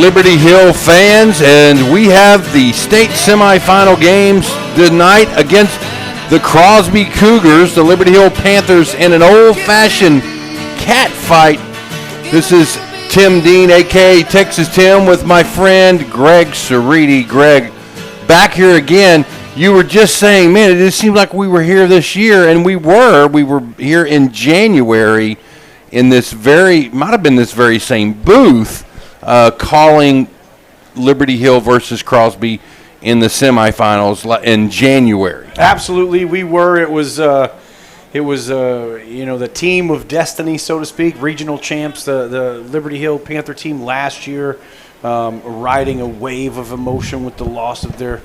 Liberty Hill fans, and we have the state semifinal games tonight against the Crosby Cougars, the Liberty Hill Panthers, in an old-fashioned cat fight. This is Tim Dean, a.k.a. Texas Tim, with my friend Greg Ceriti. Greg, back here again. You were just saying, man, it just seemed like we were here this year, and we were. We were here in January in this might have been this very same booth, calling Liberty Hill versus Crosby in the semifinals in January. Absolutely, we were. It was the team of destiny, so to speak, regional champs, the Liberty Hill Panther team last year, riding a wave of emotion with the loss of their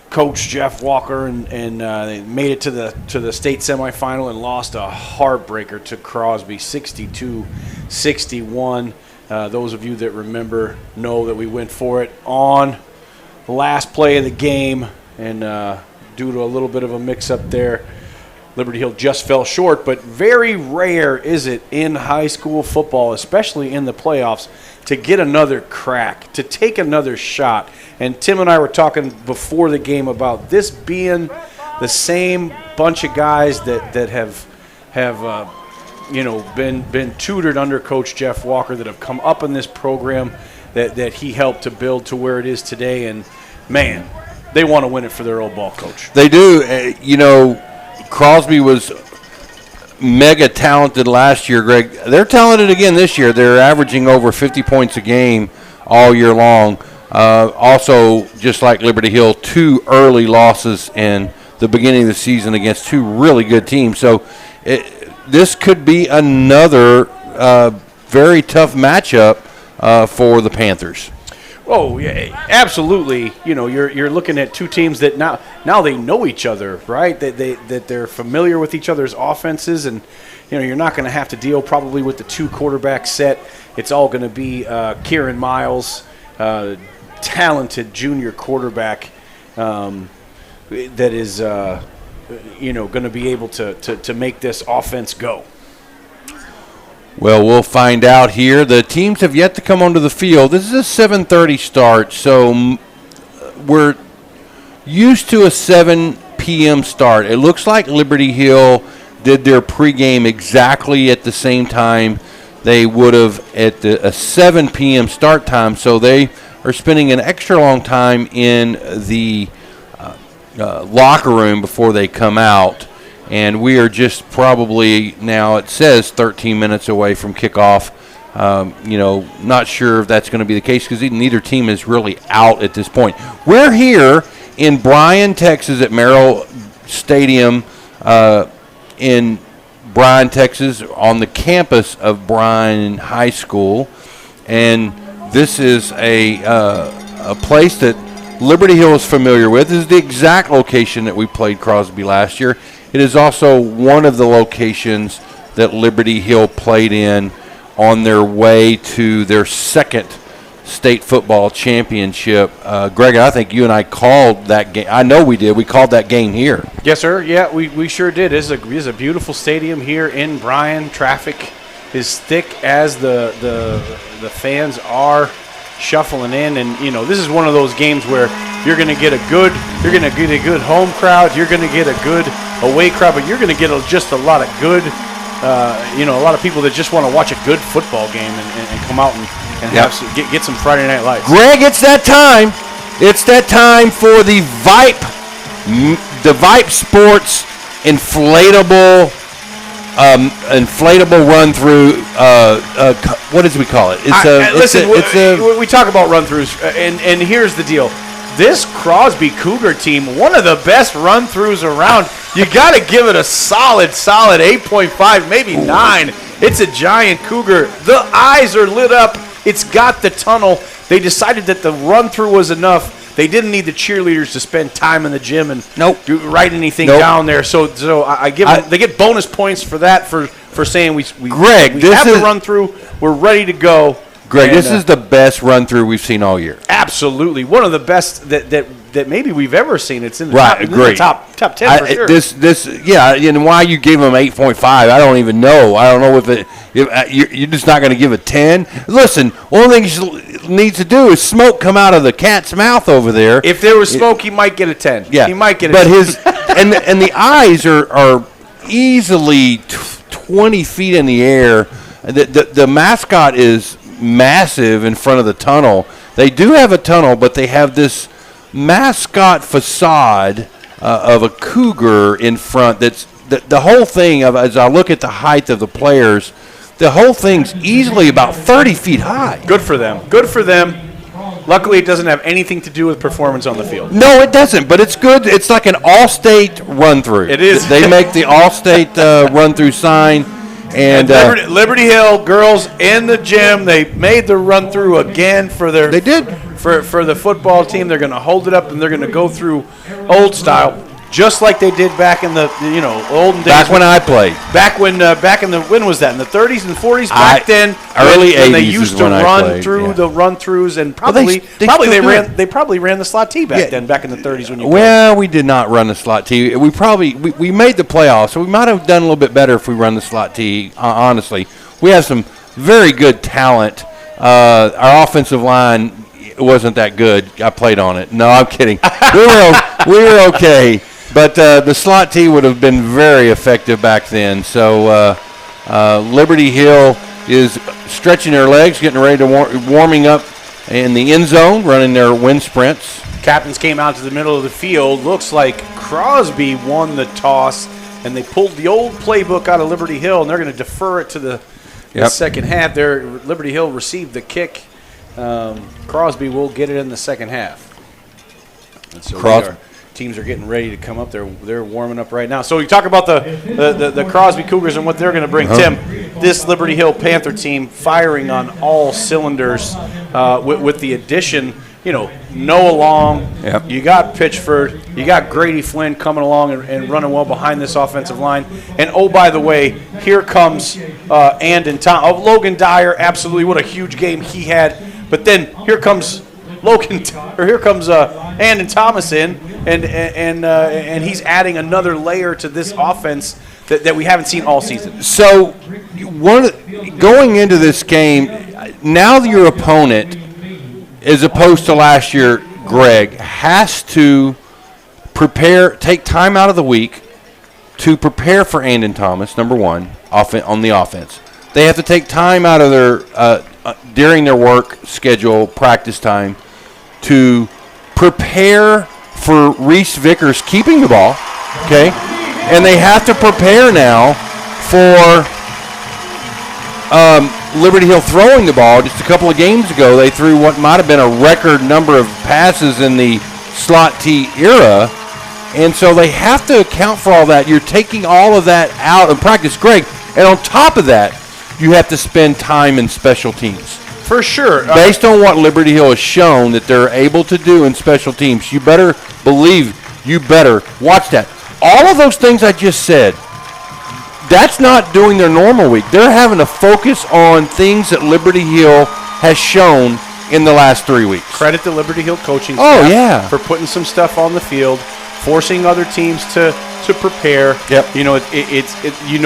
coach Jeff Walker, and they made it to the state semifinal and lost a heartbreaker to Crosby, 62-61. Those of you that remember know that we went for it on the last play of the game, and due to a little bit of a mix-up there, Liberty Hill just fell short. But very rare is it in high school football, especially in the playoffs, to get another crack, to take another shot. And Tim and I were talking before the game about this being the same bunch of guys that have been tutored under Coach Jeff Walker, that have come up in this program that he helped to build to where it is today. And, man, they want to win it for their old ball coach. They do. Crosby was mega talented last year, Greg. They're talented again this year. They're averaging over 50 points a game all year long. Also, just like Liberty Hill, 2 early losses in the beginning of the season against 2 really good teams. So this could be another very tough matchup for the Panthers. Oh, yeah, absolutely. You're looking at 2 teams that now they know each other, right? That they're familiar with each other's offenses, and you're not going to have to deal probably with the 2 quarterback set. It's all going to be Kieran Miles, talented junior quarterback that is going to be able to make this offense go. Well, we'll find out here. The teams have yet to come onto the field. This is a 7:30 start, so we're used to a 7 p.m. start. It looks like Liberty Hill did their pregame exactly at the same time they would have at a 7 p.m. start time, so they are spending an extra long time in the locker room before they come out. And we are just probably now, it says 13 minutes away from kickoff. Not sure if that's going to be the case because neither team is really out at this point. We're here in Bryan, Texas at Merrill Stadium in Bryan, Texas, on the campus of Bryan High School. And this is a place that Liberty Hill is familiar with. This is the exact location that we played Crosby last year. It is also one of the locations that Liberty Hill played in on their way to their second state football championship. Greg, I think you and I called that game. I know we did. We called that game here. Yes, sir. Yeah, we sure did. It is a beautiful stadium here in Bryan. Traffic is thick as the fans are shuffling in, and this is one of those games where you're going to get a good home crowd, you're going to get a good away crowd, but you're going to get just a lot of good a lot of people that just want to watch a good football game and come out and get some Friday Night Lights. Greg, it's that time. It's that time for the Vype Sports inflatable run through. What did we call it? We talk about run throughs, and here's the deal. This Crosby Cougar team, one of the best run throughs around. You got to give it a solid 8.5, maybe 9. It's a giant Cougar. The eyes are lit up. It's got the tunnel. They decided that the run through was enough. They didn't need the cheerleaders to spend time in the gym and write anything down there. So I give them, they get bonus points for that for saying we have the run through. We're ready to go. Greg, this is the best run through we've seen all year. Absolutely, one of the best that maybe we've ever seen. It's in the top 10 for sure. And why you gave them 8.5, I don't even know. I don't know if you're just not going to give it 10. Listen, one of the things needs to do is smoke come out of the cat's mouth over there. If there was smoke, he might get a 10. Yeah, he might get a but 10. his and the eyes are easily 20 feet in the air. The mascot is massive in front of the tunnel. They do have a tunnel, but they have this mascot facade of a cougar in front. That's the whole thing. As I look at the height of the players, the whole thing's easily about 30 feet high. Good for them. Good for them. Luckily, it doesn't have anything to do with performance on the field. No, it doesn't, but it's good. It's like an all-state run-through. It is. They make the all-state run-through sign. And Liberty Hill girls in the gym, they made the run-through again for their. They did. For the football team. They're going to hold it up, and they're going to go through old style, just like they did back in the olden days. Back when I played. Back in the when was that? In the 30s and 40s. Back then, early 80s. They used to run through the run-throughs, and probably they probably ran the slot T back then. Back in the 30s when you. Well, we did not run the slot T. We made the playoffs, so we might have done a little bit better if we run the slot T. Honestly, we have some very good talent. Our offensive line wasn't that good. I played on it. No, I'm kidding. we were okay. But the slot T would have been very effective back then. So Liberty Hill is stretching their legs, getting ready to warming up in the end zone, running their wind sprints. Captains came out to the middle of the field. Looks like Crosby won the toss, and they pulled the old playbook out of Liberty Hill, and they're going to defer it to the second half. Liberty Hill received the kick. Crosby will get it in the second half. And so teams are getting ready to come up. They're warming up right now. So you talk about the Crosby Cougars and what they're going to bring. Tim, this Liberty Hill Panther team firing on all cylinders with the addition. Noah Long, you got Pitchford, you got Grady Flynn coming along and running well behind this offensive line. And, oh, by the way, here comes Logan Dyer. Absolutely, what a huge game he had. But then here comes Andon Thomas in, and he's adding another layer to this offense that we haven't seen all season. So, going into this game, now your opponent, as opposed to last year, Greg, has to take time out of the week to prepare for Andon Thomas, number one, on the offense. They have to take time out of their during their work schedule, practice time, to prepare for Reese Vickers keeping the ball, okay? And they have to prepare now for Liberty Hill throwing the ball. Just a couple of games ago, they threw what might have been a record number of passes in the slot T era. And so they have to account for all that. You're taking all of that out in practice, Greg. And on top of that, you have to spend time in special teams. For sure. Based on what Liberty Hill has shown that they're able to do in special teams, you better watch that. All of those things I just said, that's not doing their normal week. They're having to focus on things that Liberty Hill has shown in the last 3 weeks. Credit the Liberty Hill coaching staff for putting some stuff on the field, forcing other teams to prepare. Yep.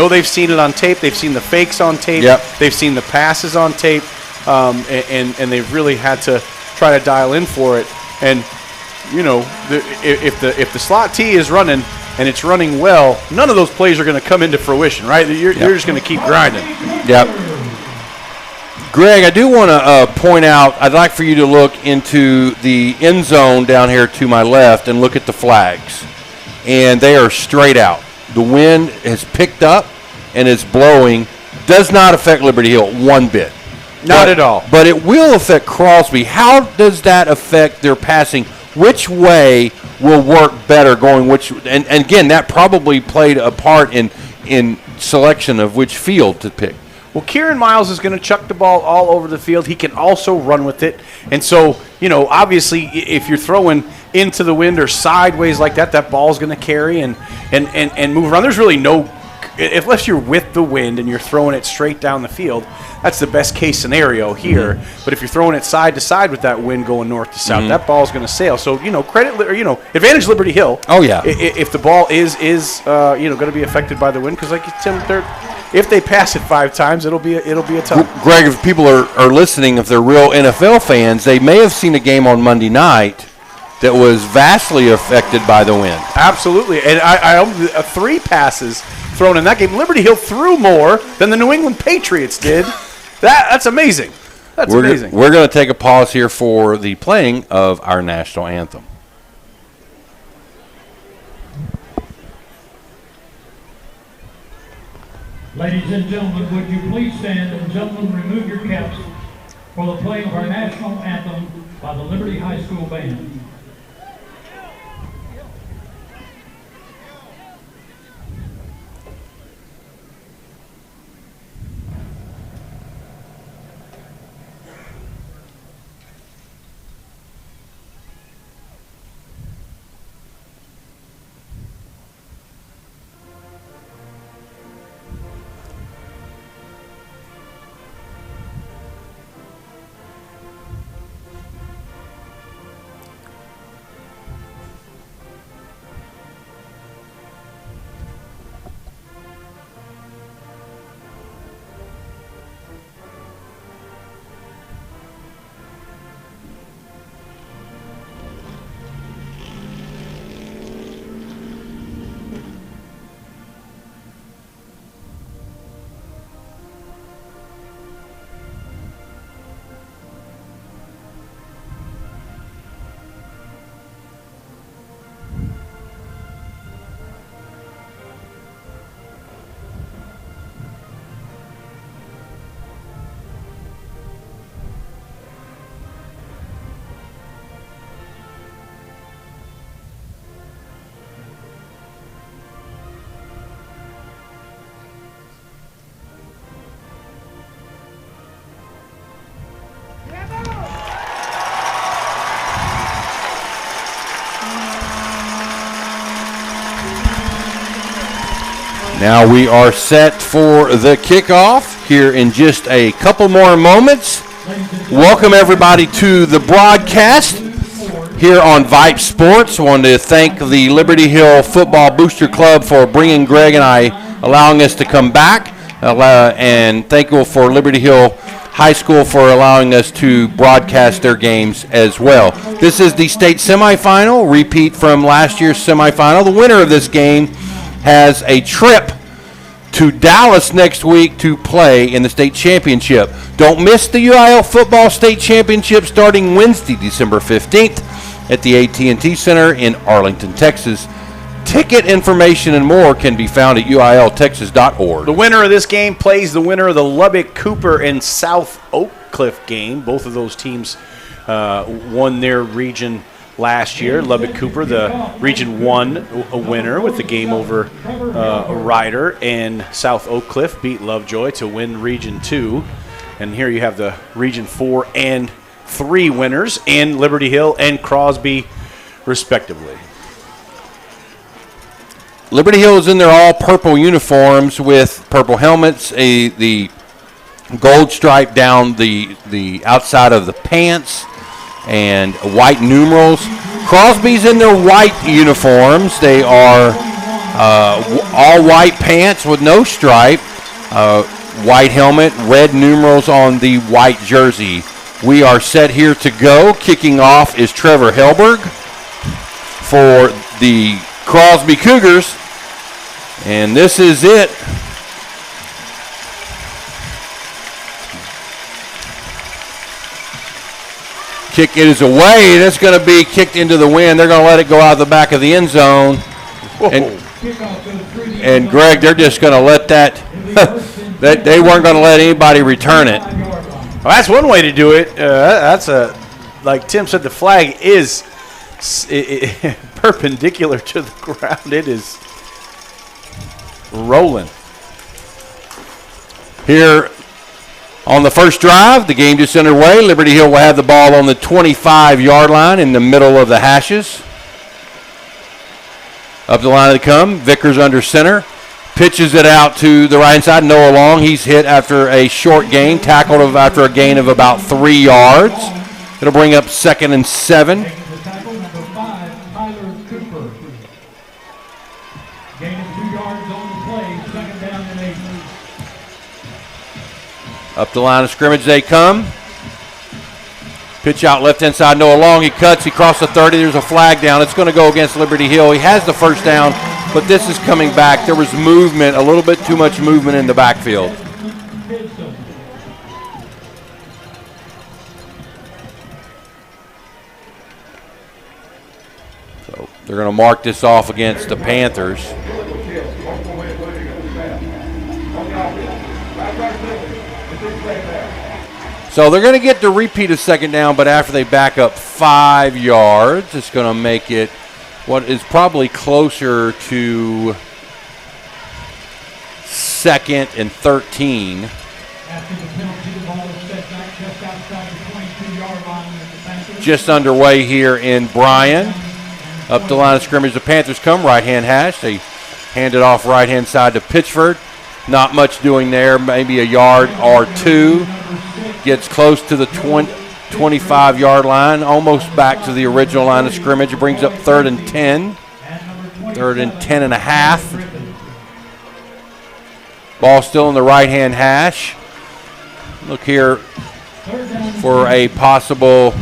They've seen it on tape. They've seen the fakes on tape. Yep. They've seen the passes on tape, and they've really had to try to dial in for it. And if the slot T is running and it's running well, none of those plays are going to come into fruition, right? You're just going to keep grinding. Yep. Greg, I do want to point out, I'd like for you to look into the end zone down here to my left and look at the flags. And they are straight out. The wind has picked up and it's blowing. Does not affect Liberty Hill one bit. Not at all. But it will affect Crosby. How does that affect their passing? Which way will work better going which? And again, that probably played a part in selection of which field to pick. Well, Kieran Miles is going to chuck the ball all over the field. He can also run with it. And so, obviously, if you're throwing into the wind or sideways like that, that ball's going to carry and move around. There's really no – unless you're with the wind and you're throwing it straight down the field, that's the best case scenario here. Mm-hmm. But if you're throwing it side to side with that wind going north to south, that ball's going to sail. So, advantage Liberty Hill. Oh, yeah. If the ball is going to be affected by the wind, because like Tim, if they pass it 5 times, it'll be a tough. Greg, if people are listening, if they're real NFL fans, they may have seen a game on Monday night that was vastly affected by the wind. Absolutely, and I 3 passes thrown in that game. Liberty Hill threw more than the New England Patriots did. That's amazing. That's amazing. We're going to take a pause here for the playing of our national anthem. Ladies and gentlemen, would you please stand, and gentlemen, remove your caps for the playing of our national anthem by the Liberty High School Band. Now we are set for the kickoff here in just a couple more moments. Welcome everybody to the broadcast here on Vype Sports. I wanted to thank the Liberty Hill Football Booster Club for bringing Greg and I, allowing us to come back, and thankful for Liberty Hill High School for allowing us to broadcast their games as well. This is the state semifinal, repeat from last year's semifinal. The winner of this game has a trip to Dallas next week to play in the state championship. Don't miss the UIL football state championship starting Wednesday, December 15th at the AT&T Center in Arlington, Texas. Ticket information and more can be found at uiltexas.org. The winner of this game plays the winner of the Lubbock Cooper and South Oak Cliff game. Both of those teams won their region last year. Lubbock Cooper, the Region 1 winner with the game over Ryder, and South Oak Cliff beat Lovejoy to win Region 2. And here you have the Region 4 and 3 winners in Liberty Hill and Crosby, respectively. Liberty Hill is in their all-purple uniforms with purple helmets, the gold stripe down the outside of the pants, and white numerals. Crosby's in their white uniforms. They are all white pants with no stripe, white helmet, red numerals on the white jersey. We are set here to go. Kicking off is Trevor Helberg for the Crosby Cougars, and this is it. Kick it is away, and it's going to be kicked into the wind. They're going to let it go out of the back of the end zone. And Greg, they're just going to let that. They weren't going to let anybody return it. Well, that's one way to do it. Like Tim said, the flag is perpendicular to the ground. It is rolling. Here on the first drive, the game just underway. Liberty Hill will have the ball on the 25-yard line in the middle of the hashes. Up the line they come. Vickers under center. Pitches it out to the right side. Noah Long, he's hit after a short gain. Tackled after a gain of about 3 yards. It'll bring up 2nd and 7. Up the line of scrimmage they come. Pitch out left-hand side, Noah Long. He cuts, he crosses the 30. There's a flag down. It's going to go against Liberty Hill. He has the first down, but this is coming back. There was movement, a little bit too much movement in the backfield. So they're going to mark this off against the Panthers. So they're going to get the repeat of second down, but after they back up 5 yards, it's going to make it what is probably closer to 2nd and 13. After the penalty, the ball is set back just outside the 22-yard line of the Panthers. Just underway here in Bryan. Up the line of scrimmage, the Panthers come, right-hand hash. They hand it off right-hand side to Pitchford. Not much doing there, maybe a yard or two. Gets close to the 25-yard line, almost back to the original line of scrimmage. It brings up 3rd and 10. 3rd and 10 and a half. Ball still in the right-hand hash. Look here for a possible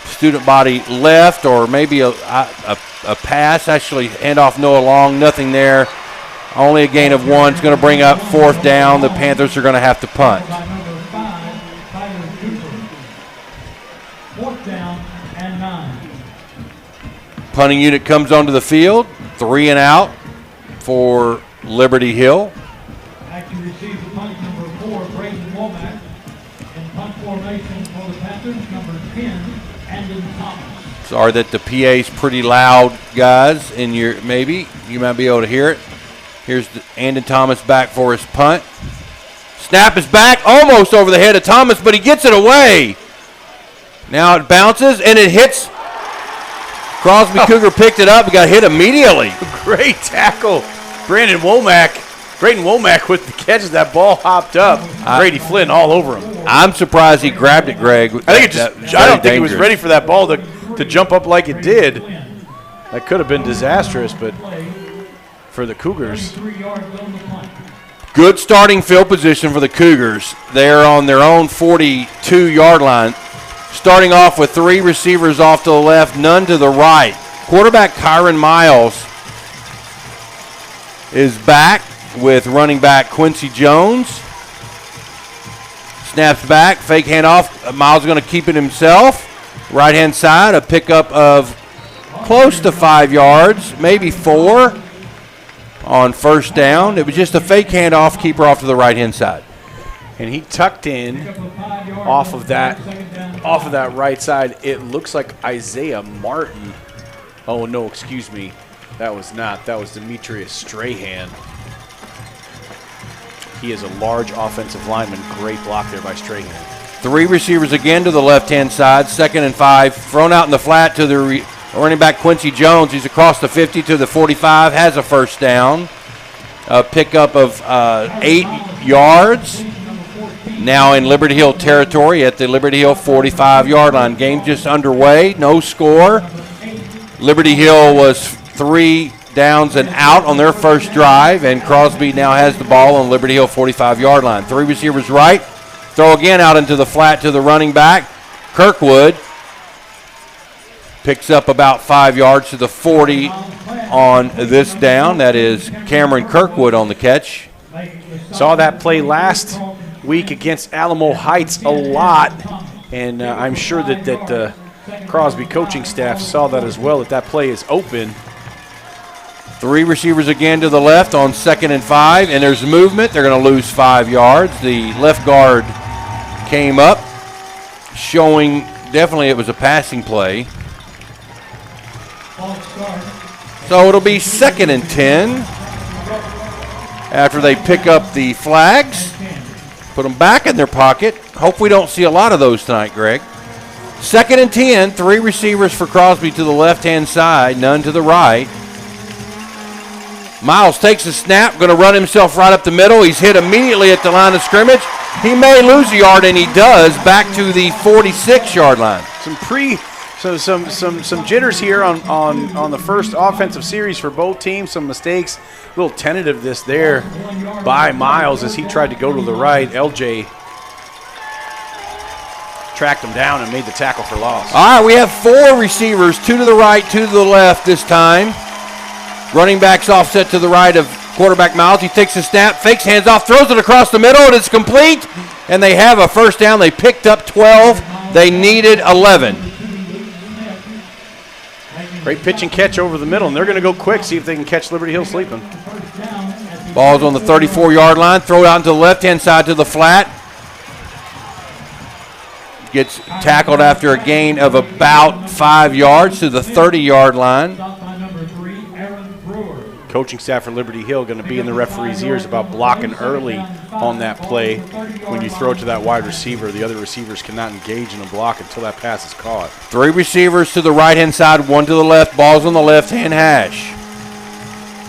student body left, or maybe a pass. Actually, hand off Noah Long, nothing there. Only a gain of 1. It's going to bring up 4th down. The Panthers are going to have to punt. 4th down and 9. Punting unit comes onto the field. 3 and out for Liberty Hill. Back to receive the punt, number 4, Brayden Womack. In punt formation for the Panthers, number 10, Andon Thomas. Sorry that the PA's pretty loud, guys. In your maybe you might be able to hear it. Here's Andon Thomas back for his punt. Snap is back, almost over the head of Thomas, but he gets it away. Now it bounces and it hits. Crosby Cougar picked it up and got hit immediately. Great tackle. Brayden Womack with the catch as that ball hopped up. Brady Flynn all over him. I'm surprised he grabbed it, Greg. I don't think he was ready for that ball to jump up like it did. That could have been disastrous, but for the Cougars. Good starting field position for the Cougars. They're on their own 42-yard line. Starting off with 3 receivers off to the left, none to the right. Quarterback Kyron Miles is back with running back Quincy Jones. Snaps back, fake handoff. Miles is going to keep it himself. Right-hand side, a pickup of close to 5 yards, maybe 4 on first down. It was just a fake handoff, keeper off to the right-hand side. And he tucked in off of that right side. It looks like Isaiah Martin. Oh, no, excuse me. That was not. That was Demetrius Strahan. He is a large offensive lineman. Great block there by Strahan. 3 receivers again to the left-hand side. 2nd and 5. Thrown out in the flat to the running back Quincy Jones. He's across the 50 to the 45. Has a first down. A pickup of 8 yards. Now in Liberty Hill territory at the Liberty Hill 45-yard line. Game just underway. No score. Liberty Hill was 3 downs and out on their first drive, and Crosby now has the ball on Liberty Hill 45-yard line. 3 receivers right. Throw again out into the flat to the running back. Kirkwood picks up about 5 yards to the 40 on this down. That is Cameron Kirkwood on the catch. Saw that play last week against Alamo Heights a lot, and I'm sure that the Crosby coaching staff saw that as well, that play is open. 3 receivers again to the left on 2nd and 5, and there's movement. They're going to lose 5 yards. The left guard came up, showing definitely it was a passing play. So it'll be 2nd and 10 after they pick up the flags, put them back in their pocket. Hope we don't see a lot of those tonight, Greg. 2nd and 10, 3 receivers for Crosby to the left-hand side, none to the right. Miles takes a snap, going to run himself right up the middle. He's hit immediately at the line of scrimmage. He may lose a yard, and he does, back to the 46-yard line. Some So some jitters here on the first offensive series for both teams. Some mistakes, a little tentativeness there by Miles as he tried to go to the right. LJ tracked him down and made the tackle for loss. All right, we have 4 receivers, 2 to the right, 2 to the left this time. Running backs offset to the right of quarterback Miles. He takes a snap, fakes, hands off, throws it across the middle, and it's complete. And they have a first down. They picked up 12. They needed 11. Great pitch and catch over the middle, and they're going to go quick, see if they can catch Liberty Hill sleeping. Ball's on the 34-yard line. Throw it out to the left-hand side to the flat. Gets tackled after a gain of about 5 yards to the 30-yard line. Coaching staff for Liberty Hill going to be in the referee's ears about blocking early on that play. When you throw it to that wide receiver, the other receivers cannot engage in a block until that pass is caught. 3 receivers to the right-hand side, 1 to the left. Ball's on the left-hand hash.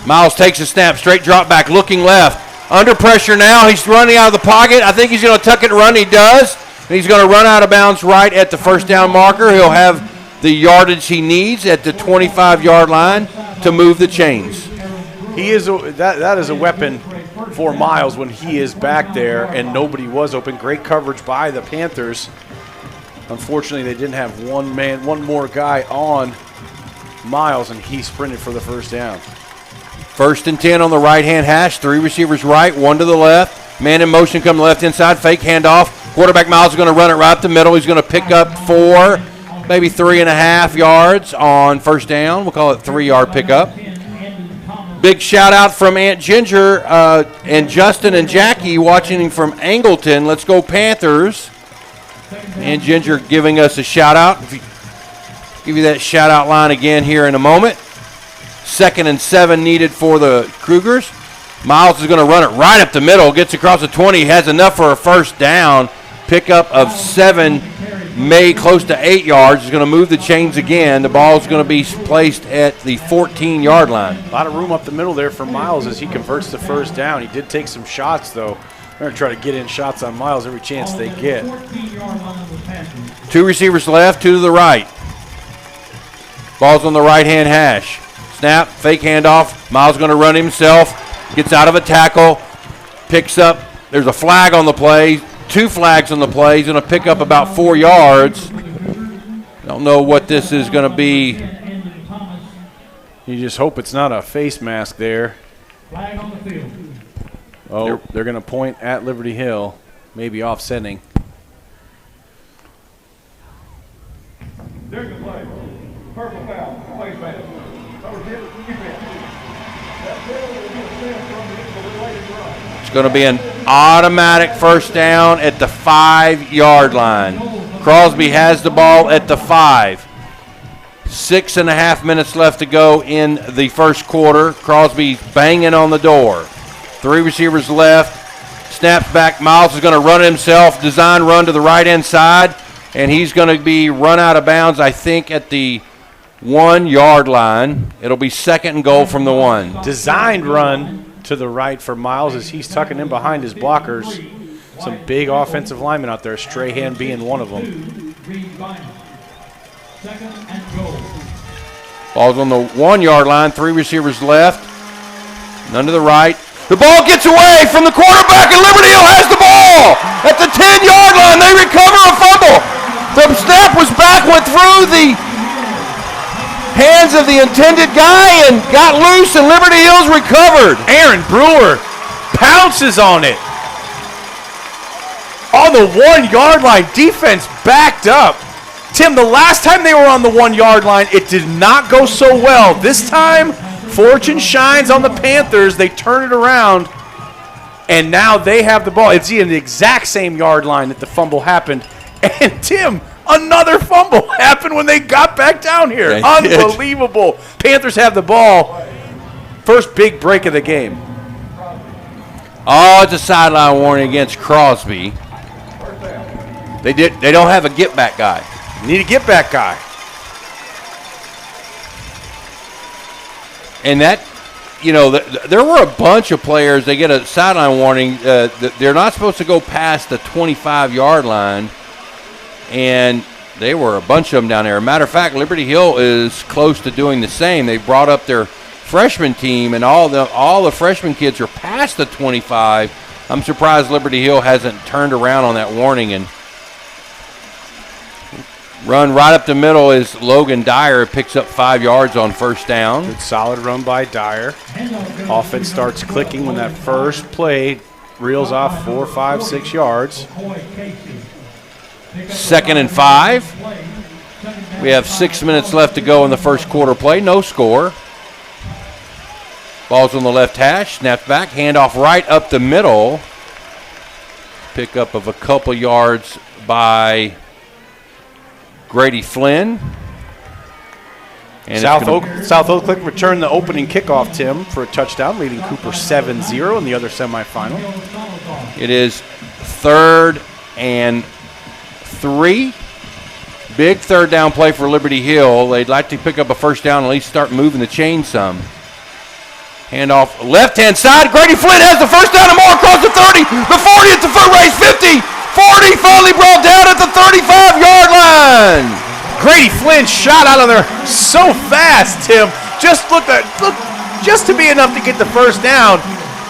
Miles takes a snap, straight drop back, looking left. Under pressure now. He's running out of the pocket. I think he's going to tuck it and run. He does. And he's going to run out of bounds right at the first down marker. He'll have the yardage he needs at the 25-yard line to move the chains. He is that is a weapon for Miles when he is back there and nobody was open. Great coverage by the Panthers. Unfortunately, they didn't have one more guy on Miles, and he sprinted for the first down. 1st and 10 on the right-hand hash. 3 receivers right, 1 to the left. Man in motion come left inside. Fake handoff. Quarterback Miles is going to run it right up the middle. He's going to pick up 4, maybe 3.5 yards on first down. We'll call it 3-yard pickup. Big shout out from Aunt Ginger and Justin and Jackie watching from Angleton. Let's go Panthers. Aunt Ginger giving us a shout out. Give you that shout out line again here in a moment. 2nd and 7 needed for the Cougars. Miles is going to run it right up the middle. Gets across the 20. Has enough for a first down. Pickup of 7, close to 8 yards. Is going to move the chains again. The ball is going to be placed at the 14-yard line. A lot of room up the middle there for Miles as he converts the first down. He did take some shots, though. They're going to try to get in shots on Miles every chance they get. 2 receivers left, 2 to the right. Ball's on the right-hand hash. Snap, fake handoff. Miles going to run himself. Gets out of a tackle. Picks up. There's a flag on the play. 2 flags on the play. He's going to pick up about 4 yards. Don't know what this is going to be. You just hope it's not a face mask there. Flag on the field. Oh, they're going to point at Liberty Hill, maybe offsetting. There's the play. Purple foul. Face mask. It's going to be an automatic first down at the 5-yard line. Crosby has the ball at the 5. 6.5 minutes left to go in the first quarter. Crosby banging on the door. 3 receivers left. Snaps back. Miles is going to run himself. Design run to the right-hand side. And he's going to be run out of bounds, I think, at the 1-yard line. It'll be 2nd and goal from the 1. Designed run to the right for Miles as he's tucking in behind his blockers. Some big offensive linemen out there, Strahan being one of them. Ball's on the 1-yard line. 3 receivers left. None to the right. The ball gets away from the quarterback, and Liberty Hill has the ball at the 10-yard line. They recover a fumble. The snap was back, went through the hands of the intended guy and got loose, and Liberty Hills recovered. Aaron Brewer pounces on it. On the 1-yard line, defense backed up. Tim, the last time they were on the 1-yard line, it did not go so well. This time, fortune shines on the Panthers. They turn it around, and now they have the ball. It's in the exact same yard line that the fumble happened. And, Tim, another fumble happened when they got back down here. They Unbelievable. did. Panthers have the ball. First big break of the game. Oh, it's a sideline warning against Crosby. They don't have a get-back guy. Need a get-back guy. And that, there were a bunch of players, they get a sideline warning. They're not supposed to go past the 25-yard line. And They were a bunch of them down there. Matter of fact, Liberty Hill is close to doing the same. They brought up their freshman team, and all the freshman kids are past the 25. I'm surprised Liberty Hill hasn't turned around on that warning and run right up the middle is Logan Dyer. Picks up 5 yards on first down. Good solid run by Dyer. Offense starts clicking when that first play reels off 4, 5, 6 yards. 2nd and 5. We have 6 minutes left to go in the first quarter play. No score. Ball's on the left hash. Snapped back. Handoff right up the middle. Pickup of a couple yards by Grady Flynn. And South Oak Click returned the opening kickoff, Tim, for a touchdown, leading Cooper 7-0 in the other semifinal. It is 3rd and 3. Big third down play for Liberty Hill. They'd like to pick up a first down and at least start moving the chain some. Handoff left-hand side. Grady Flynn has the first down and more across the 30, the 40 at the foot race, 50, 40, finally brought down at the 35-yard line. Grady Flynn shot out of there so fast, Tim. Just look just to be enough to get the first down,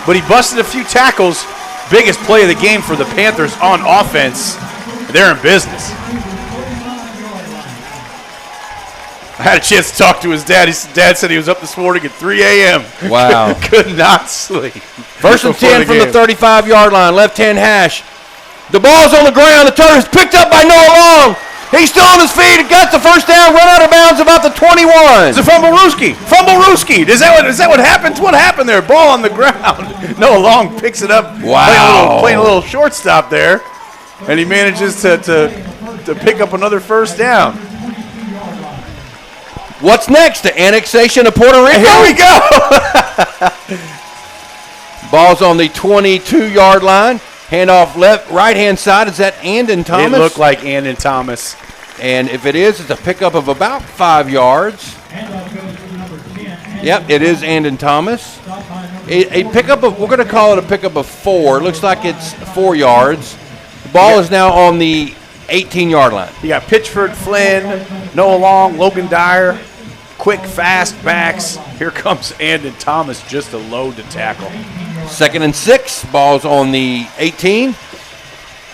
but he busted a few tackles. Biggest play of the game for the Panthers on offense. They're in business. I had a chance to talk to his dad. His dad said he was up this morning at 3 a.m. Wow. Could not sleep. 1st and 10 from the 35-yard line, left-hand hash. The ball's on the ground. The turn is picked up by Noah Long. He's still on his feet. He got the first down, run out of bounds about the 21. It's a Fumble-Rooski. Fumble-Rooski. Is that what happened? What happened there? Ball on the ground. Noah Long picks it up. Wow. Playing a little shortstop there. And he manages to pick up another first down. What's next? The annexation of Puerto Rico? Here we go. Ball's on the 22-yard line. Handoff right-hand side. Is that Andon Thomas? It looked like Andon Thomas. And if it is, it's a pickup of about 5 yards. Yep, it is Andon Thomas. A pickup of, we're going to call it a pickup of 4. It looks like it's 4 yards. The ball is now on the 18-yard line. You got Pitchford, Flynn, Noah Long, Logan Dyer, quick, fast backs. Here comes Andon Thomas just to load the tackle. 2nd and 6. Ball's on the 18.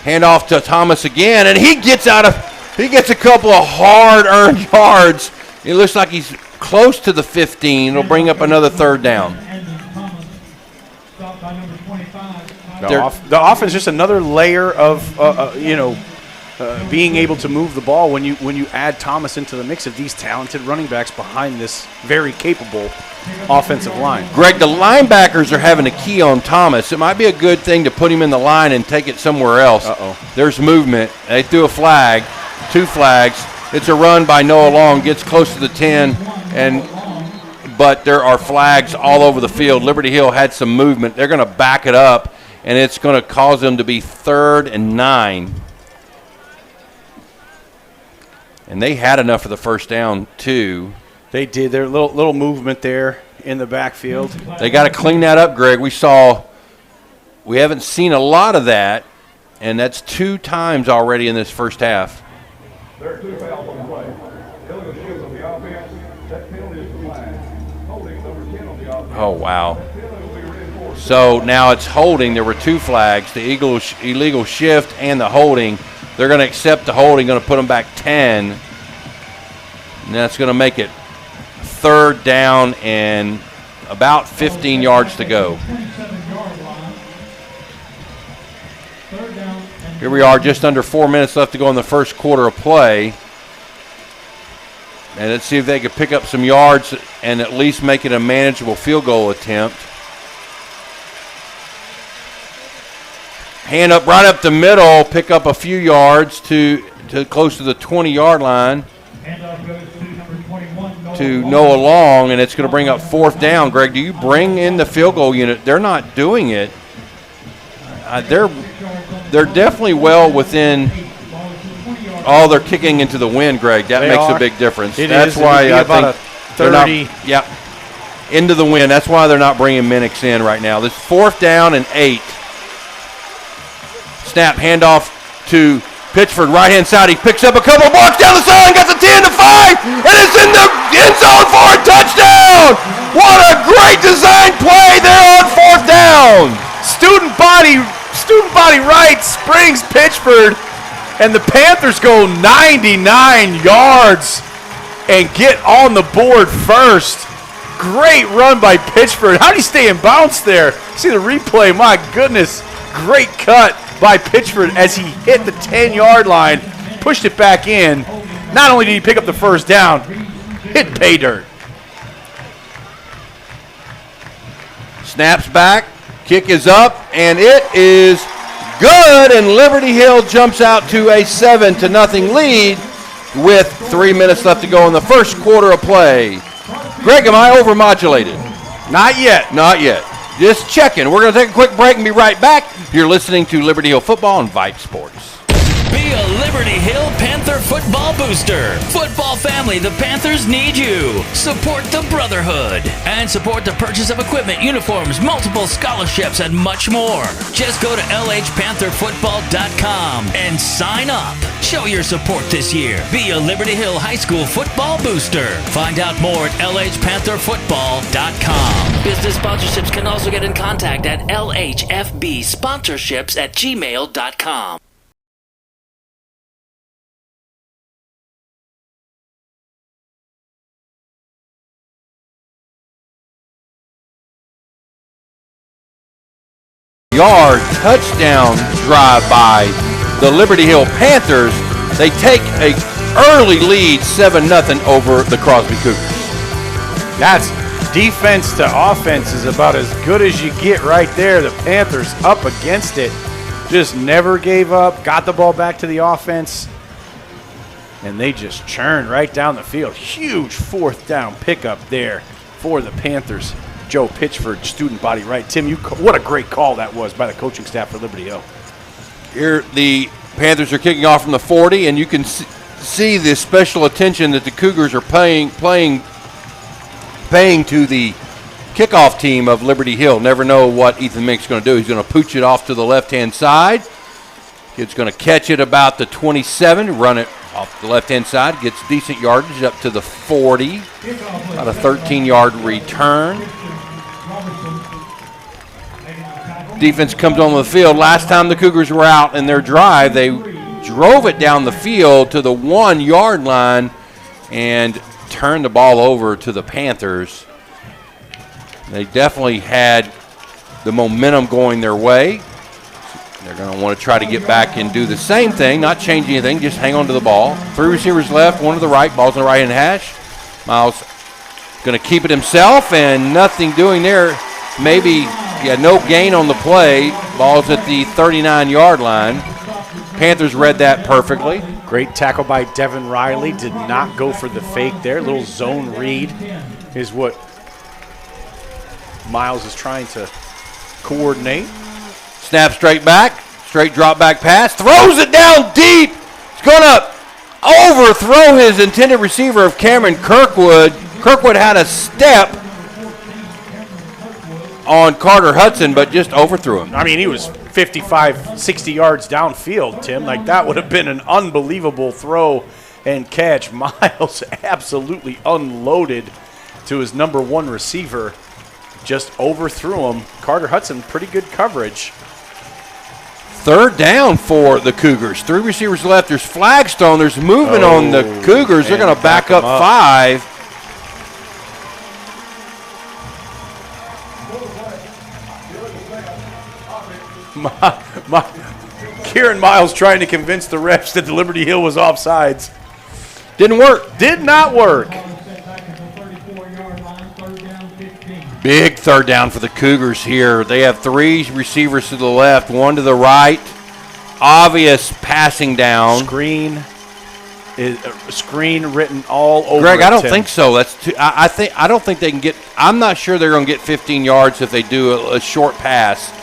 Handoff to Thomas again, and he gets a couple of hard-earned yards. It looks like he's close to the 15. It'll bring up another third down. The offense is just another layer of being able to move the ball when you add Thomas into the mix of these talented running backs behind this very capable offensive line. Greg, the linebackers are having a key on Thomas. It might be a good thing to put him in the line and take it somewhere else. There's movement. They threw a flag, 2 flags. It's a run by Noah Long, gets close to the 10, but there are flags all over the field. Liberty Hill had some movement. They're going to back it up, and it's going to cause them to be 3rd and 9. And they had enough for the first down, too. They did. Their little movement there in the backfield. They got to clean that up, Greg. We haven't seen a lot of that, and that's 2 times already in this first half. There are 2 fouls on the play. Illegal shift on the offense. That penalty is declined. Holding number 10 on the offense. Oh, wow. So now it's holding. There were 2 flags, the illegal shift and the holding. They're going to accept the holding, going to put them back 10. And that's going to make it 3rd down and about 15 yards to go. Here we are, just under 4 minutes left to go in the first quarter of play. And let's see if they can pick up some yards and at least make it a manageable field goal attempt. Hand up right up the middle, pick up a few yards to close to the 20-yard line to Noah Long, and it's going to bring up 4th down. Greg, do you bring in the field goal unit? They're not doing it. They're definitely well within. Oh, they're kicking into the wind, Greg. That makes a big difference. That's why I think 30. Into the wind. That's why they're not bringing Minix in right now. This 4th down and 8. Snap, handoff to Pitchford, right-hand side. He picks up a couple blocks down the sideline, got the 10 to 5, and it's in the end zone for a touchdown. What a great design play there on 4th down. Student body right springs Pitchford, and the Panthers go 99 yards and get on the board first. Great run by Pitchford. How did he stay in bounds there? See the replay. My goodness. Great cut by Pitchford as he hit the 10-yard line, pushed it back in. Not only did he pick up the first down, hit pay dirt. Snaps back, kick is up, and it is good, and Liberty Hill jumps out to a 7-0 lead with 3 minutes left to go in the first quarter of play. Greg, am I overmodulated? Not yet. Not yet. Just checking. We're going to take a quick break and be right back. You're listening to Liberty Hill Football on Vype Sports. Be a Liberty Hill Panther football booster. Football family, the Panthers need you. Support the brotherhood and support the purchase of equipment, uniforms, multiple scholarships, and much more. Just go to lhpantherfootball.com and sign up. Show your support this year. Be a Liberty Hill High School football booster. Find out more at lhpantherfootball.com. Business sponsorships can also get in contact at lhfbsponsorships@gmail.com. Yard touchdown drive by the Liberty Hill Panthers. They take an early lead 7-0 over the Crosby Cougars. That's defense to offense is about as good as you get right there. The Panthers up against it. Just never gave up, got the ball back to the offense, and they just churned right down the field. Huge 4th down pickup there for the Panthers. Joe Pitchford, student body right. Tim, what a great call that was by the coaching staff for Liberty Hill. Here the Panthers are kicking off from the 40, and you can see the special attention that the Cougars are paying to the kickoff team of Liberty Hill. Never know what Ethan Mink's going to do. He's going to pooch it off to the left-hand side. Kid's going to catch it about the 27, run it off the left-hand side, gets decent yardage up to the 40, about a 13-yard return. Defense comes on the field. Last time the Cougars were out in their drive, they drove it down the field to the 1-yard line and turned the ball over to the Panthers. They definitely had the momentum going their way. They're going to want to try to get back and do the same thing, not change anything, just hang on to the ball. 3 receivers left, one to the right, ball's on the right-hand hash. Miles going to keep it himself, and nothing doing there. Maybe no gain on the play. Ball's at the 39-yard line. Panthers read that perfectly. Great tackle by Devin Riley. Did not go for the fake there. Little zone read is what Miles is trying to coordinate. Snap straight back. Straight drop back pass. Throws it down deep. He's going to overthrow his intended receiver of Cameron Kirkwood. Kirkwood had a step on Carter Hudson, but just overthrew him. I mean, he was 55, 60 yards downfield, Tim. Like, that would have been an unbelievable throw and catch. Miles absolutely unloaded to his number 1 receiver. Just overthrew him. Carter Hudson, pretty good coverage. 3rd down for the Cougars. 3 receivers left. There's Flagstone. There's movement on the Cougars. They're going to back up 5. Kieran Miles trying to convince the refs that the Liberty Hill was offsides. Didn't work. Did not work. Big 3rd down for the Cougars here. They have 3 receivers to the left, 1 to the right. Obvious passing down. Screen written all over. Greg, I don't think so. That's I don't think they can get. I'm not sure they're going to get 15 yards if they do a short pass.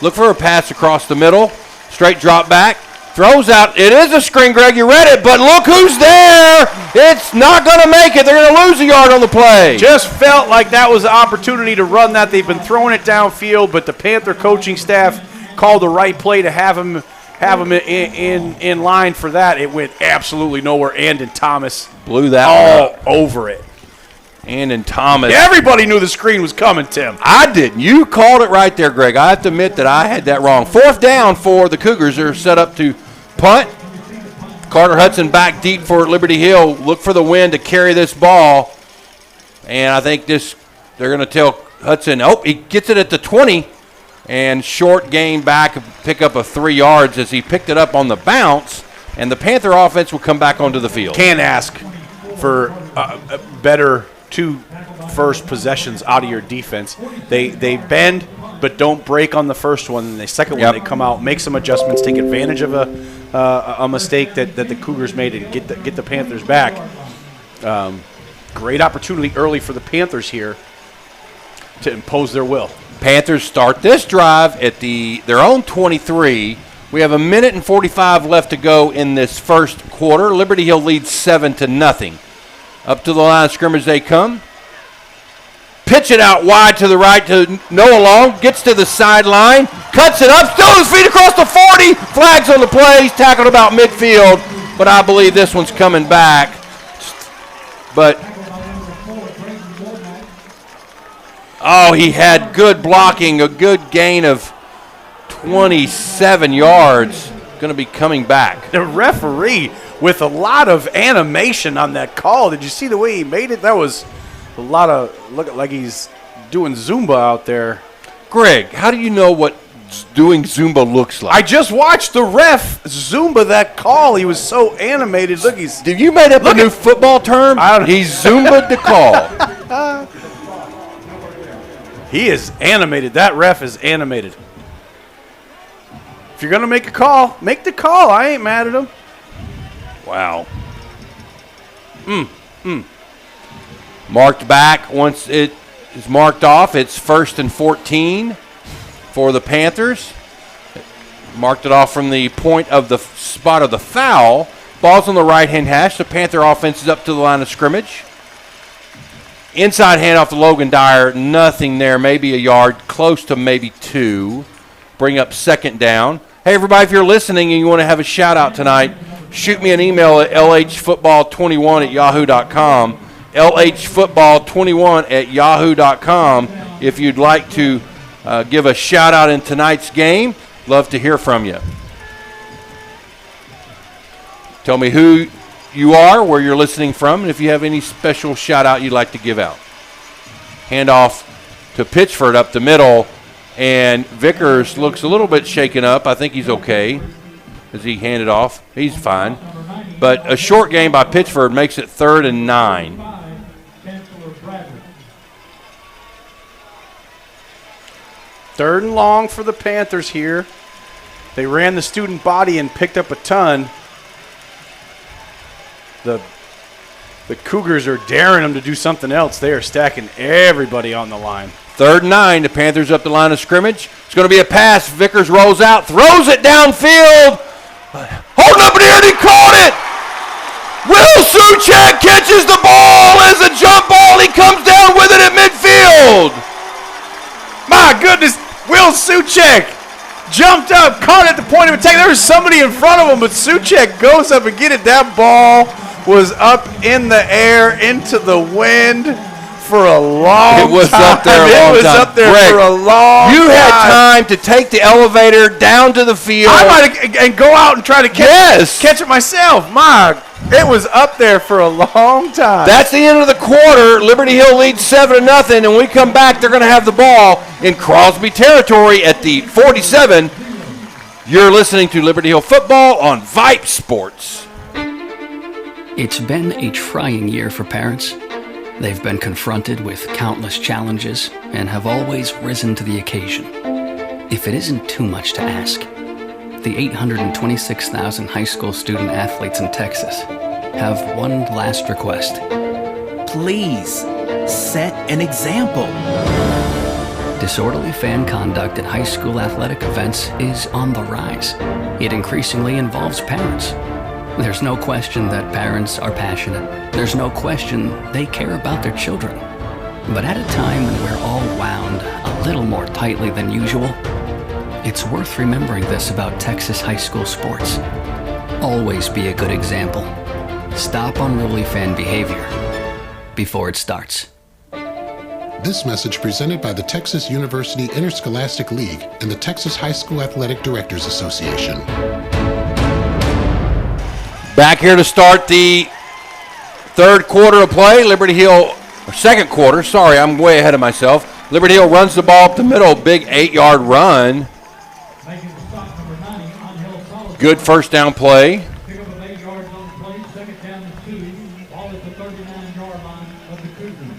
Look for a pass across the middle. Straight drop back. Throws out. It is a screen, Greg. You read it, but look who's there. It's not going to make it. They're going to lose a yard on the play. Just felt like that was the opportunity to run that. They've been throwing it downfield, but the Panther coaching staff called the right play to have have them in line for that. It went absolutely nowhere. And Thomas blew that all one up. over it. And Thomas. Everybody knew the screen was coming, Tim. I didn't. You called it right there, Greg. I have to admit that I had that wrong. 4th down for the Cougars. They're set up to punt. Carter Hudson back deep for Liberty Hill. Look for the wind to carry this ball. And I think they're going to tell Hudson, he gets it at the 20. And short gain back, pick up of 3 yards as he picked it up on the bounce. And the Panther offense will come back onto the field. Can't ask for a better 2 first possessions out of your defense. They bend but don't break on the first one. And the second one, they come out, make some adjustments, take advantage of a mistake that the Cougars made and get the Panthers back. Great opportunity early for the Panthers here to impose their will. Panthers start this drive at their own 23. We have 1 minute and 45 left to go in this first quarter. Liberty Hill leads 7-0. Up to the line of scrimmage they come. Pitch it out wide to the right to Noah Long. Gets to the sideline. Cuts it up. Still his feet across the 40. Flags on the play. He's tackled about midfield. But I believe this one's coming back. But he had good blocking. A good gain of 27 yards. Going to be coming back. The referee with a lot of animation on that call. Did you see the way he made it? That was a lot of, look like he's doing Zumba out there. Greg, how do you know what doing Zumba looks like? I just watched the ref Zumba that call. He was so animated. Look, Did you made up a new football term? He's Zumba the call. He is animated. That ref is animated. If you're going to make a call, make the call. I ain't mad at him. Wow. Marked back. Once it is marked off, it's 1st and 14 for the Panthers. Marked it off from the point of the spot of the foul. Ball's on the right-hand hash. The Panther offense is up to the line of scrimmage. Inside handoff to Logan Dyer. Nothing there. Maybe a yard. Close to maybe 2. Bring up 2nd down. Hey, everybody, if you're listening and you want to have a shout-out tonight, shoot me an email at lhfootball21@yahoo.com. lhfootball21@yahoo.com if you'd like to give a shout-out in tonight's game. Love to hear from you. Tell me who you are, where you're listening from, and if you have any special shout-out you'd like to give out. Handoff to Pitchford up the middle, and Vickers looks a little bit shaken up. I think he's okay as he handed off. He's fine. But a short gain by Pitchford makes it 3rd and 9. Third and long for the Panthers here. They ran the student body and picked up a ton. The Cougars are daring them to do something else. They are stacking everybody on the line. 3rd and 9. The Panthers up the line of scrimmage. It's going to be a pass. Vickers rolls out, throws it downfield. Holding up in the air, and he caught it. Will Suchek catches the ball as a jump ball. He comes down with it at midfield. My goodness, Will Suchek jumped up, caught it at the point of attack. There was somebody in front of him, but Suchek goes up and get it. That ball was up in the air, into the wind for a long time. It was up there a long time. It was up there Greg, for a long time. You had time to take the elevator down to the field. I might and go out and try to catch it myself. It was up there for a long time. That's the end of the quarter. Liberty Hill leads 7-0, and when we come back, they're going to have the ball in Crosby territory at the 47. You're listening to Liberty Hill Football on Vype Sports. It's been a trying year for parents. They've been confronted with countless challenges and have always risen to the occasion. If it isn't too much to ask, the 826,000 high school student athletes in Texas have one last request. Please, set an example. Disorderly fan conduct at high school athletic events is on the rise. It increasingly involves parents. There's no question that parents are passionate. There's no question they care about their children. But at a time when we're all wound a little more tightly than usual, It's worth remembering this about Texas high school sports. Always be a good example. Stop unruly fan behavior before it starts. This message presented by the Texas University Interscholastic League and the Texas High School Athletic Directors Association. Back here to start the third quarter of play. Liberty Hill, or second quarter, sorry, I'm way ahead of myself. Liberty Hill runs the ball up the middle, big 8-yard run. Good first down play. Pick up of 8 yards on the play, second down and 2. Ball at the 39-yard line of the Cougars.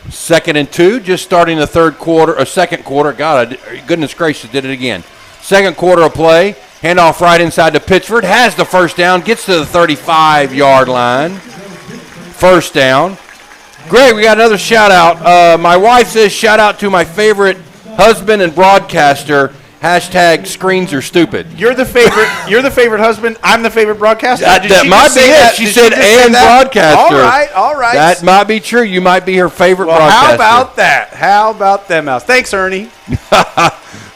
2nd and 2, just starting the third quarter, or second quarter. God, goodness gracious, did it again. Second quarter of play. Handoff right inside to Pittsford. Has the first down. Gets to the 35-yard line. First down. Greg, we got another shout-out. My wife says shout-out to my favorite husband and broadcaster. Hashtag screens are stupid. You're the favorite husband. I'm the favorite broadcaster. That might be it. She said and broadcaster. All right. That might be true. You might be her favorite Well, broadcaster. how about that? How about them else? Thanks, Ernie.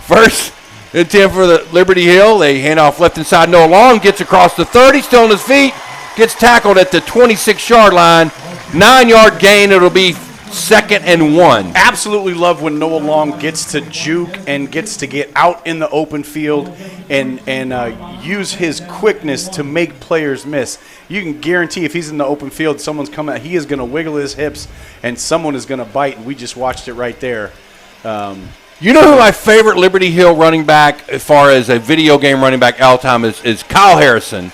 First and 10 for the Liberty Hill. They hand off left inside. Noah Long gets across the 30, still on his feet. Gets tackled at the 26-yard line. 9-yard gain. It'll be 2nd and 1. Absolutely love when Noah Long gets to juke and gets to get out in the open field and use his quickness to make players miss. You can guarantee if he's in the open field, someone's coming out, he is going to wiggle his hips and someone is going to bite, and we just watched it right there. You know who my favorite Liberty Hill running back, as far as a video game running back all time, is Kyle Harrison.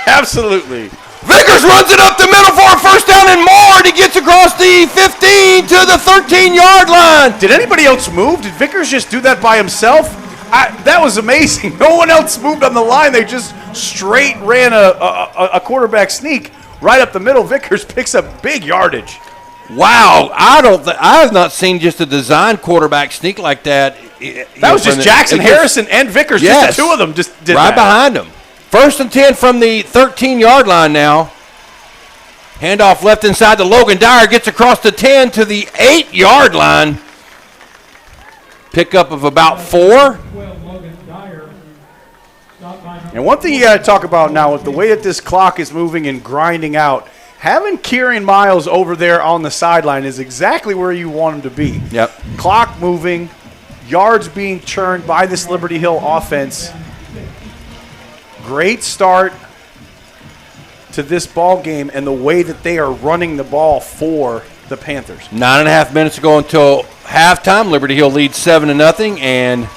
Absolutely. Vickers runs it up the middle for a first down and more, and he gets across the 15 to the 13-yard line. Did anybody else move? Did Vickers just do that by himself? That was amazing. No one else moved on the line. They just straight ran a quarterback sneak right up the middle. Vickers picks up big yardage. Wow, I have not seen just a design quarterback sneak like that. That was just Jackson Harrison and Vickers. Yes, just the two of them just did right that. behind him. 1st and 10 from the 13-yard line now. Handoff left inside to Logan Dyer. Gets across the 10 to the 8-yard line. Pickup of about 4. And one thing you got to talk about now with the way that this clock is moving and grinding out, having Kieran Miles over there on the sideline is exactly where you want him to be. Yep. Clock moving, yards being churned by this Liberty Hill offense. Great start to this ball game and the way that they are running the ball for the Panthers. 9.5 minutes to go until halftime. Liberty Hill leads 7-0, and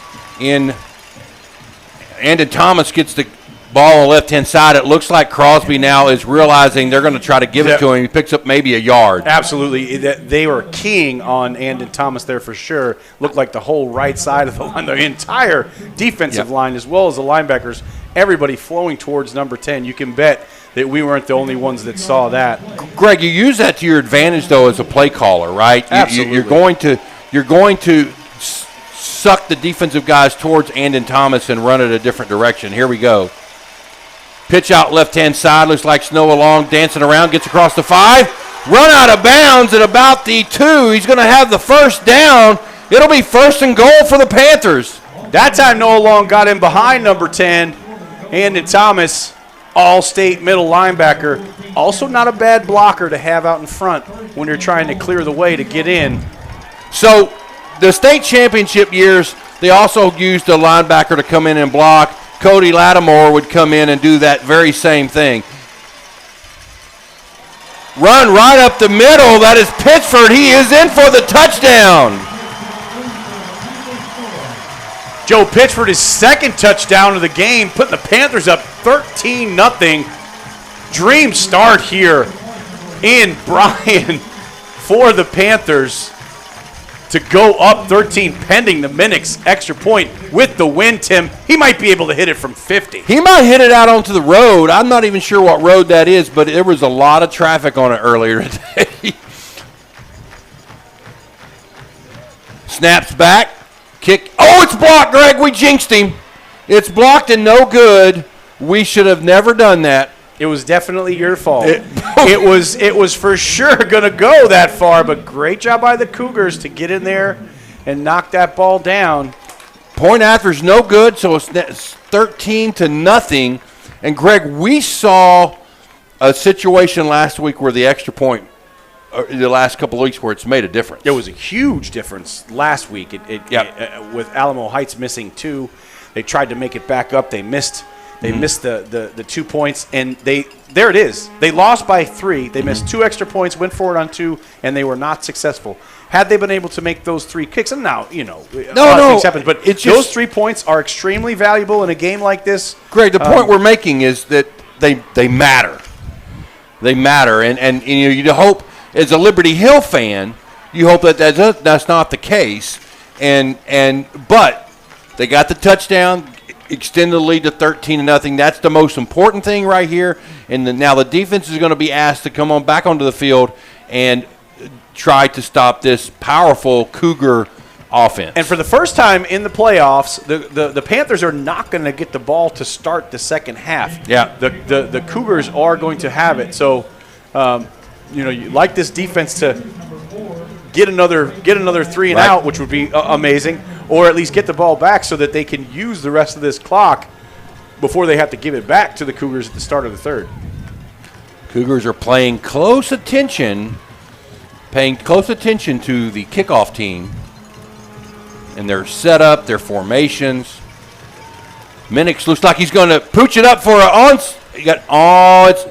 Andon Thomas gets the ball on the left-hand side. It looks like Crosby now is realizing they're going to try to give it to him. He picks up maybe a yard. Absolutely. They were keying on Andon Thomas there for sure. Looked like the whole right side of the line, the entire defensive line, as well as the linebackers, everybody flowing towards number 10. You can bet that we weren't the only ones that saw that. Greg, you use that to your advantage, though, as a play caller, right? Absolutely. You're going to suck the defensive guys towards Andon Thomas and run it a different direction. Here we go. Pitch out left-hand side. Looks like Snow Long dancing around. Gets across the 5. Run out of bounds at about the 2. He's going to have the first down. It'll be 1st and goal for the Panthers. That time Noah Long got in behind number 10. Andon Thomas, all-state middle linebacker. Also not a bad blocker to have out in front when you're trying to clear the way to get in. So the state championship years, they also used a linebacker to come in and block. Cody Lattimore would come in and do that very same thing. Run right up the middle. That is Pittsford. He is in for the touchdown. Joe Pittsford, his second touchdown of the game, putting the Panthers up 13-0. Dream start here in Bryan for the Panthers to go up 13 pending the Minix extra point with the win, Tim. He might be able to hit it from 50. He might hit it out onto the road. I'm not even sure what road that is, but there was a lot of traffic on it earlier today. Snaps back. Kick. Oh, it's blocked, Greg. We jinxed him. It's blocked and no good. We should have never done that. It was definitely your fault. It was for sure going to go that far, but great job by the Cougars to get in there and knock that ball down. Point after's no good, so it's 13-0. And, Greg, we saw a situation last week where the extra point, the last couple of weeks, where it's made a difference. It was a huge difference last week. With Alamo Heights missing 2. They tried to make it back up. They missed. They missed the 2 points, and there it is. They lost by 3. They missed 2 extra points, went forward on 2, and they were not successful. Had they been able to make those 3 kicks, and now, things happen, but those 3 points are extremely valuable in a game like this. Greg, the point we're making is that they matter. They matter, and you hope, as a Liberty Hill fan, you hope that that's not the case, but they got the touchdown, extend the lead to 13-0. That's the most important thing right here. And now the defense is going to be asked to come on back onto the field and try to stop this powerful Cougar offense. And for the first time in the playoffs, the Panthers are not going to get the ball to start the second half. Yeah. The Cougars are going to have it. So, you like this defense to get another 3 and out, which would be amazing, or at least get the ball back so that they can use the rest of this clock before they have to give it back to the Cougars at the start of the third. Cougars are paying close attention to the kickoff team and their setup, their formations. Minix looks like he's going to pooch it up for it's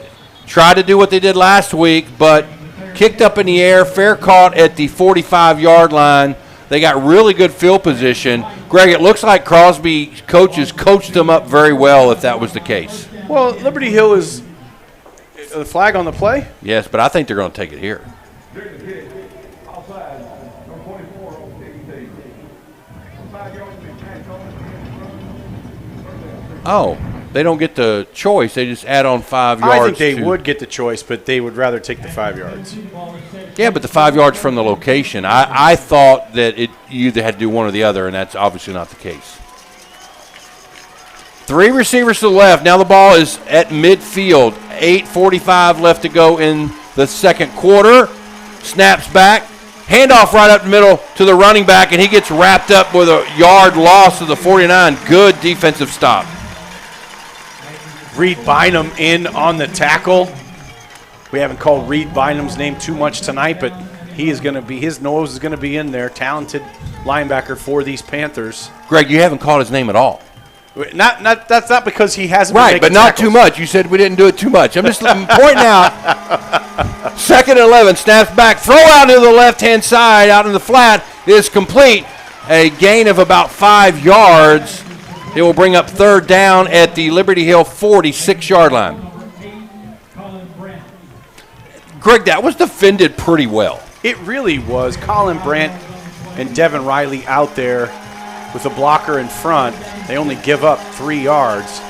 try to do what they did last week, but kicked up in the air, fair caught at the 45-yard line. They got really good field position. Greg, it looks like Crosby coaches coached them up very well if that was the case. Well, Liberty Hill is the flag on the play? Yes, but I think they're going to take it here. Oh, they don't get the choice. They just add on 5 yards. I think they would get the choice, but they would rather take the 5 yards. Yeah, but the 5 yards from the location. I thought that you either had to do one or the other, and that's obviously not the case. 3 receivers to the left. Now the ball is at midfield. 8:45 left to go in the second quarter. Snaps back. Handoff right up the middle to the running back, and he gets wrapped up with a yard loss to the 49. Good defensive stop. Reed Bynum in on the tackle. We haven't called Reed Bynum's name too much tonight, but his nose is going to be in there. Talented linebacker for these Panthers. Greg, you haven't called his name at all. That's not because he hasn't right, been but not tackles. too much. You said we didn't do it too much. I'm just pointing out. 2nd and 11, snaps back, throw out to the left-hand side, out in the flat, is complete. A gain of about 5 yards. It will bring up 3rd down at the Liberty Hill 46-yard line. Greg, that was defended pretty well. It really was. Colin Brandt and Devin Riley out there with a blocker in front. They only give up 3 yards.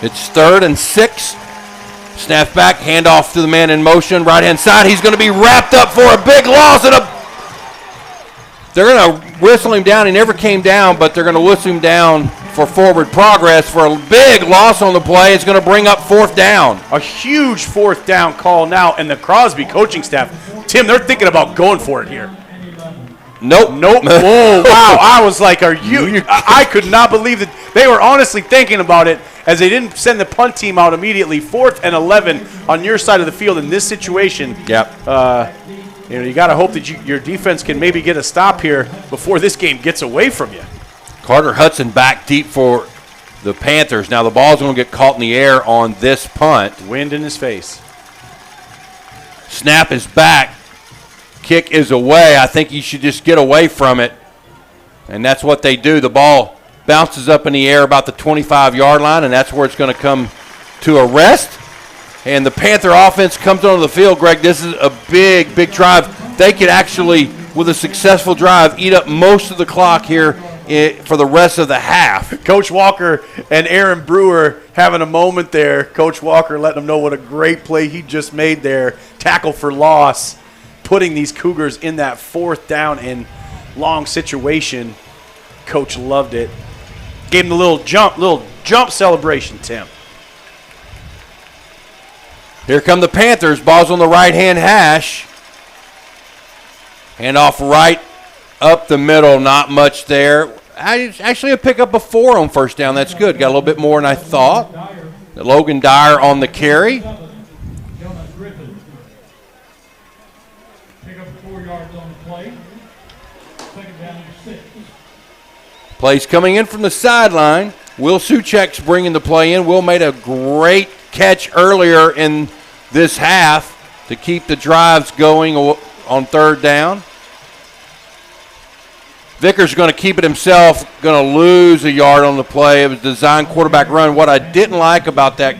It's 3rd and 6. Snap back, handoff to the man in motion, right-hand side. He's going to be wrapped up for a big loss. They're going to whistle him down. He never came down, but they're going to whistle him down for forward progress for a big loss on the play. It's going to bring up 4th down. A huge 4th down call now, and the Crosby coaching staff, Tim, they're thinking about going for it here. Nope. Whoa, wow. I was like, I could not believe that they were honestly thinking about it as they didn't send the punt team out immediately. 4th and 11 on your side of the field in this situation. Yep. You got to hope that your defense can maybe get a stop here before this game gets away from you. Carter Hudson back deep for the Panthers. Now the ball's going to get caught in the air on this punt. Wind in his face. Snap is back. Kick is away. I think you should just get away from it. And that's what they do. The ball bounces up in the air about the 25-yard line, and that's where it's going to come to a rest. And the Panther offense comes onto the field. Greg, this is a big, big drive. They could actually, with a successful drive, eat up most of the clock here for the rest of the half. Coach Walker and Aaron Brewer having a moment there. Coach Walker letting them know what a great play he just made there. Tackle for loss, putting these Cougars in that 4th down and long situation. Coach loved it. Gave him the little jump celebration, Tim. Here come the Panthers. Ball's on the right-hand hash. Hand off right up the middle. Not much there. Actually, a pickup of 4 on first down. That's good. Got a little bit more than I thought. Logan Dyer on the carry. Pick up 4 yards on the play. Second down and 6. Plays coming in from the sideline. Will Suchek's bringing the play in. Will made a great catch earlier in this half to keep the drives going on third down. Vickers going to keep it himself, going to lose a yard on the play. It was a design quarterback run. What I didn't like about that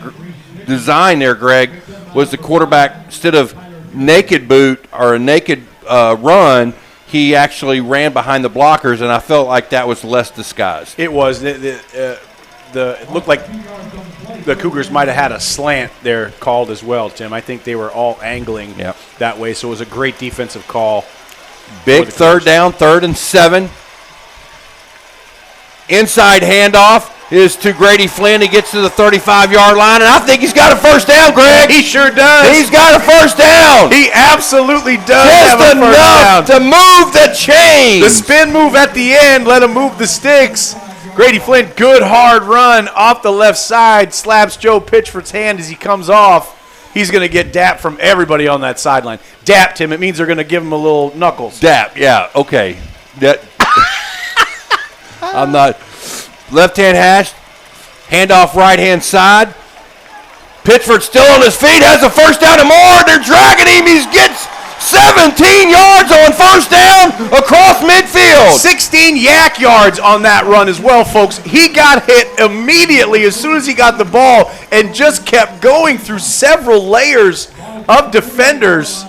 design there, Greg, was the quarterback, instead of naked boot or a naked run, he actually ran behind the blockers, and I felt like that was less disguised. It was. It looked like the Cougars might have had a slant there called as well, Tim. I think they were all angling that way, so it was a great defensive call. Big third down, 3rd and 7. Inside handoff is to Grady Flynn. He gets to the 35-yard line, and I think he's got a first down, Greg. He sure does. He's got a first down. He absolutely does Just have a first enough down. to move the chains. The spin move at the end, let him move the sticks. Grady Flynn, good hard run off the left side, slaps Joe Pitchford's hand as he comes off. He's going to get dapped from everybody on that sideline. Dapped him. It means they're going to give him a little knuckles. Dap, yeah, okay. I'm not. Left-hand hash, handoff right-hand side. Pitchford still on his feet, has a first down and more. They're dragging him. He gets 17 yards on first down across midfield. 16 yak yards on that run as well, folks. He got hit immediately as soon as he got the ball and just kept going through several layers of defenders.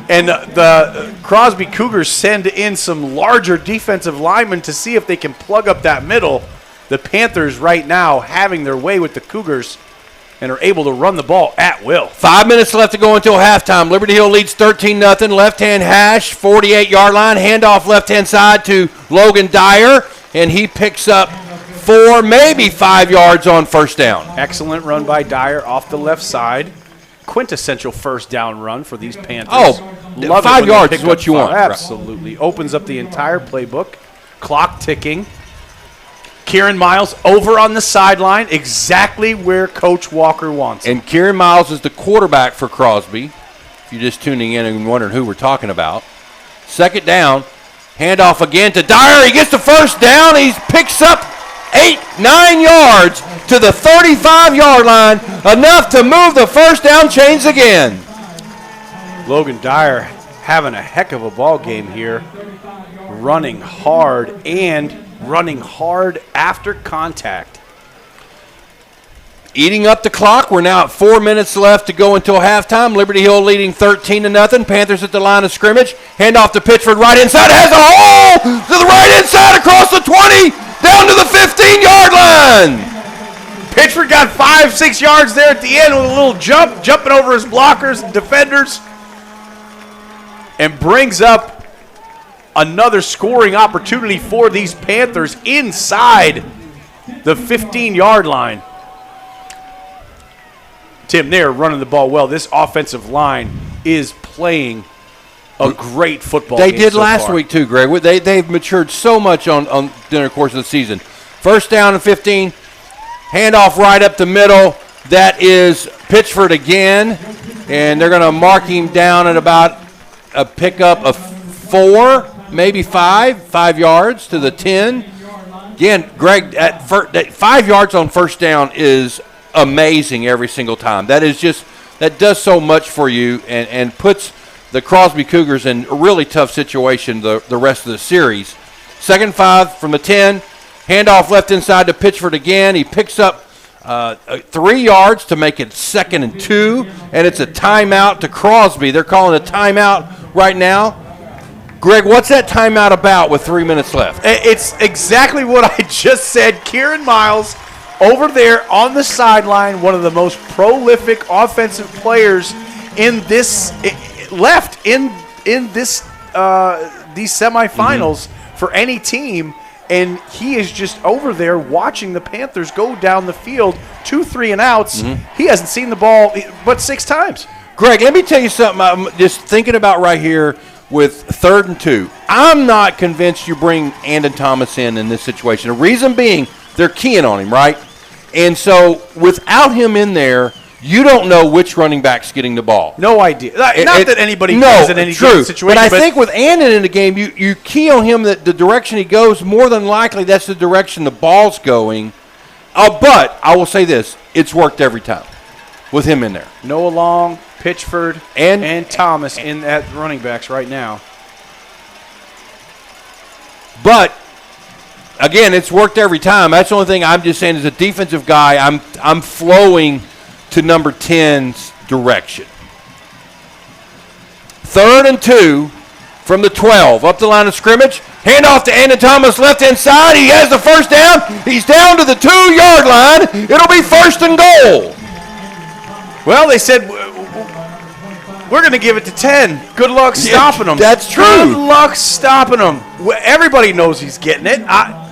And the Crosby Cougars send in some larger defensive linemen to see if they can plug up that middle. The Panthers right now having their way with the Cougars and are able to run the ball at will. 5 minutes left to go until halftime. Liberty Hill leads 13-0. Left-hand hash, 48-yard line. Handoff left-hand side to Logan Dyer, and he picks up 4, maybe 5 yards on first down. Excellent run by Dyer off the left side. Quintessential first down run for these Panthers. Oh, Love 5 it when they yards pick is what up you five. want. Absolutely. Opens up the entire playbook. Clock ticking. Kieran Miles over on the sideline, exactly where Coach Walker wants him. And Kieran Miles is the quarterback for Crosby, if you're just tuning in and wondering who we're talking about. Second down, handoff again to Dyer. He gets the first down. He picks up 8-9 yards to the 35-yard line, enough to move the first down chains again. Logan Dyer having a heck of a ball game here, running hard and running hard after contact. Eating up the clock. We're now at 4 minutes left to go until halftime. Liberty Hill leading 13-0. Panthers at the line of scrimmage. Handoff to Pitchford right inside. Has a hole to the right inside across the 20 down to the 15-yard line. Pitchford got 5-6 yards there at the end with a little jumping over his blockers and defenders, and brings up another scoring opportunity for these Panthers inside the 15-yard line. Tim, they're running the ball well. This offensive line is playing a great football game. They did so last far. week too, Greg. They've matured so much on the course of the season. First down and 15. Handoff right up the middle. That is Pitchford again. And they're going to mark him down at about a pickup of 4, maybe 5 yards to the 10. Again, Greg, at 5 yards on first down is amazing every single time. That does so much for you and puts the Crosby Cougars in a really tough situation the rest of the series. 2nd and 5 from the 10. Handoff left inside to Pitchford again. He picks up 3 yards to make it 2nd and 2, and it's a timeout to Crosby. They're calling a timeout right now. Greg, what's that timeout about with 3 minutes left? It's exactly what I just said. Kieran Miles over there on the sideline, one of the most prolific offensive players in this these semifinals for any team, and he is just over there watching the Panthers go down the field, 2 3-and-outs. He hasn't seen the ball but 6 times. Greg, let me tell you something I'm just thinking about right here with 3rd and 2. I'm not convinced you bring Andon Thomas in this situation. The reason being, they're keying on him, right? And so without him in there, you don't know which running back's getting the ball. No idea. Not that anybody does in any given situation. But I think with Andon in the game, you key on him that the direction he goes, more than likely that's the direction the ball's going. But I will say this, it's worked every time with him in there. Noah Long, Pitchford, and Thomas in at running backs right now. But again, it's worked every time. That's the only thing I'm just saying as a defensive guy, I'm flowing to number 10's direction. 3rd and 2 from the 12, up the line of scrimmage. Handoff to Andon Thomas, left-hand side. He has the first down. He's down to the 2-yard line. It'll be 1st and goal. Well, they said, we're going to give it to 10. Good luck stopping him. That's true. Good luck stopping him. Everybody knows he's getting it.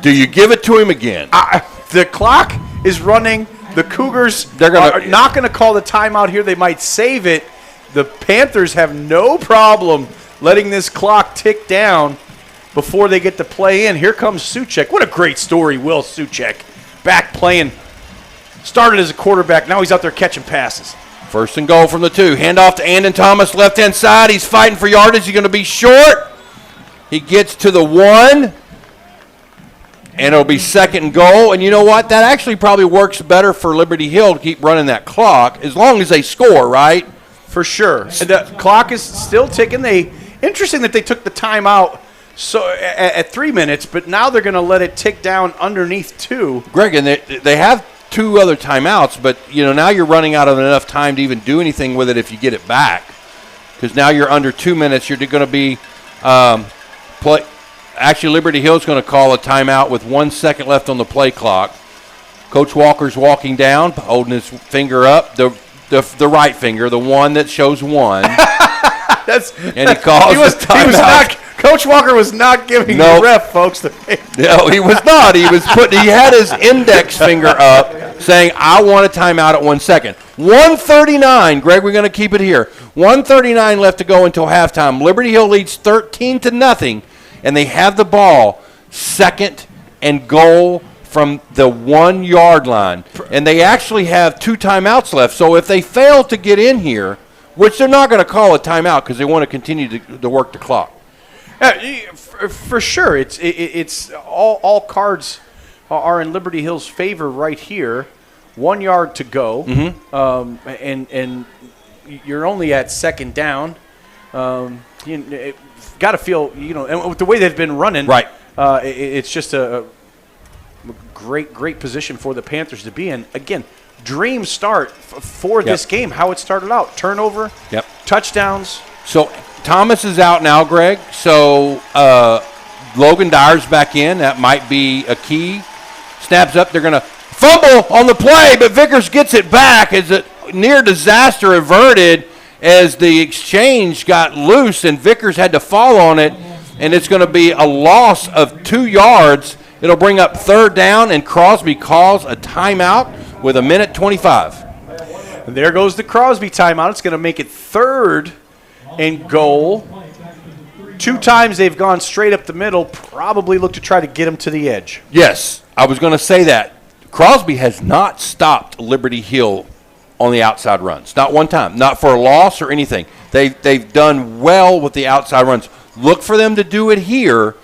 Do you give it to him again? The clock is running. The Cougars are not going to call the timeout here. They might save it. The Panthers have no problem letting this clock tick down before they get to play in. Here comes Suchek. What a great story, Will Suchek. Back playing. Started as a quarterback. Now he's out there catching passes. 1st and goal from the 2. Handoff to Andon Thomas, left-hand side. He's fighting for yardage. He's going to be short. He gets to the 1. And it'll be 2nd and goal. And you know what? That actually probably works better for Liberty Hill to keep running that clock as long as they score, right? For sure. And the clock is still ticking. Interesting that they took the timeout at 3 minutes, but now they're going to let it tick down underneath 2. Greg, and they have 2 other timeouts, but now you're running out of enough time to even do anything with it if you get it back. Because now you're under 2 minutes. You're going to be play. Actually, Liberty Hill's going to call a timeout with 1 second left on the play clock. Coach Walker's walking down, holding his finger up, the right finger, the one that shows 1. And he calls the timeout. Coach Walker was not giving the ref, folks. No, he was not. He had his index finger up saying, I want a timeout at 1 second. 1:39, Greg, we're going to keep it here. 1:39 left to go until halftime. Liberty Hill leads 13-0, and they have the ball 2nd and goal from the 1-yard line. And they actually have 2 timeouts left. So if they fail to get in here, which they're not going to call a timeout because they want to continue to work the clock. For sure, it's all cards are in Liberty Hill's favor right here. 1 yard to go, and you're only at 2nd down. Got to feel and with the way they've been running, right? It's just a great position for the Panthers to be in. Again, dream start for this game. How it started out: turnover, touchdowns. So Thomas is out now, Greg. So Logan Dyer's back in. That might be a key. Snaps up. They're going to fumble on the play, but Vickers gets it back. As a near disaster averted as the exchange got loose and Vickers had to fall on it, and it's going to be a loss of 2 yards. It'll bring up 3rd down, and Crosby calls a timeout with 1:25. And there goes the Crosby timeout. It's going to make it 3rd and goal. 2 times they've gone straight up the middle, probably look to try to get him to the edge. Yes, I was going to say that. Crosby has not stopped Liberty Hill on the outside runs. Not one time. Not for a loss or anything. They've done well with the outside runs. Look for them to do it here,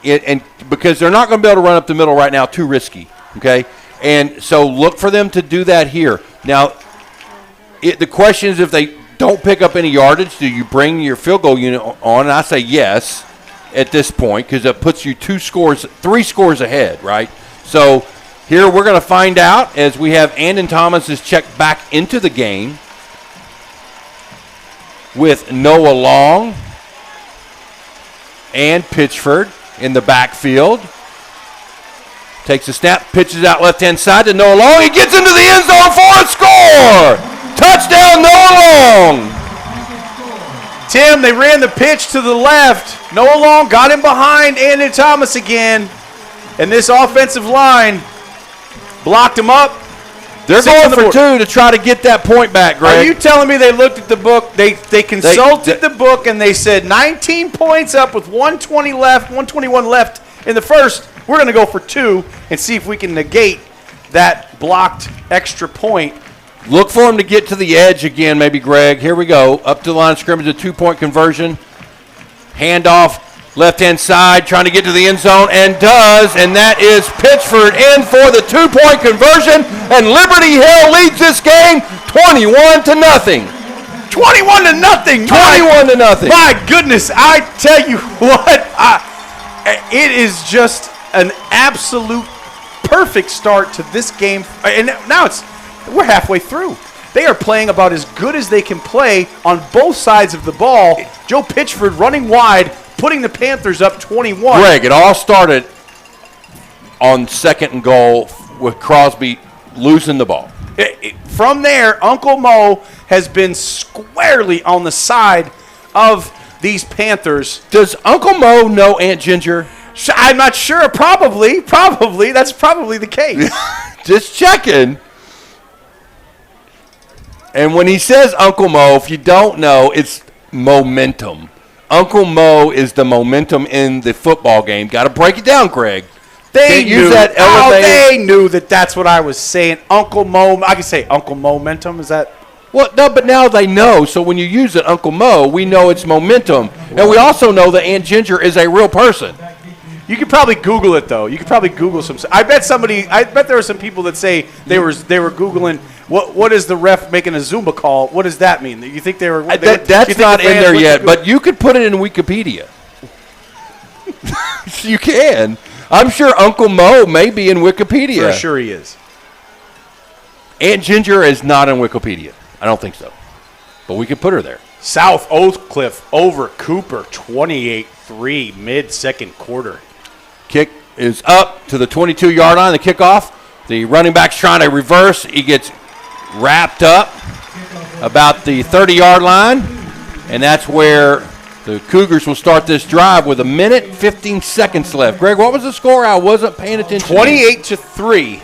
and because they're not going to be able to run up the middle right now, too risky, okay? And so look for them to do that here. Now, the question is if they don't pick up any yardage, do you bring your field goal unit on? And I say yes at this point because it puts you 3 scores ahead, right? So here we're going to find out as we have Andon Thomas is checked back into the game with Noah Long and Pitchford in the backfield. Takes a snap, pitches out left-hand side to Noah Long. He gets into the end zone for a score! Touchdown, Noah Long! Tim, they ran the pitch to the left. Noah Long got him behind Andon Thomas again. And this offensive line blocked him up. They're going for 2 to try to get that point back, Greg. Are you telling me they looked at the book, they consulted the book, and they said 19 points up with 121 left in the first, we're going to go for 2 and see if we can negate that blocked extra point. Look for him to get to the edge again, maybe, Greg. Here we go. Up to the line of scrimmage, a 2-point conversion. Handoff. Left-hand side, trying to get to the end zone, and does, and that is Pittsford in for the 2-point conversion, and Liberty Hill leads this game 21-0. 21-0. 21-0. My goodness, I tell you what, it is just an absolute perfect start to this game, and now we're halfway through. They are playing about as good as they can play on both sides of the ball. Joe Pitchford running wide, putting the Panthers up 21. Greg, it all started on 2nd and goal with Crosby losing the ball. From there, Uncle Mo has been squarely on the side of these Panthers. Does Uncle Mo know Aunt Ginger? I'm not sure. Probably. That's probably the case. Just checking. And when he says Uncle Mo, if you don't know, it's momentum. Uncle Mo is the momentum in the football game. Got to break it down, Greg. They knew that's what I was saying. Uncle Mo. I can say Uncle Momentum. Is that? Well, no, but now they know. So when you use it, Uncle Mo, we know it's momentum. And we also know that Aunt Ginger is a real person. You could probably Google it, though. You could probably Google some. I bet there were some people that say they were Googling what is the ref making a Zumba call? What does that mean? You think they were? That's not in there yet, but you could put it in Wikipedia. You can. I'm sure Uncle Mo may be in Wikipedia. For sure he is. Aunt Ginger is not in Wikipedia. I don't think so. But we could put her there. South Oak Cliff over Cooper, 28-3, mid-second quarter. Kick is up to the 22-yard line, the kickoff. The running back's trying to reverse. He gets wrapped up about the 30-yard line, and that's where the Cougars will start this drive with 1:15 left. Greg, what was the score? I wasn't paying attention. 28-3.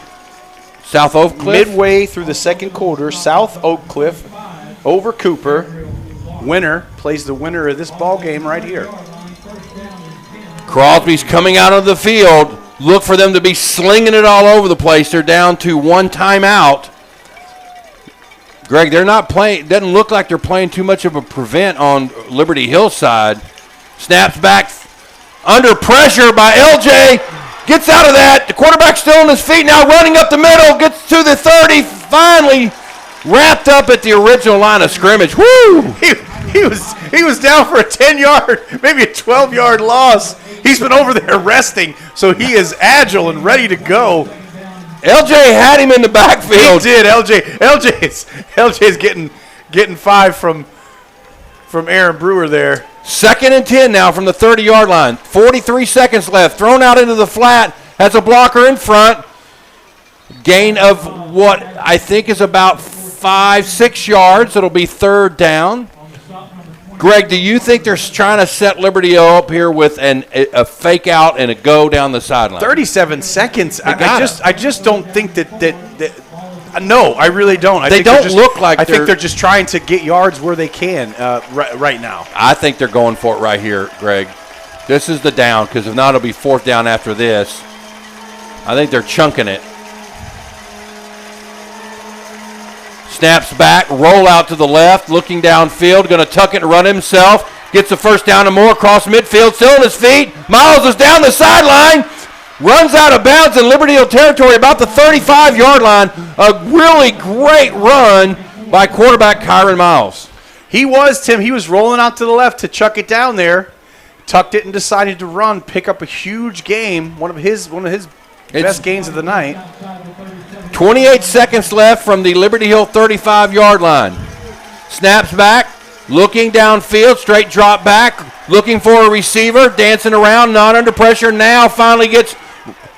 South Oak Cliff. Midway through the second quarter, South Oak Cliff over Cooper. Winner plays the winner of this ball game right here. Crosby's coming out of the field. Look for them to be slinging it all over the place. They're down to 1 timeout. Greg, they're not playing. Doesn't look like they're playing too much of a prevent on Liberty Hill side. Snaps back under pressure by LJ. Gets out of that. The quarterback's still on his feet now, running up the middle. Gets to the 30. Finally wrapped up at the original line of scrimmage. Woo! He was down for a 10-yard, maybe a 12-yard loss. He's been over there resting, so he is agile and ready to go. LJ had him in the backfield. He did. LJ is getting 5 from Aaron Brewer there. 2nd and 10 now from the 30-yard line. 43 seconds left. Thrown out into the flat. Has a blocker in front. Gain of what I think is about 5-6 yards. It'll be 3rd down. Greg, do you think they're trying to set Liberty up here with a fake out and a go down the sideline? 37 seconds. I just don't think that no, I really don't. I think they're just trying to get yards where they can right now. I think they're going for it right here, Greg. This is the down, because if not, it'll be 4th down after this. I think they're chunking it. Snaps back, roll out to the left, looking downfield, going to tuck it and run himself. Gets the 1st down and more across midfield, still on his feet. Miles is down the sideline, runs out of bounds in Liberty Hill territory, about the 35-yard line. A really great run by quarterback Kyron Miles. He was, Tim. He was rolling out to the left to chuck it down there, tucked it and decided to run, pick up a huge game, one of his best gains of the night. 28 seconds left from the Liberty Hill 35-yard line. Snaps back, looking downfield, straight drop back, looking for a receiver, dancing around, not under pressure. Now finally gets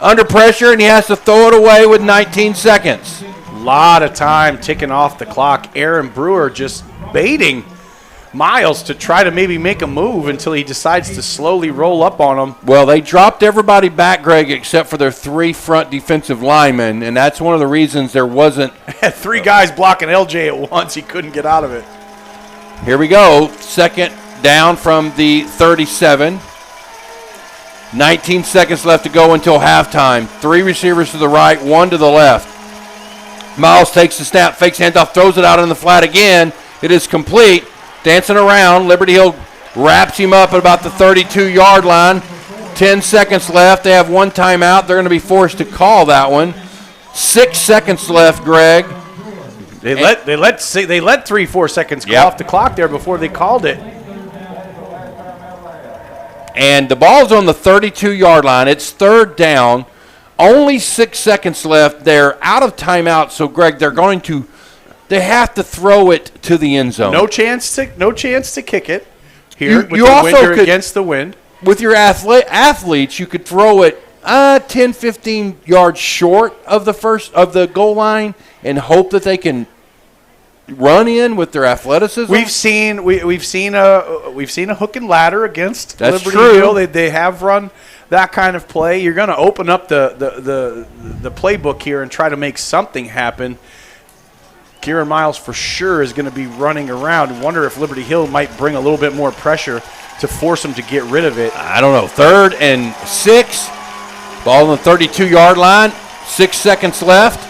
under pressure, and he has to throw it away with 19 seconds. A lot of time ticking off the clock. Aaron Brewer just baiting Miles to try to maybe make a move until he decides to slowly roll up on him. Well, they dropped everybody back, Greg, except for their 3 front defensive linemen, and that's one of the reasons there wasn't. Had 3 guys blocking LJ at once. He couldn't get out of it. Here we go. Second down from the 37. 19 seconds left to go until halftime. 3 receivers to the right, 1 to the left. Miles takes the snap, fakes handoff, throws it out in the flat again. It is complete. Dancing around. Liberty Hill wraps him up at about the 32-yard line. 10 seconds left. They have 1 timeout. They're going to be forced to call that one. 6 seconds left, Greg. They let 3-4 seconds go off the clock there before they called it. And the ball's on the 32-yard line. It's 3rd down. Only 6 seconds left. They're out of timeout. So, Greg, they have to throw it to the end zone. No chance to kick it here with you the also wind or could, against the wind. With your athletes, you could throw it 10, 15 yards short of the goal line and hope that they can run in with their athleticism. We've seen a hook and ladder against Liberty Hill. They have run that kind of play. You're going to open up the playbook here and try to make something happen. Kieran Miles for sure is going to be running around. Wonder if Liberty Hill might bring a little bit more pressure to force him to get rid of it. I don't know. 3rd and 6. Ball on the 32-yard line. 6 seconds left.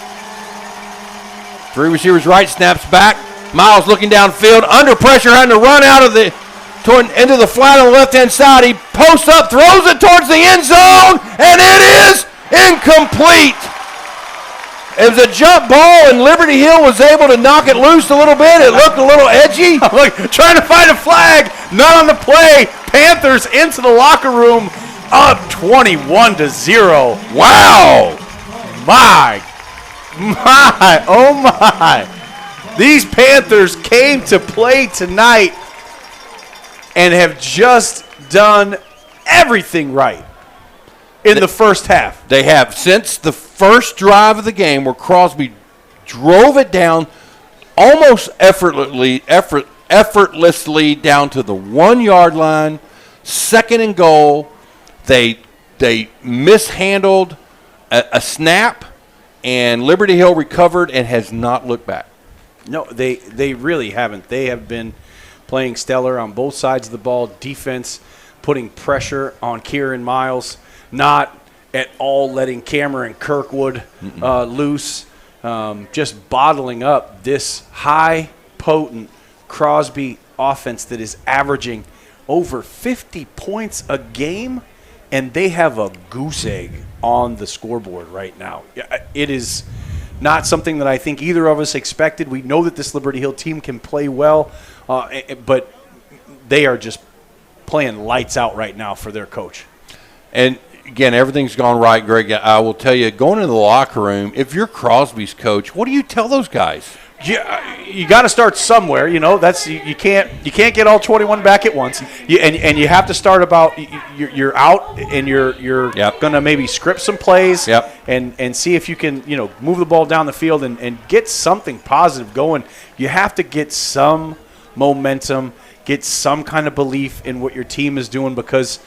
3 receivers right, snaps back. Miles looking downfield, under pressure, having to run out of into the flat on the left-hand side. He posts up, throws it towards the end zone, and it is incomplete. It was a jump ball, and Liberty Hill was able to knock it loose a little bit. It looked a little edgy. Look, trying to find a flag, not on the play. Panthers into the locker room, up 21-0. Wow. Oh my. These Panthers came to play tonight and have just done everything right in the first half. They have since the first drive of the game where Crosby drove it down almost effortlessly down to the 1-yard line, 2nd and goal. They mishandled a snap, and Liberty Hill recovered and has not looked back. No, they really haven't. They have been playing stellar on both sides of the ball. Defense putting pressure on Kieran Miles, not at all letting Cameron Kirkwood loose, just bottling up this high, potent Crosby offense that is averaging over 50 points a game, and they have a goose egg on the scoreboard right now. It is not something that I think either of us expected. We know that this Liberty Hill team can play well, but they are just playing lights out right now for their coach. And again, everything's gone right, Greg. I will tell you, going into the locker room, if you're Crosby's coach, what do you tell those guys? You got to start somewhere. You know, that's you can't get all 21 back at once. And you have to start about you're out and you're going to maybe script some plays and see if you can move the ball down the field and get something positive going. You have to get some momentum, get some kind of belief in what your team is doing because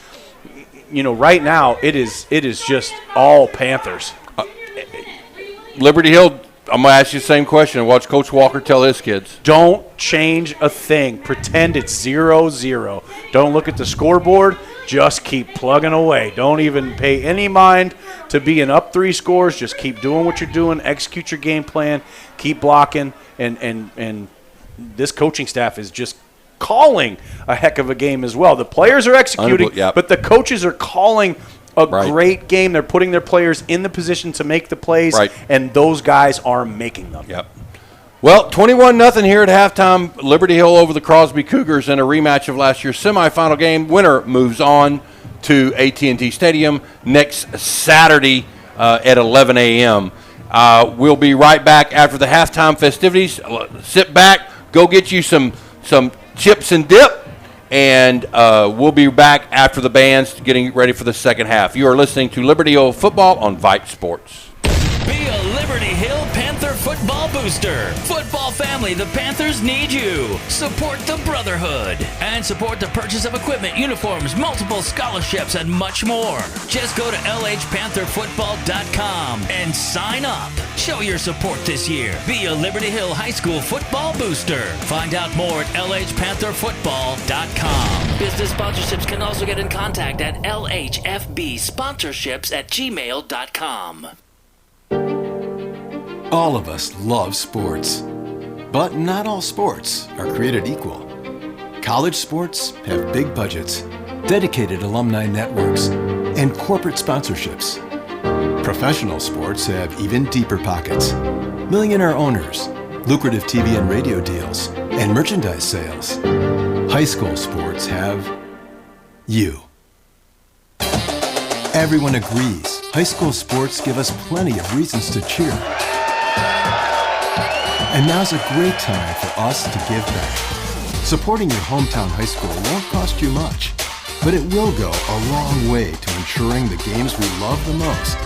right now it is just all Panthers. Liberty Hill, I'm going to ask you the same question and watch Coach Walker tell his kids. Don't change a thing. Pretend it's 0-0. Don't look at the scoreboard. Just keep plugging away. Don't even pay any mind to being up 3 scores. Just keep doing what you're doing. Execute your game plan. Keep blocking. And this coaching staff is just calling a heck of a game as well. The players are executing, but the coaches are calling a great game. They're putting their players in the position to make the plays, and those guys are making them. Well, 21-0 here at halftime. Liberty Hill over the Crosby Cougars in a rematch of last year's semifinal game. Winner moves on to AT&T Stadium next Saturday at 11 a.m. We'll be right back after the halftime festivities. Sit back, go get you some chips and dip, and we'll be back after the bands getting ready for the second half. You are listening to Liberty Hill Football on Vype Sports. Be a Liberty Hill Panther Football Booster. Football family, the Panthers need you. Support the Brotherhood and support the purchase of equipment, uniforms, multiple scholarships, and much more. Just go to lhpantherfootball.com and sign up. Show your support this year. Be a Liberty Hill High School football booster. Find out more at lhpantherfootball.com. Business sponsorships can also get in contact at lhfbsponsorships@gmail.com. All of us love sports, but not all sports are created equal. College sports have big budgets, dedicated alumni networks, and corporate sponsorships. Professional sports have even deeper pockets, millionaire owners, lucrative TV and radio deals, and merchandise sales. High school sports have you. Everyone agrees high school sports give us plenty of reasons to cheer. And now's a great time for us to give back. Supporting your hometown high school won't cost you much, but it will go a long way to ensuring the games we love the most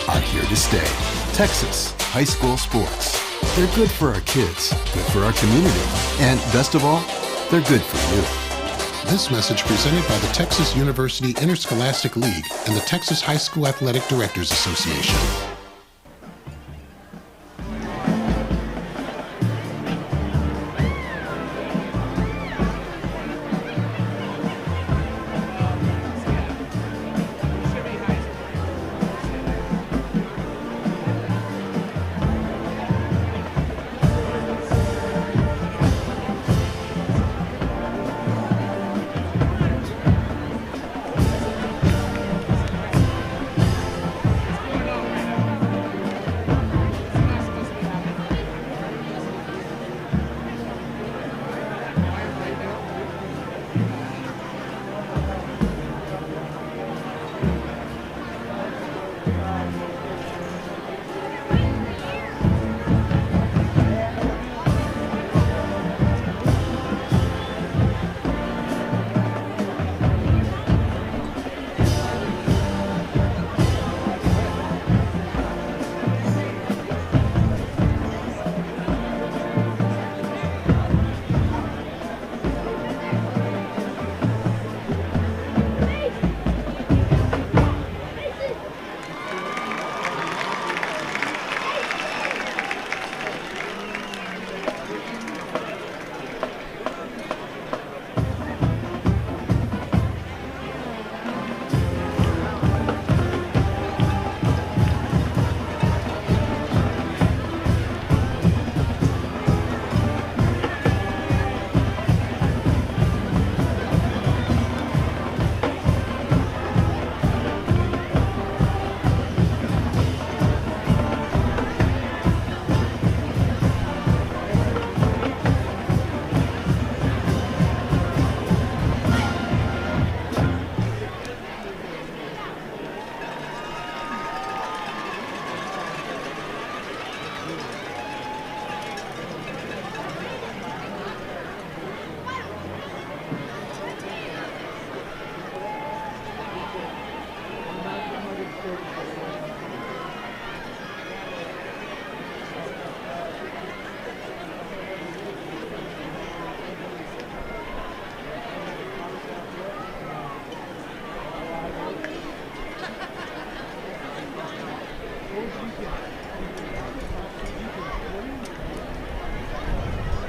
are here to stay. Texas high school sports. They're good for our kids, good for our community, and best of all, they're good for you. This message presented by the Texas University Interscholastic League and the Texas High School Athletic Directors Association.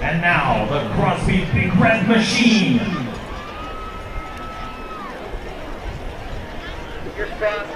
And now, the Crosby Big Red Machine. Your spot.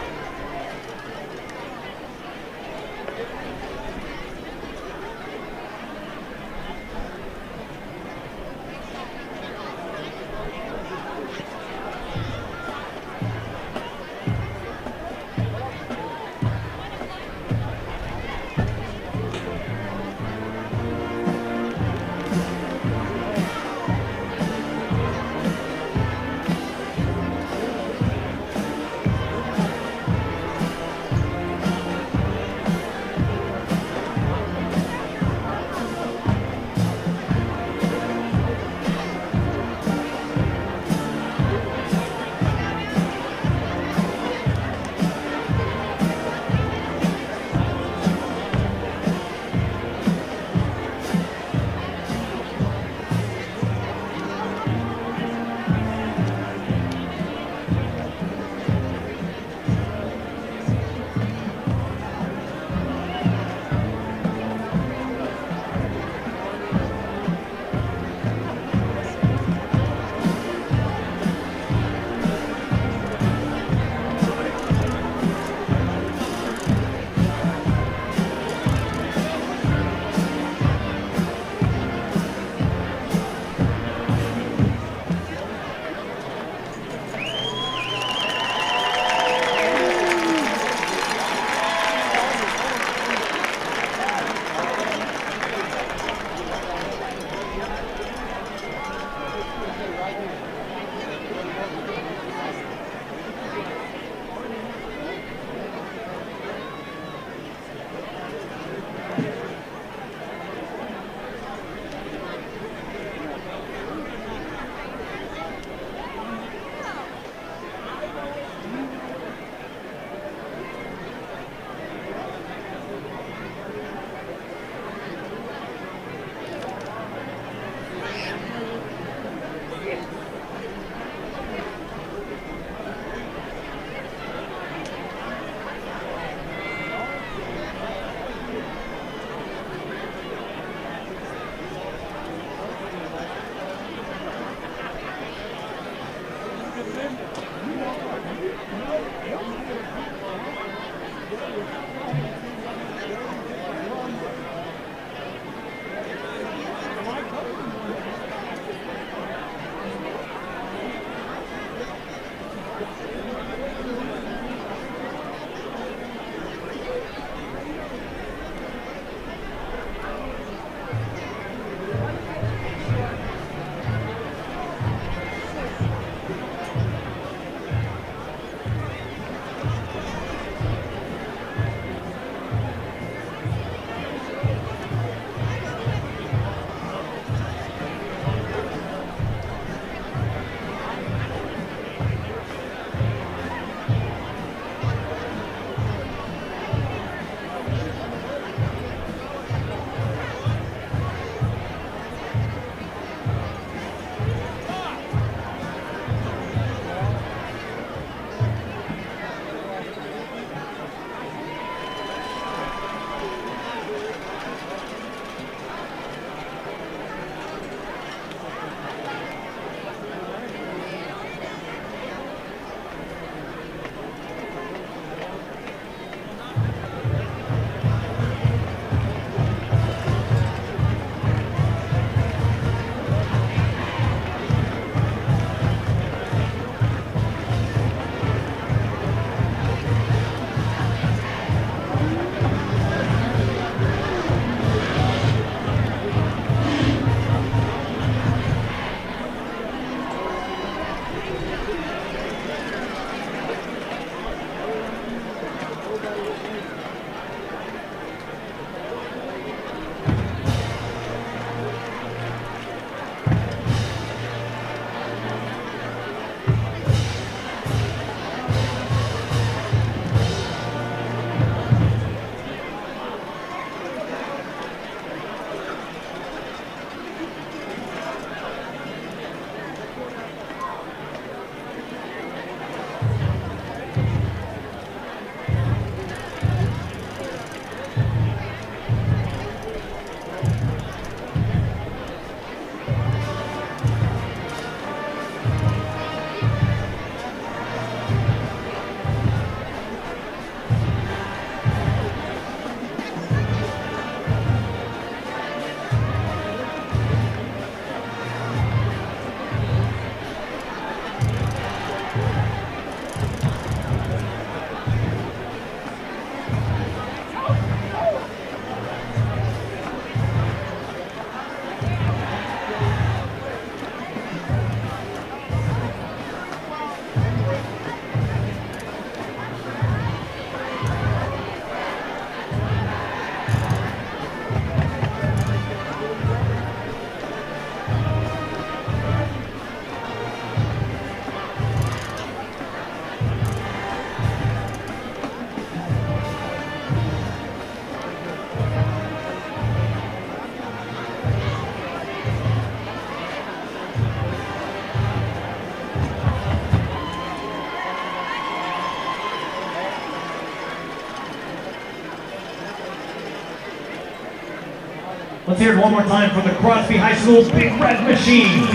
Let's hear it one more time for the Crosby High School Big Red Machine.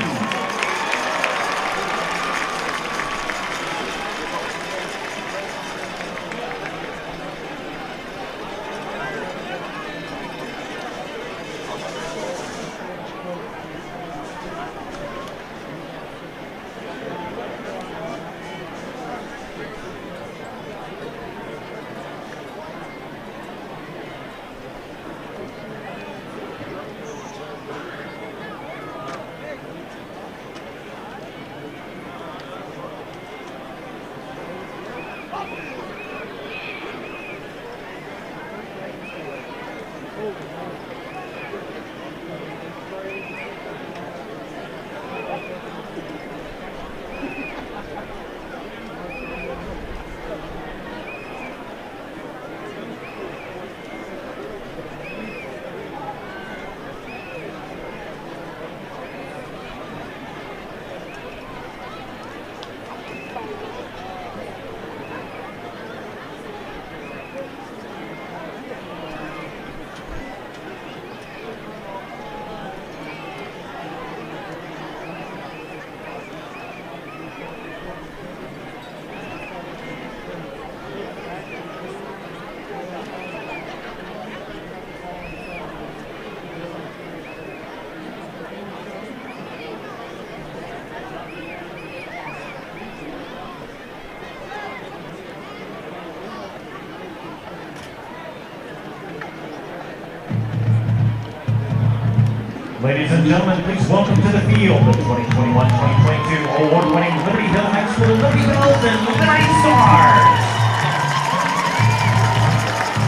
Ladies and gentlemen, please welcome to the field the 2021-2022 award-winning Liberty Hill High School Liberty Bells and Liberty Stars.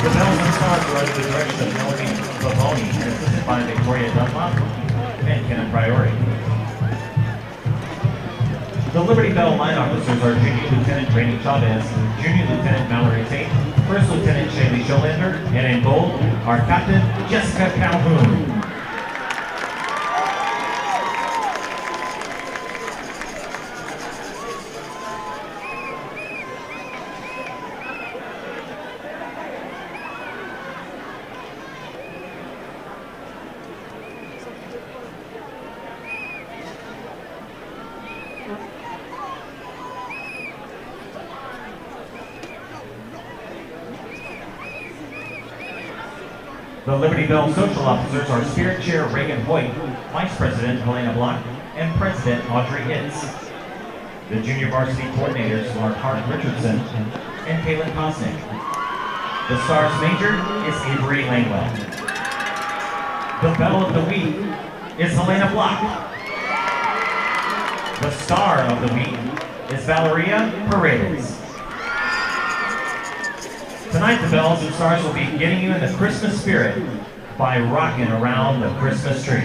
The Bells and Stars are under the direction of Melanie Pavoni and assisted by Victoria Dunlop and Kenneth Priori. The Liberty Bell line officers are Junior Lieutenant Rainey Chavez, Junior Lieutenant Mallory Tate, First Lieutenant Shaylee Scholander, and in gold, our Captain Jessica Calhoun. The Liberty Bell social officers are Spirit Chair Reagan Hoyt, Vice President Helena Block, and President Audrey Hitz. The junior varsity coordinators are Hart Richardson and Caitlin Kosnick. The Stars Major is Avery Langwell. The Bell of the Week is Helena Block. The Star of the Week is Valeria Paredes. Tonight, the Bells and Stars will be getting you in the Christmas spirit by rocking around the Christmas tree.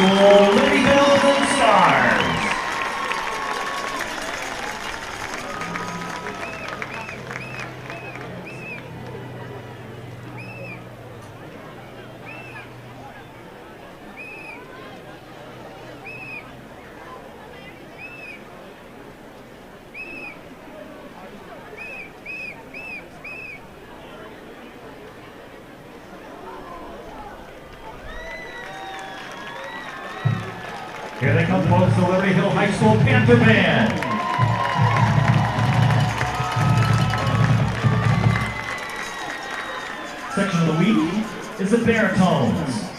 School Liberty Hills and Stars. Here they come, folks, the Liberty Hill High School Panther Band. Section of the week is the Baritones.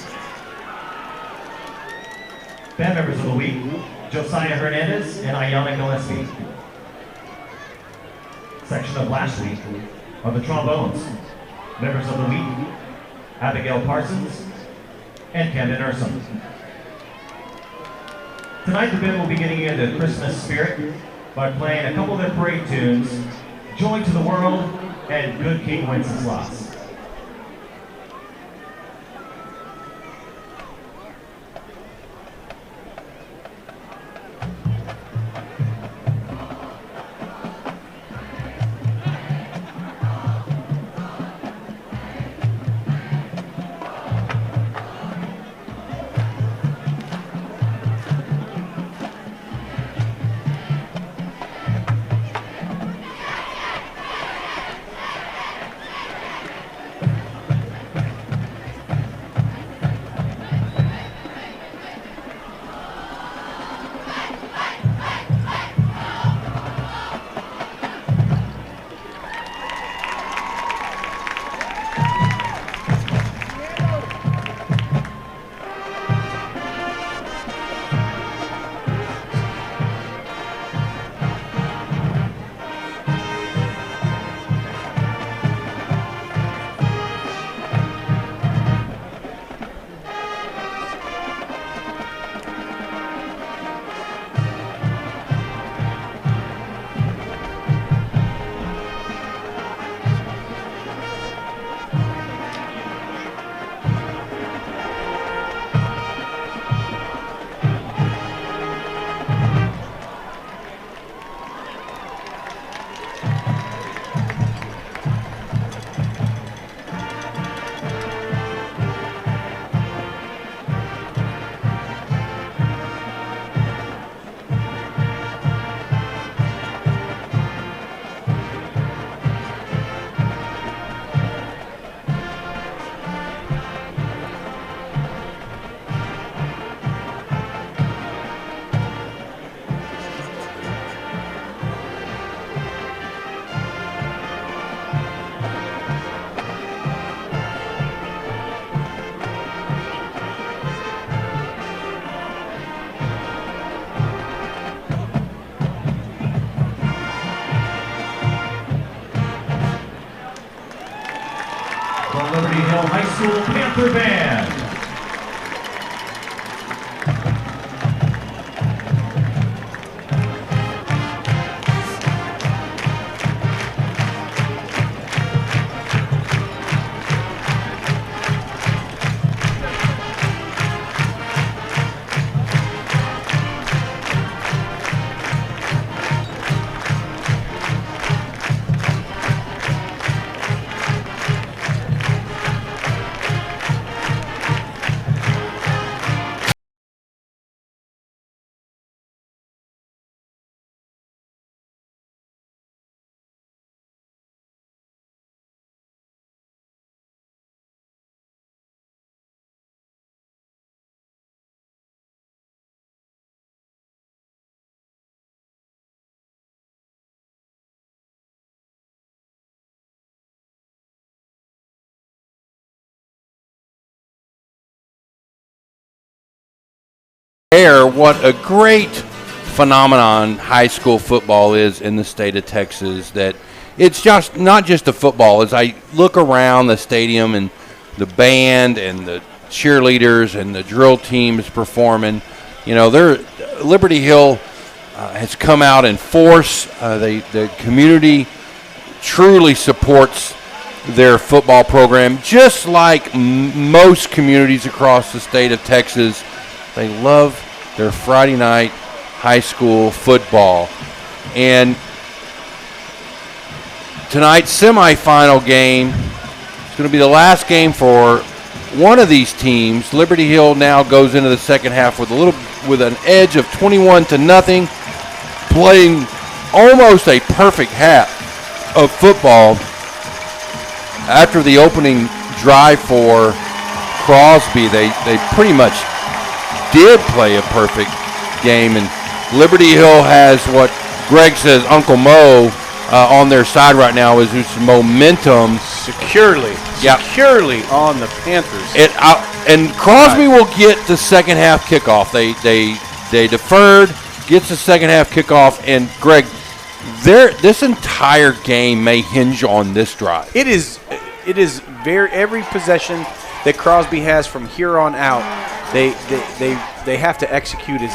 Band members of the week, Josiah Hernandez and Ayana Gillespie. Section of last week are the Trombones. Members of the week, Abigail Parsons and Camden Ursom. Tonight the band will be getting into the Christmas spirit by playing a couple of their parade tunes, Joy to the World and Good King Wenceslas. Liberty Hill High School Panther Band. What a great phenomenon high school football is in the state of Texas, that it's just not just the football. As I look around the stadium and the band and the cheerleaders and the drill teams performing, you know, Liberty Hill has come out in force. The community truly supports their football program, just like most communities across the state of Texas. They love their Friday night high school football. And tonight's semifinal game is going to be the last game for one of these teams. Liberty Hill now goes into the second half with an edge of 21-0, playing almost a perfect half of football. After the opening drive for Crosby, they pretty much did play a perfect game, and Liberty Hill has what Greg says Uncle Mo on their side right now is who's momentum securely on the Panthers. And Crosby will get the second half kickoff. They deferred, gets the second half kickoff, and Greg, this entire game may hinge on this drive. It is every possession that Crosby has from here on out, they have to execute as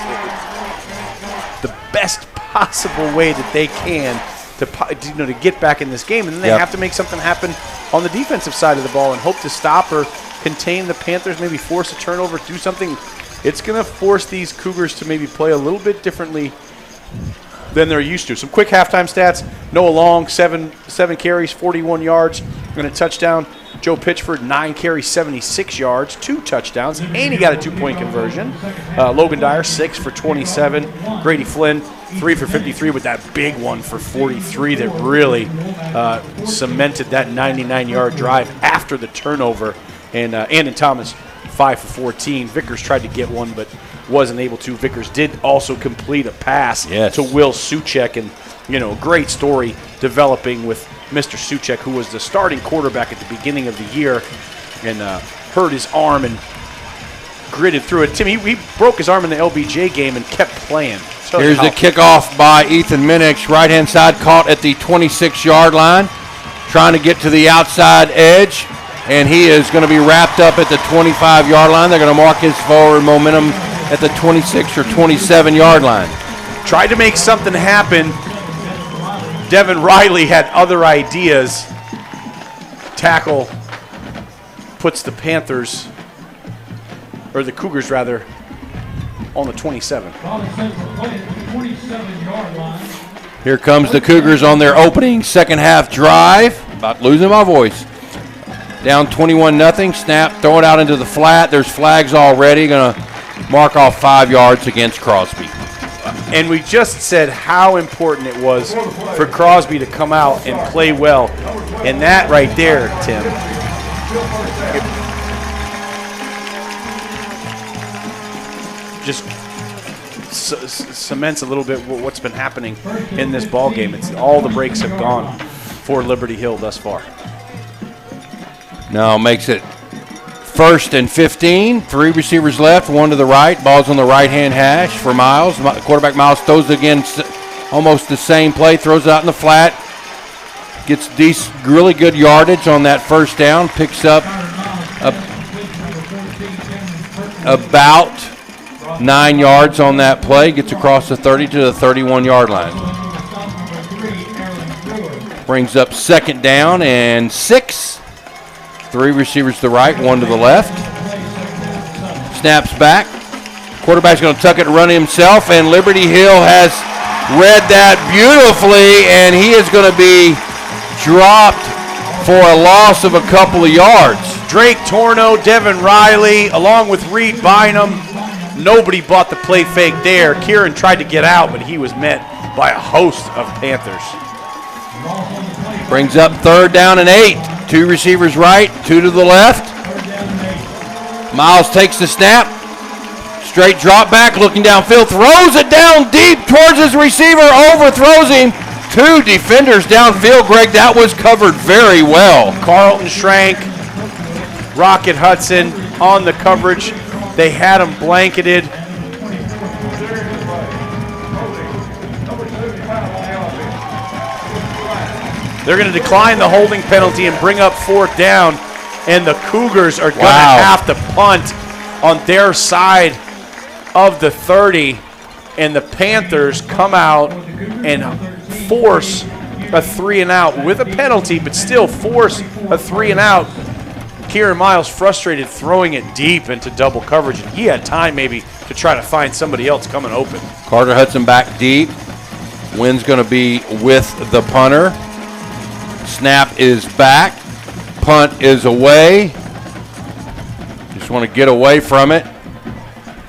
the best possible way that they can to get back in this game, and then they have to make something happen on the defensive side of the ball and hope to stop or contain the Panthers, maybe force a turnover, do something. It's going to force these Cougars to maybe play a little bit differently than they're used to. Some quick halftime stats. Noah Long, 7 carries, 41 yards, and a touchdown. Joe Pitchford, 9 carries, 76 yards, 2 touchdowns, and he got a 2-point conversion. Logan Dyer, 6 for 27. Grady Flynn, 3 for 53 with that big one for 43 that really cemented that 99-yard drive after the turnover. And Andon Thomas, 5 for 14. Vickers tried to get one, but wasn't able to. Vickers did also complete a pass to Will Suchek, and great story developing with Mr. Suchek, who was the starting quarterback at the beginning of the year, and hurt his arm and gritted through it. Tim, he broke his arm in the LBJ game and kept playing. Here's the kickoff by Ethan Minix, right-hand side, caught at the 26-yard line, trying to get to the outside edge, and he is going to be wrapped up at the 25-yard line. They're going to mark his forward momentum at the 26 or 27-yard line. Tried to make something happen. Devin Riley had other ideas. Tackle puts the Panthers, or the Cougars rather, on the 27. Here comes the Cougars on their opening second half drive. About losing my voice. Down 21-0, snap, throw it out into the flat. There's flags already. Going to mark off 5 yards against Crosby. And we just said how important it was for Crosby to come out and play well. And that right there, Tim, just cements a little bit what's been happening in this ball game. It's all the breaks have gone for Liberty Hill thus far. Now makes it 1st and 15. 3 receivers left, 1 to the right. Ball's on the right-hand hash for Miles. Quarterback Miles throws it again, almost the same play, throws it out in the flat. Gets really good yardage on that first down. Picks up about 9 yards on that play. Gets across the 30 to the 31-yard line. Brings up 2nd down and 6. 3 receivers to the right, 1 to the left. Snaps back. Quarterback's going to tuck it and run himself, and Liberty Hill has read that beautifully, and he is going to be dropped for a loss of a couple of yards. Drake Torno, Devin Riley, along with Reed Bynum. Nobody bought the play fake there. Kieran tried to get out, but he was met by a host of Panthers. Brings up 3rd down and 8. 2 receivers right, 2 to the left. Miles takes the snap. Straight drop back, looking downfield, throws it down deep towards his receiver, overthrows him. 2 defenders downfield, Greg. That was covered very well. Carlton Schrank, Rocket Hudson on the coverage. They had him blanketed. They're going to decline the holding penalty and bring up 4th down, and the Cougars are going to have to punt on their side of the 30, and the Panthers come out and force a 3-and-out with a penalty, but still force a 3-and-out Kieran Miles frustrated throwing it deep into double coverage, and he had time maybe to try to find somebody else coming open. Carter Hudson back deep. Wind's going to be with the punter. Snap is back. Punt is away. Just want to get away from it.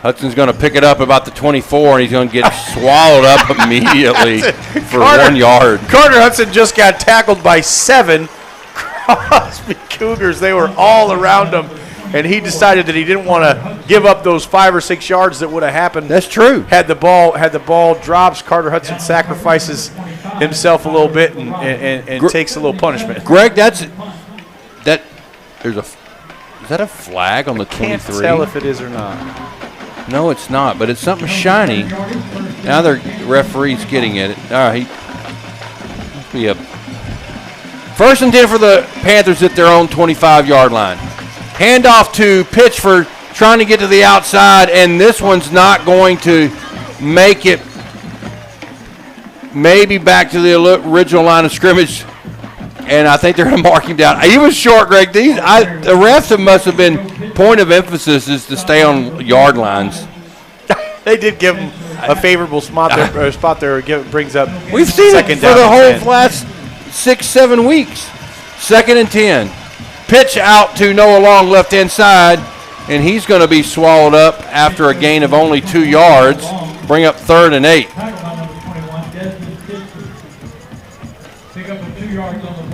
Hudson's going to pick it up about the 24, and he's going to get swallowed up immediately for 1 yard. Carter Hudson just got tackled by 7 Crosby Cougars. They were all around him, and he decided that he didn't want to give up those 5 or 6 yards that would have happened. That's true. Had the ball drops, Carter Hudson sacrifices himself a little bit and takes a little punishment. Greg, there's is that a flag on the 23? Can't tell if it is or not. No, it's not, but it's something shiny. Now the referee's getting at it. He must be a 1st and 10 for the Panthers at their own 25-yard line. Handoff to Pitchford, trying to get to the outside, and this one's not going to make it maybe back to the original line of scrimmage, and I think they're going to mark him down. He was short, Greg. The refs must have been point of emphasis is to stay on yard lines. They did give him a favorable spot there. Brings up. We've seen it for the whole last 6-7 weeks. 2nd and 10. Pitch out to Noah Long, left-hand side, and he's going to be swallowed up after a gain of only 2 yards. Bring up 3rd and 8.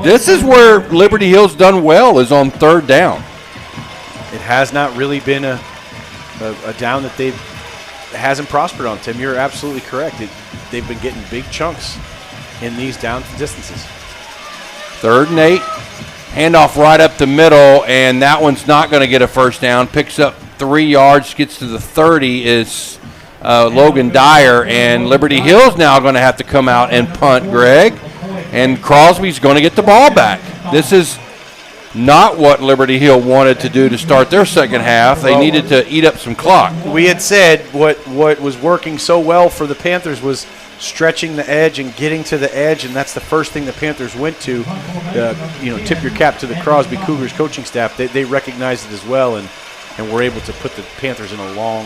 This is where Liberty Hill's done well, is on 3rd down. It has not really been a down that hasn't prospered on, Tim. You're absolutely correct. They've been getting big chunks in these down distances. 3rd and 8. Handoff right up the middle, and that one's not going to get a first down. Picks up 3 yards, gets to the 30 is Logan Dyer, and Liberty Hill's now going to have to come out and punt, Greg. And Crosby's going to get the ball back. This is not what Liberty Hill wanted to do to start their second half. They needed to eat up some clock. We had said what was working so well for the Panthers was stretching the edge and getting to the edge, and that's the first thing the Panthers went to. Tip your cap to the Crosby Cougars coaching staff. They recognized it as well and were able to put the Panthers in a long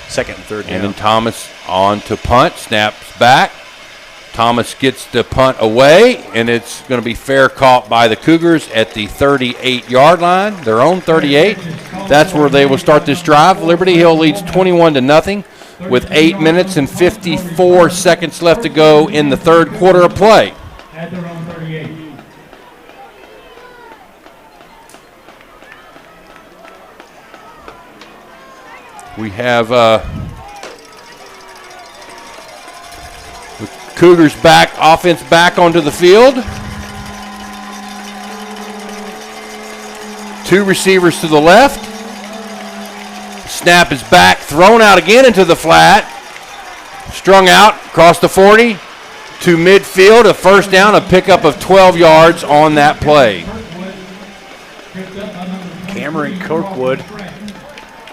2nd and 3rd down. And then Thomas on to punt, snaps back. Thomas gets the punt away, and it's going to be fair caught by the Cougars at the 38-yard line, their own 38. That's where they will start this drive. Liberty Hill leads 21-0 with 8 minutes and 54 seconds left to go in the 3rd quarter of play. At their own 38. We have Cougars back, offense back onto the field. 2 receivers to the left. Snap is back, thrown out again into the flat. Strung out, across the 40 to midfield. A first down, a pickup of 12 yards on that play. Cameron Kirkwood.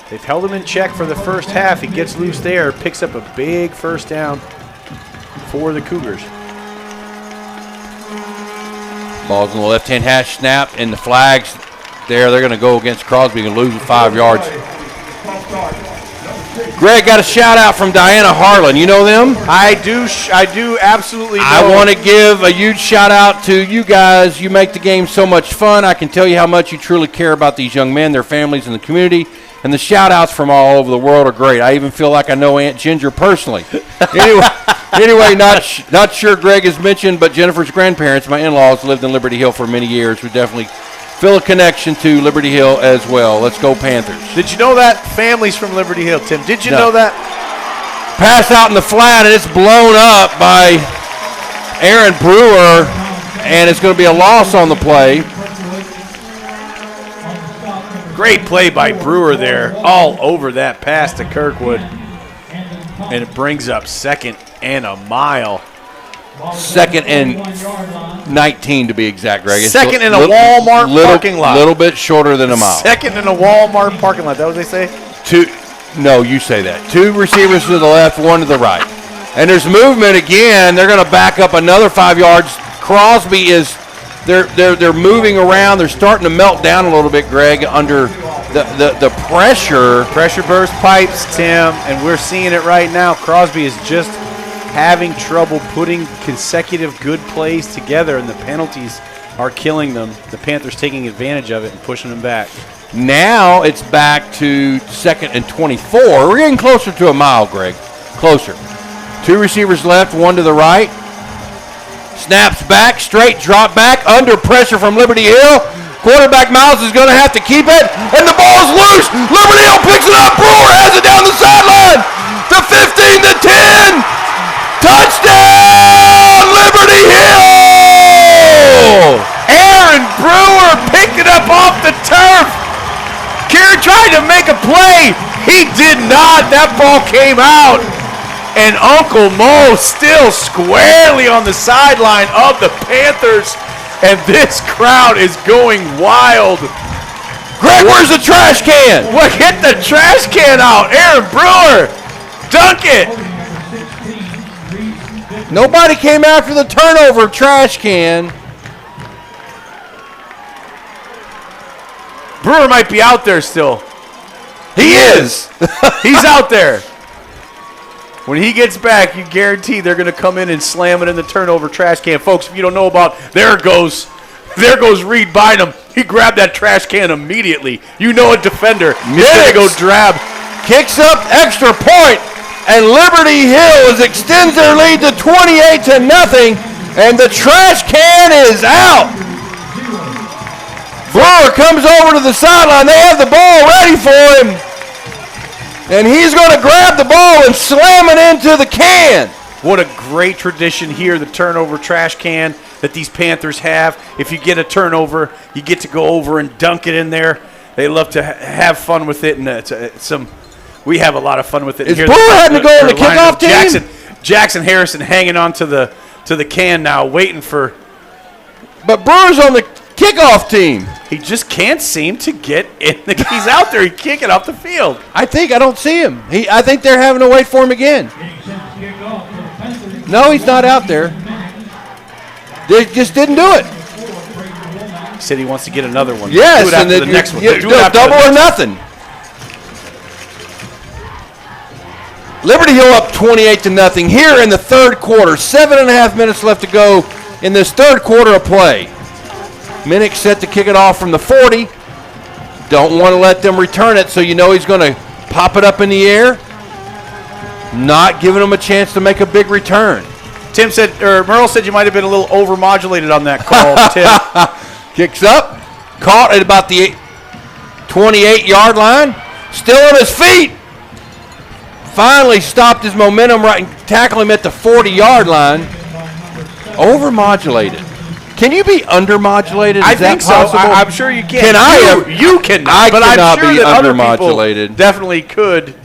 They've held him in check for the first half. He gets loose there, picks up a big first down for the Cougars. Ball's on the left-hand hash, snap, and the flags there. They're going to go against Crosby and lose 5 yards. Greg, got a shout-out from Diana Harlan. You know them? I do absolutely know. I want to give a huge shout-out to you guys. You make the game so much fun. I can tell you how much you truly care about these young men, their families, and the community. And the shout-outs from all over the world are great. I even feel like I know Aunt Ginger personally. Anyway, not sure Greg has mentioned, but Jennifer's grandparents, my in-laws, lived in Liberty Hill for many years. We definitely feel a connection to Liberty Hill as well. Let's go Panthers. Did you know that? Families from Liberty Hill, Tim. Did you know that? Pass out in the flat, and it's blown up by Aaron Brewer, and it's going to be a loss on the play. Great play by Brewer there, all over that pass to Kirkwood. And it brings up 2nd and a mile. 2nd and 19 to be exact, Greg. It's 2nd in a Walmart parking lot. A little bit shorter than a mile. 2nd in a Walmart parking lot. That what they say? No, you say that. 2 receivers to the left, 1 to the right. And there's movement again. They're going to back up another 5 yards. Crosby is they're moving around. They're starting to melt down a little bit, Greg, under the pressure. Pressure burst pipes, Tim, and we're seeing it right now. Crosby is just having trouble putting consecutive good plays together, and the penalties are killing them. The Panthers taking advantage of it and pushing them back. Now it's back to 2nd and 24. We're getting closer to a mile, Greg. Closer. 2 receivers left, 1 to the right. Snaps back, straight drop back, under pressure from Liberty Hill. Quarterback Miles is going to have to keep it, and the ball's loose. Liberty Hill picks it up. Brewer has it down the sideline. The 15, the 10. Touchdown, Liberty Hill! Aaron Brewer picked it up off the turf. Kieran tried to make a play. He did not. That ball came out. And Uncle Mo still squarely on the sideline of the Panthers. And this crowd is going wild. Greg, where's the trash can? Well, get the trash can out. Aaron Brewer, dunk it. Nobody came after the turnover trash can. Brewer might be out there still. He is. He's out there. When he gets back, you guarantee they're going to come in and slam it in the turnover trash can. Folks, if you don't know about, there goes Reed Bynum. He grabbed that trash can immediately. You know a defender. He's going to go drab. Kicks up, extra point, and Liberty Hill extends their lead to 28-0, and the trash can is out. Brewer comes over to the sideline. They have the ball ready for him. And he's going to grab the ball and slam it into the can. What a great tradition here, the turnover trash can that these Panthers have. If you get a turnover, you get to go over and dunk it in there. They love to have fun with it, and we have a lot of fun with it. Is Brewer having to go on the kickoff team? Jackson Harrison hanging on to the can now, waiting for. But Brewer's on the kickoff team. He just can't seem to get in. He's out there. He can't get off the field. I don't see him. I think they're having to wait for him again. No, he's not out there. They just didn't do it. He said he wants to get another one. Yes, do it after the next one. Double or nothing. Liberty Hill up 28-0 here in the third quarter. 7.5 minutes left to go in this third quarter of play. Minnick set to kick it off from the 40. Don't want to let them return it, so you know he's going to pop it up in the air. Not giving them a chance to make a big return. Merle said you might have been a little overmodulated on that call, Tim. Kicks up, caught at about the 28-yard line. Still on his feet. Finally stopped his momentum right and tackled him at the 40-yard line. Overmodulated. Can you be undermodulated? I think so. I'm sure you can. You cannot. I but cannot I'm sure be that undermodulated. Other people definitely could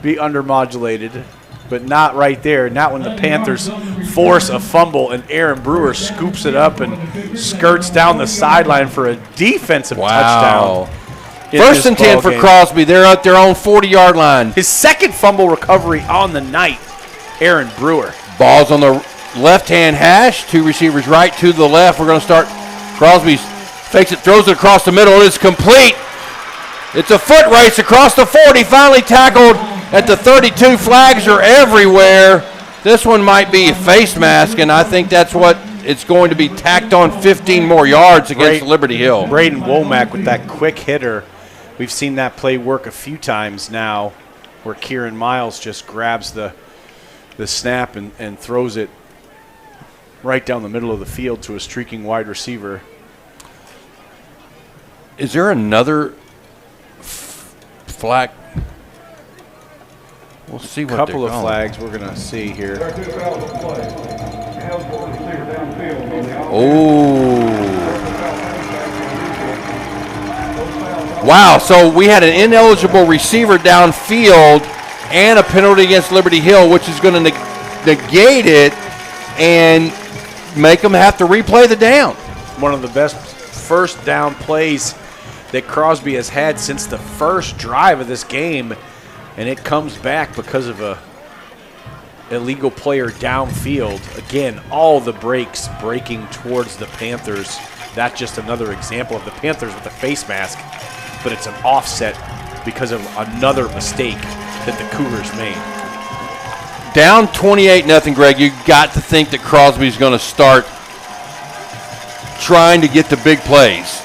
be undermodulated, but not right there. Not when the Panthers force a fumble and Aaron Brewer scoops it up and skirts down the sideline for a defensive touchdown. First and 10 for Crosby. They're at their own 40-yard line. His second fumble recovery on the night. Aaron Brewer. Ball's on the left-hand hash. 2 receivers right, 2 to the left. We're going to start. Crosby fakes it, throws it across the middle. It's complete. It's a foot race across the 40. Finally tackled at the 32. Flags are everywhere. This one might be a face mask, and I think that's what it's going to be, tacked on 15 more yards against Liberty Hill. Braden Womack with that quick hitter. We've seen that play work a few times now where Kieran Miles just grabs the snap and throws it right down the middle of the field to a streaking wide receiver. Is there another flag? We'll see what couple of flags we're going to see here. Oh. Wow, so we had an ineligible receiver downfield and a penalty against Liberty Hill, which is going to negate it and make them have to replay the down. One of the best first down plays that Crosby has had since the first drive of this game, and it comes back because of a illegal player downfield. Again, all the breaks breaking towards the Panthers That's just another example of the Panthers with the face mask, but it's an offset because of another mistake that the Cougars made. Down 28-0, Greg. You got to think that Crosby's going to start trying to get the big plays.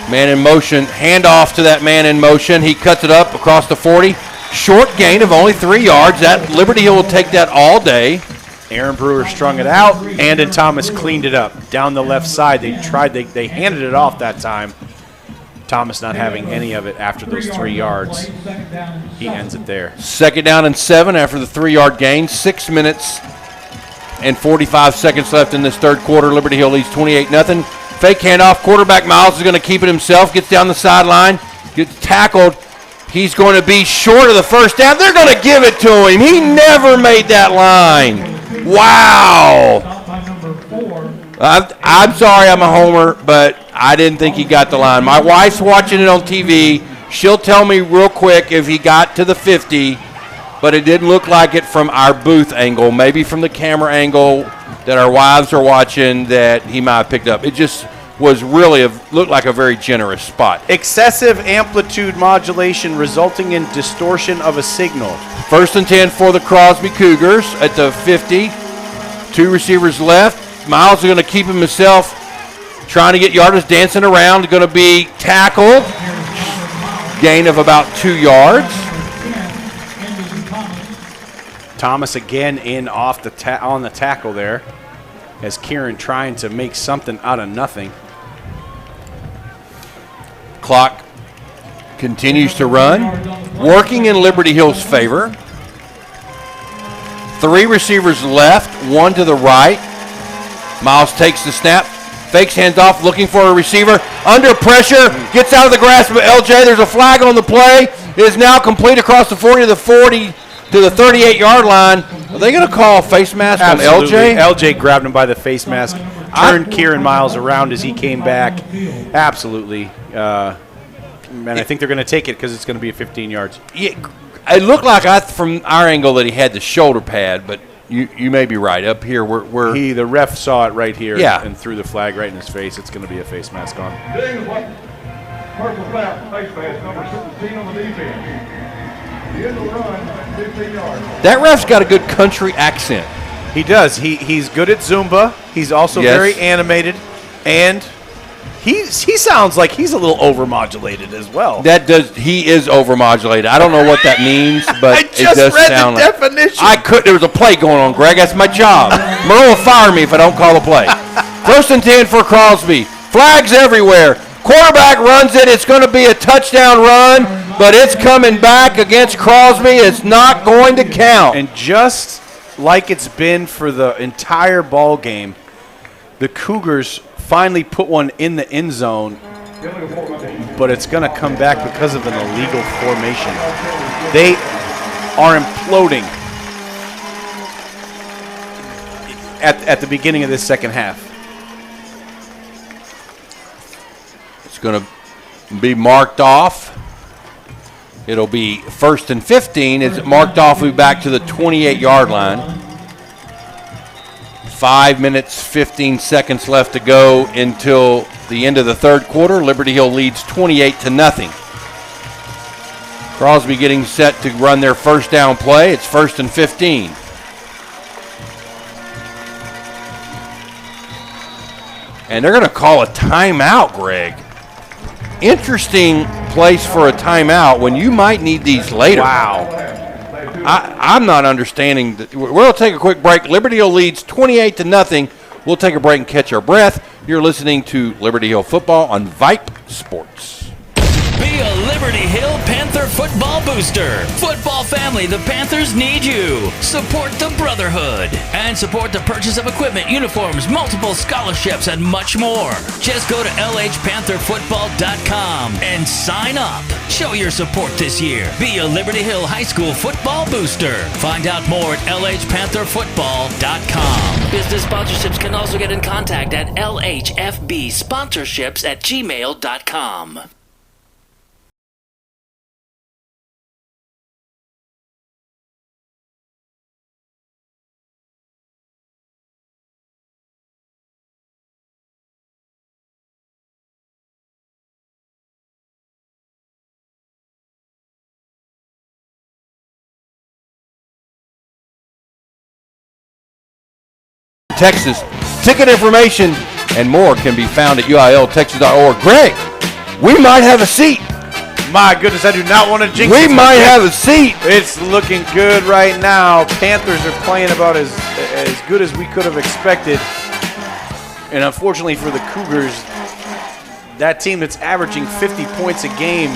Man in motion, handoff to that man in motion. He cuts it up across the 40. Short gain of only 3 yards. That Liberty Hill will take that all day. Aaron Brewer strung it out. Andon Thomas cleaned it up. Down the left side, they handed it off that time. Thomas not having any of it after those 3 yards. He ends it there. 2nd down and 7 after the 3-yard gain. 6 minutes and 45 seconds left in this third quarter. Liberty Hill leads 28-0. Fake handoff. Quarterback Miles is going to keep it himself. Gets down the sideline. Gets tackled. He's going to be short of the first down. They're going to give it to him. He never made that line. Wow. I'm sorry I'm a homer, but I didn't think he got the line. My wife's watching it on TV. She'll tell me real quick if he got to the 50, but it didn't look like it from our booth angle. Maybe from the camera angle that our wives are watching that he might have picked up. It just was really looked like a very generous spot. Excessive amplitude modulation resulting in distortion of a signal. 1st and 10 for the Crosby Cougars at the 50. 2 receivers left. Miles is going to keep him himself, trying to get yardage, dancing around. Going to be tackled. Gain of about 2 yards. Thomas again in off on the tackle there, as Kieran trying to make something out of nothing. Clock continues to run, working in Liberty Hill's favor. 3 receivers left, 1 to the right. Miles takes the snap, fakes, hands off, looking for a receiver. Under pressure, gets out of the grasp of LJ. There's a flag on the play. It is now complete across the 40 to the 38-yard line. Are they going to call a face mask Absolutely. on LJ? LJ grabbed him by the face mask, turned Kieran Miles around as he came back. Absolutely. And I think they're going to take it because it's going to be a 15 yards. Yeah, it looked like from our angle that he had the shoulder pad, but you may be right. Up here, the ref saw it right here, yeah, and threw the flag right in his face. It's going to be a face mask on. Purple flap, face mask, number 17 on the defense. The end of the run, 15 yards. That ref's got a good country accent. He does. He's good at Zumba. He's also very animated, and he sounds like he's a little overmodulated as well. He is overmodulated. I don't know what that means, but I just it does read sound the definition. There was a play going on, Greg. That's my job. Merle will fire me if I don't call the play. 1st and 10 for Crosby. Flags everywhere. Quarterback runs it. It's going to be a touchdown run, but it's coming back against Crosby. It's not going to count. And just like it's been for the entire ball game, the Cougars finally put one in the end zone, but it's going to come back because of an illegal formation. They are imploding at the beginning of this second half. It's going to be marked off. It'll be 1st and 15. It's marked off. We'll be back to the 28-yard line. 5 minutes, 15 seconds left to go until the end of the third quarter. Liberty Hill leads 28-0. Crosby getting set to run their first down play. It's 1st and 15. And they're going to call a timeout, Greg. Interesting place for a timeout when you might need these later. Wow. I'm not understanding. We'll take a quick break. Liberty Hill leads 28-0. We'll take a break and catch our breath. You're listening to Liberty Hill Football on Vype Sports. Be a Liberty Hill Panther football booster. Football family, the Panthers need you. Support the Brotherhood and support the purchase of equipment, uniforms, multiple scholarships, and much more. Just go to lhpantherfootball.com and sign up. Show your support this year. Be a Liberty Hill High School football booster. Find out more at lhpantherfootball.com. Business sponsorships can also get in contact at lhfbsponsorships@gmail.com. Texas. Ticket information and more can be found at uiltexas.org. Greg, we might have a seat. My goodness, I do not want to jinx We it. might have a seat. It's looking good right now. Panthers are playing about as good as we could have expected. And unfortunately for the Cougars, that team that's averaging 50 points a game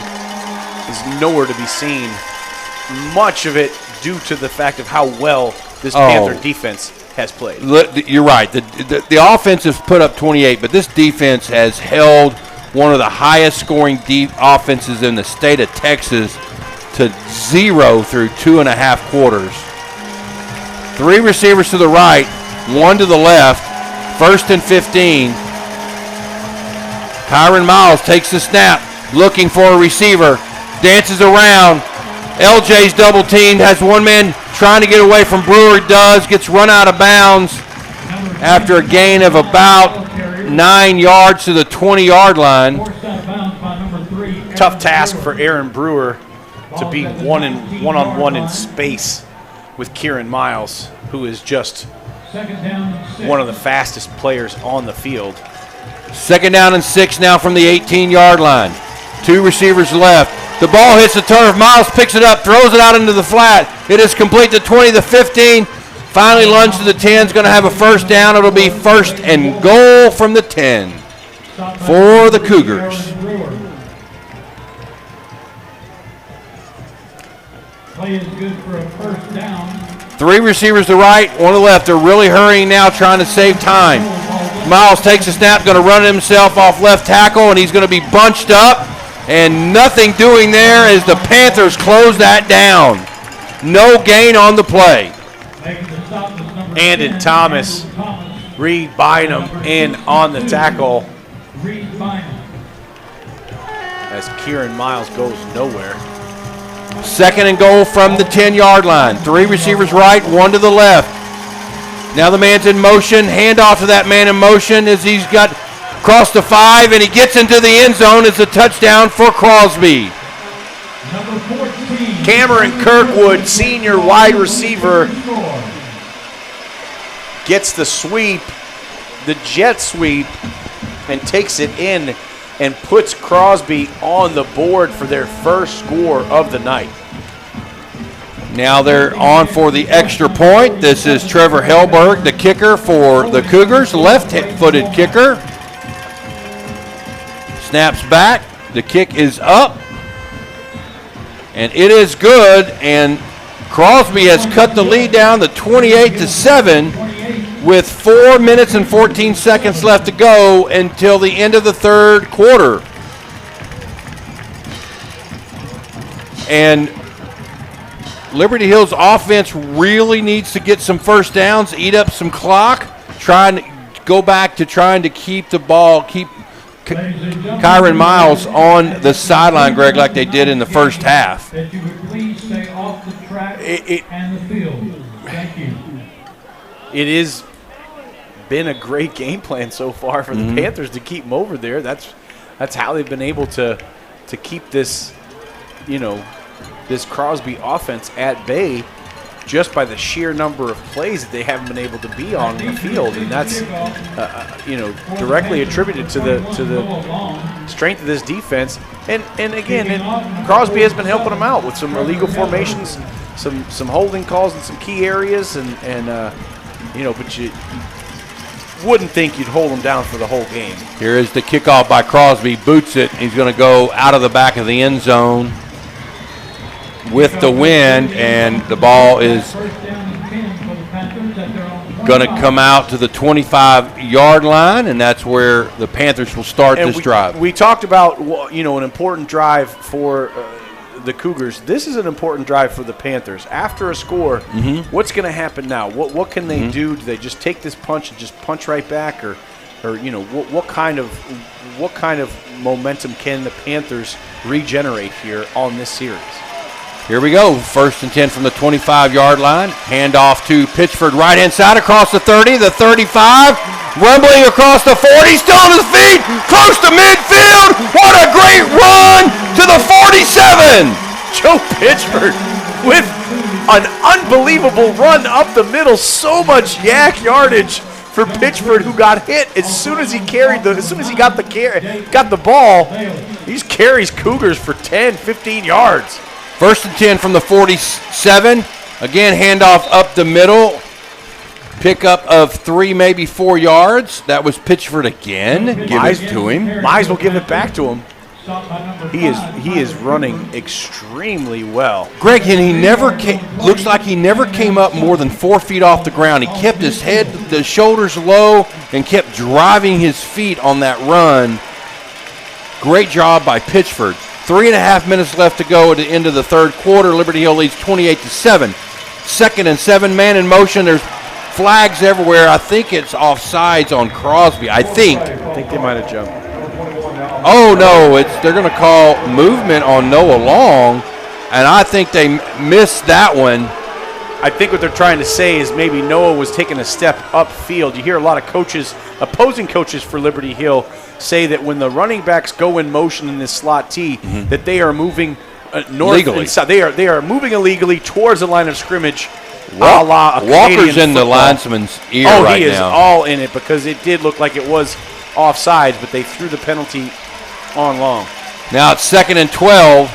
is nowhere to be seen. Much of it due to the fact of how well this Panther defense has played. You're right. The offense has put up 28, but this defense has held one of the highest scoring offenses in the state of Texas to 0 through 2.5 quarters. 3 receivers to the right, 1 to the left, 1st and 15. Kyron Miles takes the snap, looking for a receiver, dances around. LJ's double teamed, has one man trying to get away from Brewer, gets run out of bounds after a gain of about 9 yards to the 20-yard line. Tough task for Aaron Brewer to be one-on-one in space with Kieran Miles, who is just one of the fastest players on the field. 2nd down and 6 now from the 18-yard line. 2 receivers left. The ball hits the turf. Miles picks it up, throws it out into the flat. It is complete to 20, the 15. Finally lunge to the 10. Is going to have a 1st down. It'll be 1st and goal from the 10 for the Cougars. Play is good for a 1st down. 3 receivers to right, 1 to left. They're really hurrying now, trying to save time. Miles takes a snap, going to run himself off left tackle, and he's going to be bunched up. And nothing doing there as the Panthers close that down. No gain on the play. Andon Thomas, Reed Bynum in on the tackle as Kieran Miles goes nowhere. 2nd and goal from the 10-yard line. 3 receivers right, 1 to the left. Now the man's in motion. Handoff to that man in motion as he's got across the 5, and he gets into the end zone. It's a touchdown for Crosby. Cameron Kirkwood, senior wide receiver, gets the sweep, the jet sweep, and takes it in and puts Crosby on the board for their first score of the night. Now they're on for the extra point. This is Trevor Hellberg, the kicker for the Cougars, left-footed kicker. Snaps back, the kick is up, and it is good, and Crosby has cut the lead down to 28-7 with 4 minutes and 14 seconds left to go until the end of the 3rd quarter. And Liberty Hill's offense really needs to get some 1st downs, eat up some clock, trying to go back to trying to keep the ball, keep Kyron Miles on the sideline, Greg, like they did in the first half. That you would please stay off the track and the field. Thank you. It has been a great game plan so far for the Panthers to keep them over there. That's how they've been able to keep this, this Crosby offense at bay, just by the sheer number of plays that they haven't been able to be on the field, and that's directly attributed to the strength of this defense. And again, Crosby has been helping them out with some illegal formations, some holding calls in some key areas, but you wouldn't think you'd hold them down for the whole game. Here is the kickoff by Crosby, boots it. He's going to go out of the back of the end zone with the wind, and the ball is going to come out to the 25-yard line, and that's where the Panthers will start this drive. We talked about an important drive for the Cougars. This is an important drive for the Panthers. After a score, what's going to happen now? What can they do? Do they just take this punch and just punch right back, or what kind of momentum can the Panthers regenerate here on this series? Here we go. 1st and 10 from the 25-yard line. Handoff to Pitchford, right-hand side, across the 30, the 35, rumbling across the 40, still on his feet, close to midfield. What a great run to the 47. Joe Pitchford with an unbelievable run up the middle. So much yak yardage for Pittsford, who got hit as soon as he got the ball. He just carries Cougars for 10, 15 yards. 1st and 10 from the 47. Again, handoff up the middle. Pickup of 3, maybe 4 yards. That was Pittsford again. Give it to him. Might as well give it back to him. He is running extremely well. Greg, and he looks like he never came up more than 4 feet off the ground. He kept his head, the shoulders low, and kept driving his feet on that run. Great job by Pittsford. 3.5 minutes left to go at the end of the third quarter. Liberty Hill leads 28-7. 2nd and 7, man in motion. There's flags everywhere. I think it's offsides on Crosby. I think they might have jumped. Oh, no, they're going to call movement on Noah Long, and I think they missed that one. I think what they're trying to say is maybe Noah was taking a step upfield. You hear a lot of coaches, opposing coaches for Liberty Hill, say that when the running backs go in motion in this slot T, that they are moving north legally. and south. They are moving illegally towards the line of scrimmage. Walker's in the linesman's ear right now. Oh, he is all in it because it did look like it was offsides, but they threw the penalty on Long. Now it's 2nd and 12.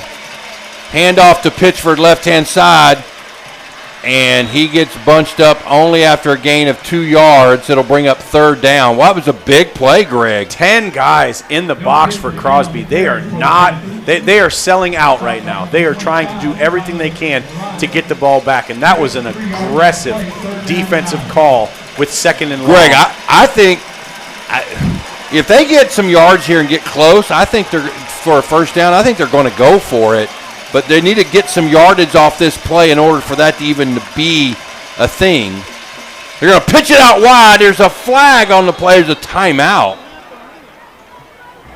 Handoff to Pittsford, left-hand side. And he gets bunched up only after a gain of 2 yards. It'll bring up 3rd down. Well, that was a big play, Greg. 10 guys in the box for Crosby. They are they are selling out right now. They are trying to do everything they can to get the ball back. And that was an aggressive defensive call with 2nd and long. Greg, I think if they get some yards here and get close, I think they're for a 1st down, I think they're going to go for it. But they need to get some yardage off this play in order for that to even be a thing. They're going to pitch it out wide. There's a flag on the play. There's a timeout.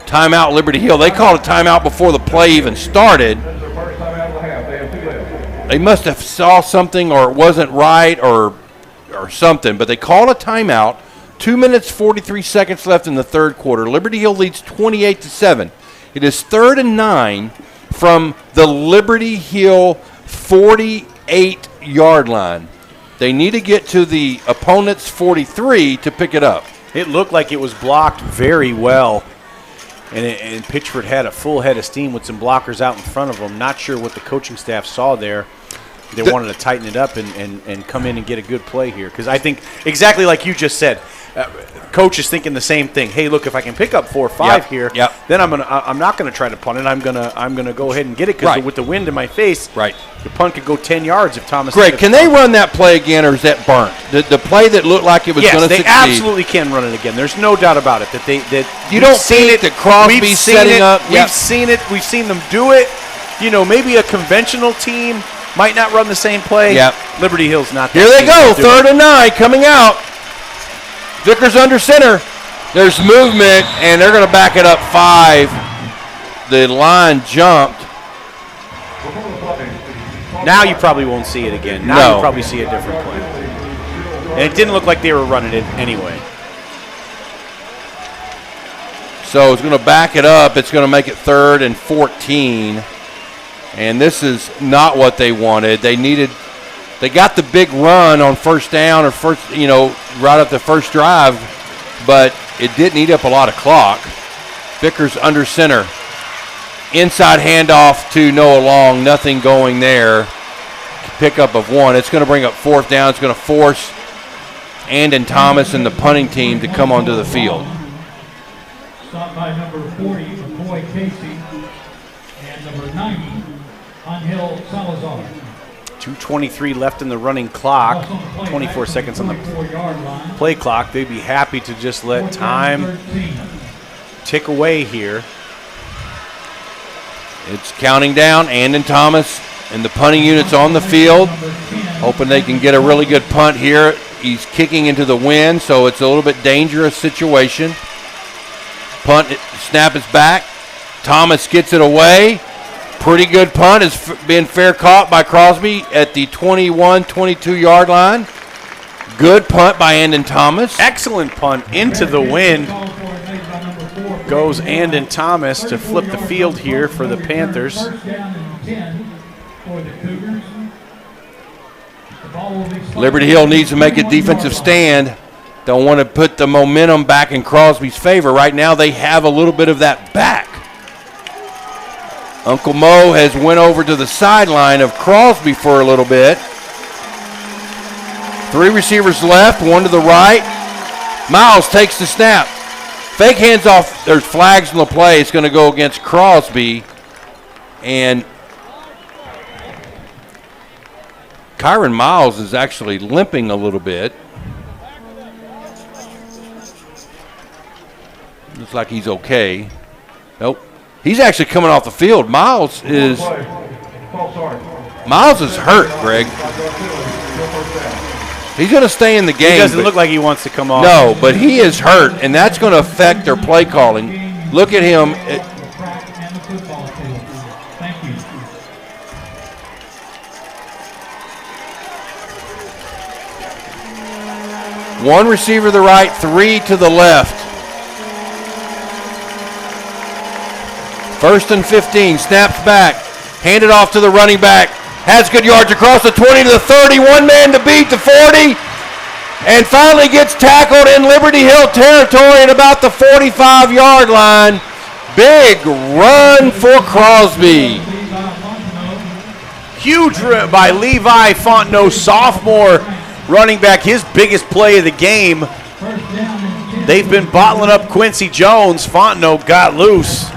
Timeout, Liberty Hill. They called a timeout before the play even started. They must have saw something or it wasn't right or something. But they called a timeout. 2 minutes, 43 seconds left in the third quarter. Liberty Hill leads 28-7. It is 3rd and 9 from the Liberty Hill 48-yard line. They need to get to the opponent's 43 to pick it up. It looked like it was blocked very well, and Pittsford had a full head of steam with some blockers out in front of them. Not sure what the coaching staff saw there. They wanted to tighten it up and come in and get a good play here. Because I think, exactly like you just said, coach is thinking the same thing. Hey, look, if I can pick up 4 or 5 here, then I'm not gonna try to punt it. I'm gonna go ahead and get it because with the wind in my face, the punt could go 10 yards if Thomas. Greg, can they run that play again, or is that burnt? The play that looked like it was going to succeed. Yes, they absolutely can run it again. There's no doubt about it. You don't think that Crosby's setting up? We've seen it. We've seen them do it. You know, maybe a conventional team might not run the same play. Liberty Hill's not. Here they go, 3rd and 9 coming out. Vickers under center. There's movement, and they're going to back it up 5. The line jumped. Now you probably won't see it again. Now you'll probably see a different play. And it didn't look like they were running it anyway. So it's going to back it up. It's going to make it 3rd and 14. And this is not what they wanted. They got the big run on 1st down or right up the first drive, but it didn't eat up a lot of clock. Vickers under center. Inside handoff to Noah Long. Nothing going there. Pickup of 1. It's going to bring up 4th down. It's going to force Andon Thomas and the punting team to come onto the field. Stopped by number 40, McCoy Casey, and number 90, Angel Salazar. 2:23 left in the running clock. 24 seconds on the play clock. They'd be happy to just let time tick away here. It's counting down. Andon Thomas and the punting unit's on the field, hoping they can get a really good punt here. He's kicking into the wind, so it's a little bit dangerous situation. Punt, snap is back. Thomas gets it away. Pretty good punt. Has been fair caught by Crosby at the 21-22 line. Good punt by Andon Thomas. Excellent punt into the wind. Goes Andon Thomas to flip the field here for the Panthers. Liberty Hill needs to make a defensive stand. Don't want to put the momentum back in Crosby's favor. Right now they have a little bit of that back. Uncle Mo has went over to the sideline of Crosby for a little bit. 3 receivers left, 1 to the right. Miles takes the snap. Fake hands off. There's flags on the play. It's going to go against Crosby. And Kyron Miles is actually limping a little bit. Looks like he's okay. Nope. He's actually coming off the field. Miles is hurt, Greg. He's going to stay in the game. He doesn't look like he wants to come off. No, but he is hurt, and that's going to affect their play calling. Look at him. One receiver to the right, 3 to the left. 1st and 15, snaps back, handed off to the running back, has good yards across the 20 to the 30, one man to beat the 40, and finally gets tackled in Liberty Hill territory at about the 45-yard line. Big run for Crosby. Huge run by Levi Fontenot, sophomore running back, his biggest play of the game. They've been bottling up Quincy Jones. Fontenot got loose.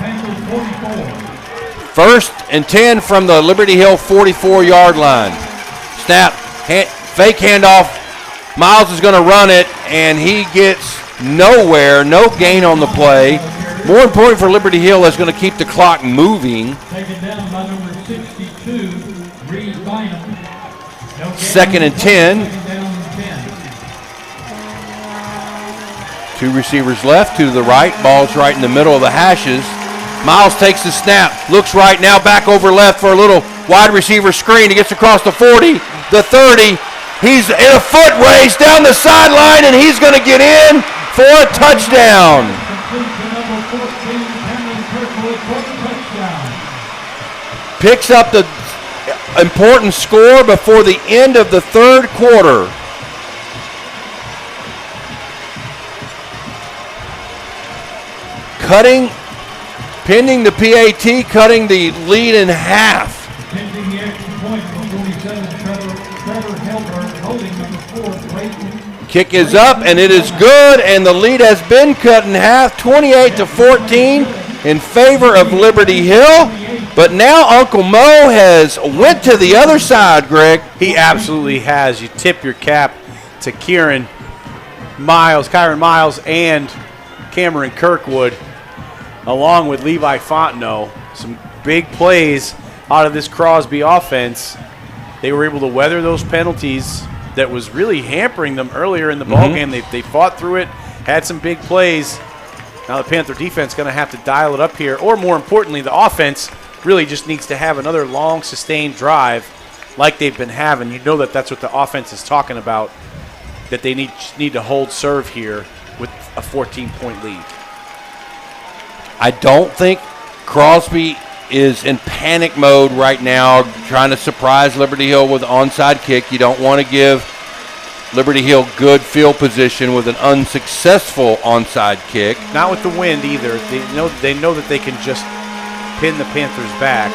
1st and 10 from the Liberty Hill 44-yard line. Snap, fake handoff. Miles is going to run it, and he gets nowhere. No gain on the play. More important for Liberty Hill, is going to keep the clock moving. Taken down by number 62, Reed Bynum. 2nd and 10. 2 receivers left, 2 to the right. Ball's right in the middle of the hashes. Miles takes the snap, looks right, now back over left for a little wide receiver screen. He gets across the 40, the 30. He's in a foot race down the sideline, and he's going to get in for a touchdown. Picks up the important score before the end of the 3rd quarter. Pending the PAT, cutting the lead in half. Pending the extra point from 47, Trevor Helberg, holding number 4, Brayton. Kick is up, and it is good, and the lead has been cut in half, 28-14 in favor of Liberty Hill. But now Uncle Mo has went to the other side, Greg. He absolutely has. You tip your cap to Kyron Miles, and Cameron Kirkwood, along with Levi Fontenot. Some big plays out of this Crosby offense. They were able to weather those penalties that was really hampering them earlier in the ballgame. They fought through it, had some big plays. Now the Panther defense going to have to dial it up here, or more importantly, the offense really just needs to have another long, sustained drive like they've been having. You know that's what the offense is talking about, that they need to hold serve here with a 14-point lead. I don't think Crosby is in panic mode right now, trying to surprise Liberty Hill with an onside kick. You don't want to give Liberty Hill good field position with an unsuccessful onside kick. Not with the wind either. They know that they can just pin the Panthers back.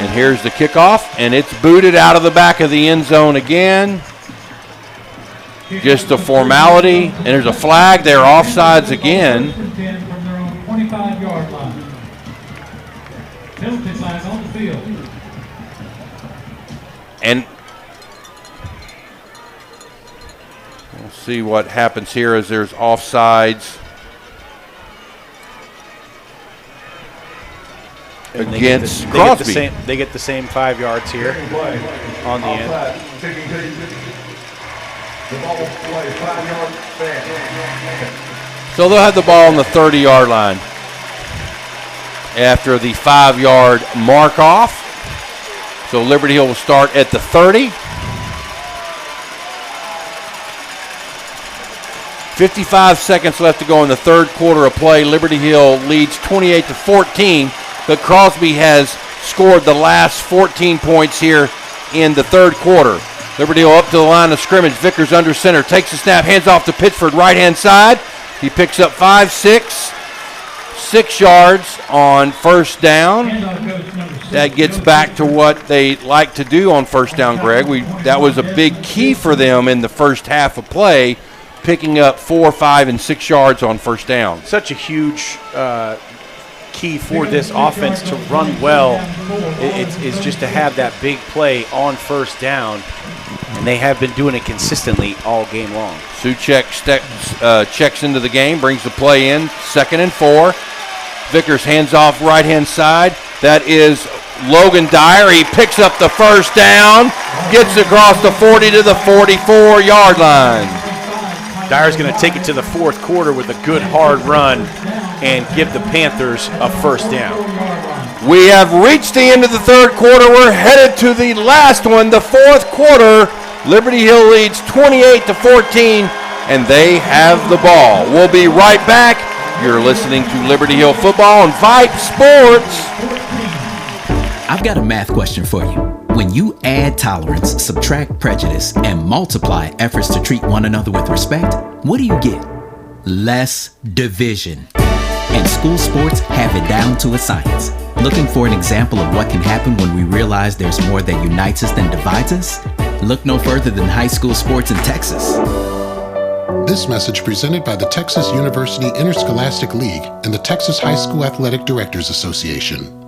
And here's the kickoff, and it's booted out of the back of the end zone again. Just a formality, and there's a flag there, offsides again. From their own 25-yard line. Penalty flag on the field. And we'll see what happens here as there's offsides against Crosby. They get the same 5 yards here on the end. So they'll have the ball on the 30-yard line after the 5-yard mark off. So Liberty Hill will start at the 30. 55 seconds left to go in the 3rd quarter of play. Liberty Hill leads 28-14, but Crosby has scored the last 14 points here in the third quarter. Liberty Hill up to the line of scrimmage. Vickers under center, takes the snap, hands off to Pittsford, right-hand side. He picks up 6 yards on first down. That gets back to what they like to do on first down, Greg. That was a big key for them in the first half of play, picking up 4, 5, and 6 yards on first down. Such a huge key for this offense to run well is just to have that big play on first down, and they have been doing it consistently all game long. Suchek checks into the game, brings the play in, 2nd and 4. Vickers hands off right-hand side. That is Logan Dyer. He picks up the first down, gets across the 40 to the 44-yard line. Dyer's going to take it to the fourth quarter with a good hard run and give the Panthers a first down. We have reached the end of the third quarter. We're headed to the last one, the fourth quarter. Liberty Hill leads 28-14, and they have the ball. We'll be right back. You're listening to Liberty Hill Football on Vype Sports. I've got a math question for you. When you add tolerance, subtract prejudice, and multiply efforts to treat one another with respect, what do you get? Less division. And school sports have it down to a science. Looking for an example of what can happen when we realize there's more that unites us than divides us? Look no further than high school sports in Texas. This message presented by the Texas University Interscholastic League and the Texas High School Athletic Directors Association.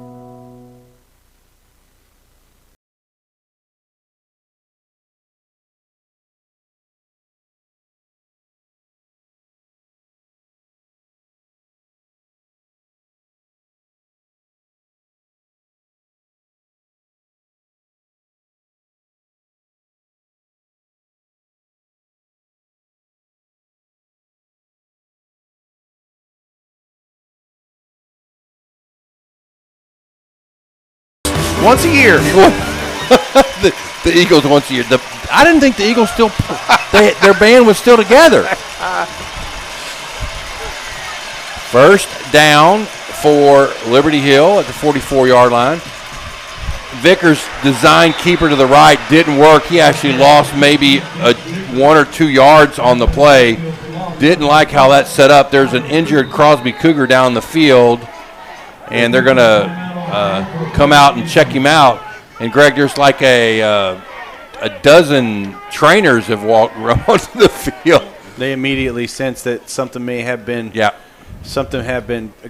Once a year. the Eagles once a year. I didn't think the Eagles still, their band was still together. First down for Liberty Hill at the 44-yard line. Vickers' design keeper to the right didn't work. He actually lost maybe 1 or 2 yards on the play. Didn't like how that set up. There's an injured Crosby Cougar down the field, and they're going to come out and check him out. And Greg, there's like a dozen trainers have walked onto the field. They immediately sense that something may have been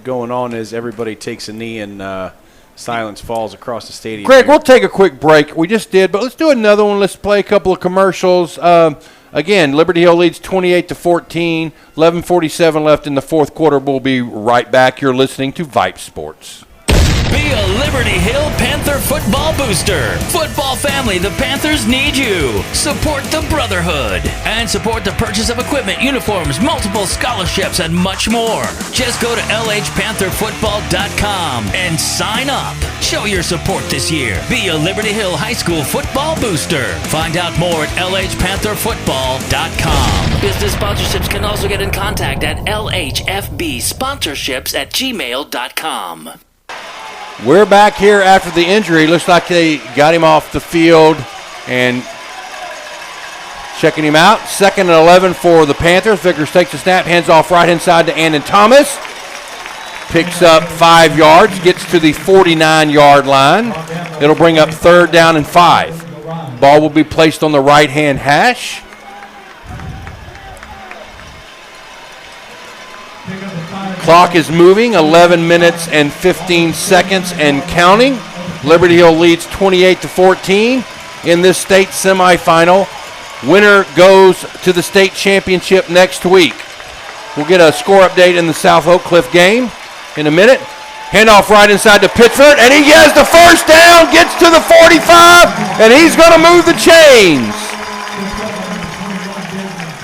going on as everybody takes a knee and silence falls across the stadium. Greg, we'll take a quick break. We just did, but let's do another one. Let's play a couple of commercials. Again, Liberty Hill leads 28-14. 11:47 left in the fourth quarter. We'll be right back. You're listening to Vype Sports. Be a Liberty Hill Panther football booster. Football family, the Panthers need you. Support the Brotherhood and support the purchase of equipment, uniforms, multiple scholarships, and much more. Just go to lhpantherfootball.com and sign up. Show your support this year. Be a Liberty Hill High School football booster. Find out more at lhpantherfootball.com. Business sponsorships can also get in contact at lhfbsponsorships@gmail.com. We're back here after the injury. Looks like they got him off the field and checking him out. 2nd and 11 for the Panthers. Vickers takes the snap, hands off right-hand side to Andon Thomas. Picks up 5 yards, gets to the 49-yard line. It'll bring up 3rd down and 5. Ball will be placed on the right-hand hash. Clock is moving, 11 minutes and 15 seconds and counting. Liberty Hill leads 28-14 in this state semifinal. Winner goes to the state championship next week. We'll get a score update in the South Oak Cliff game in a minute. Handoff right inside to Pittsford, and he has the first down, gets to the 45, and he's going to move the chains.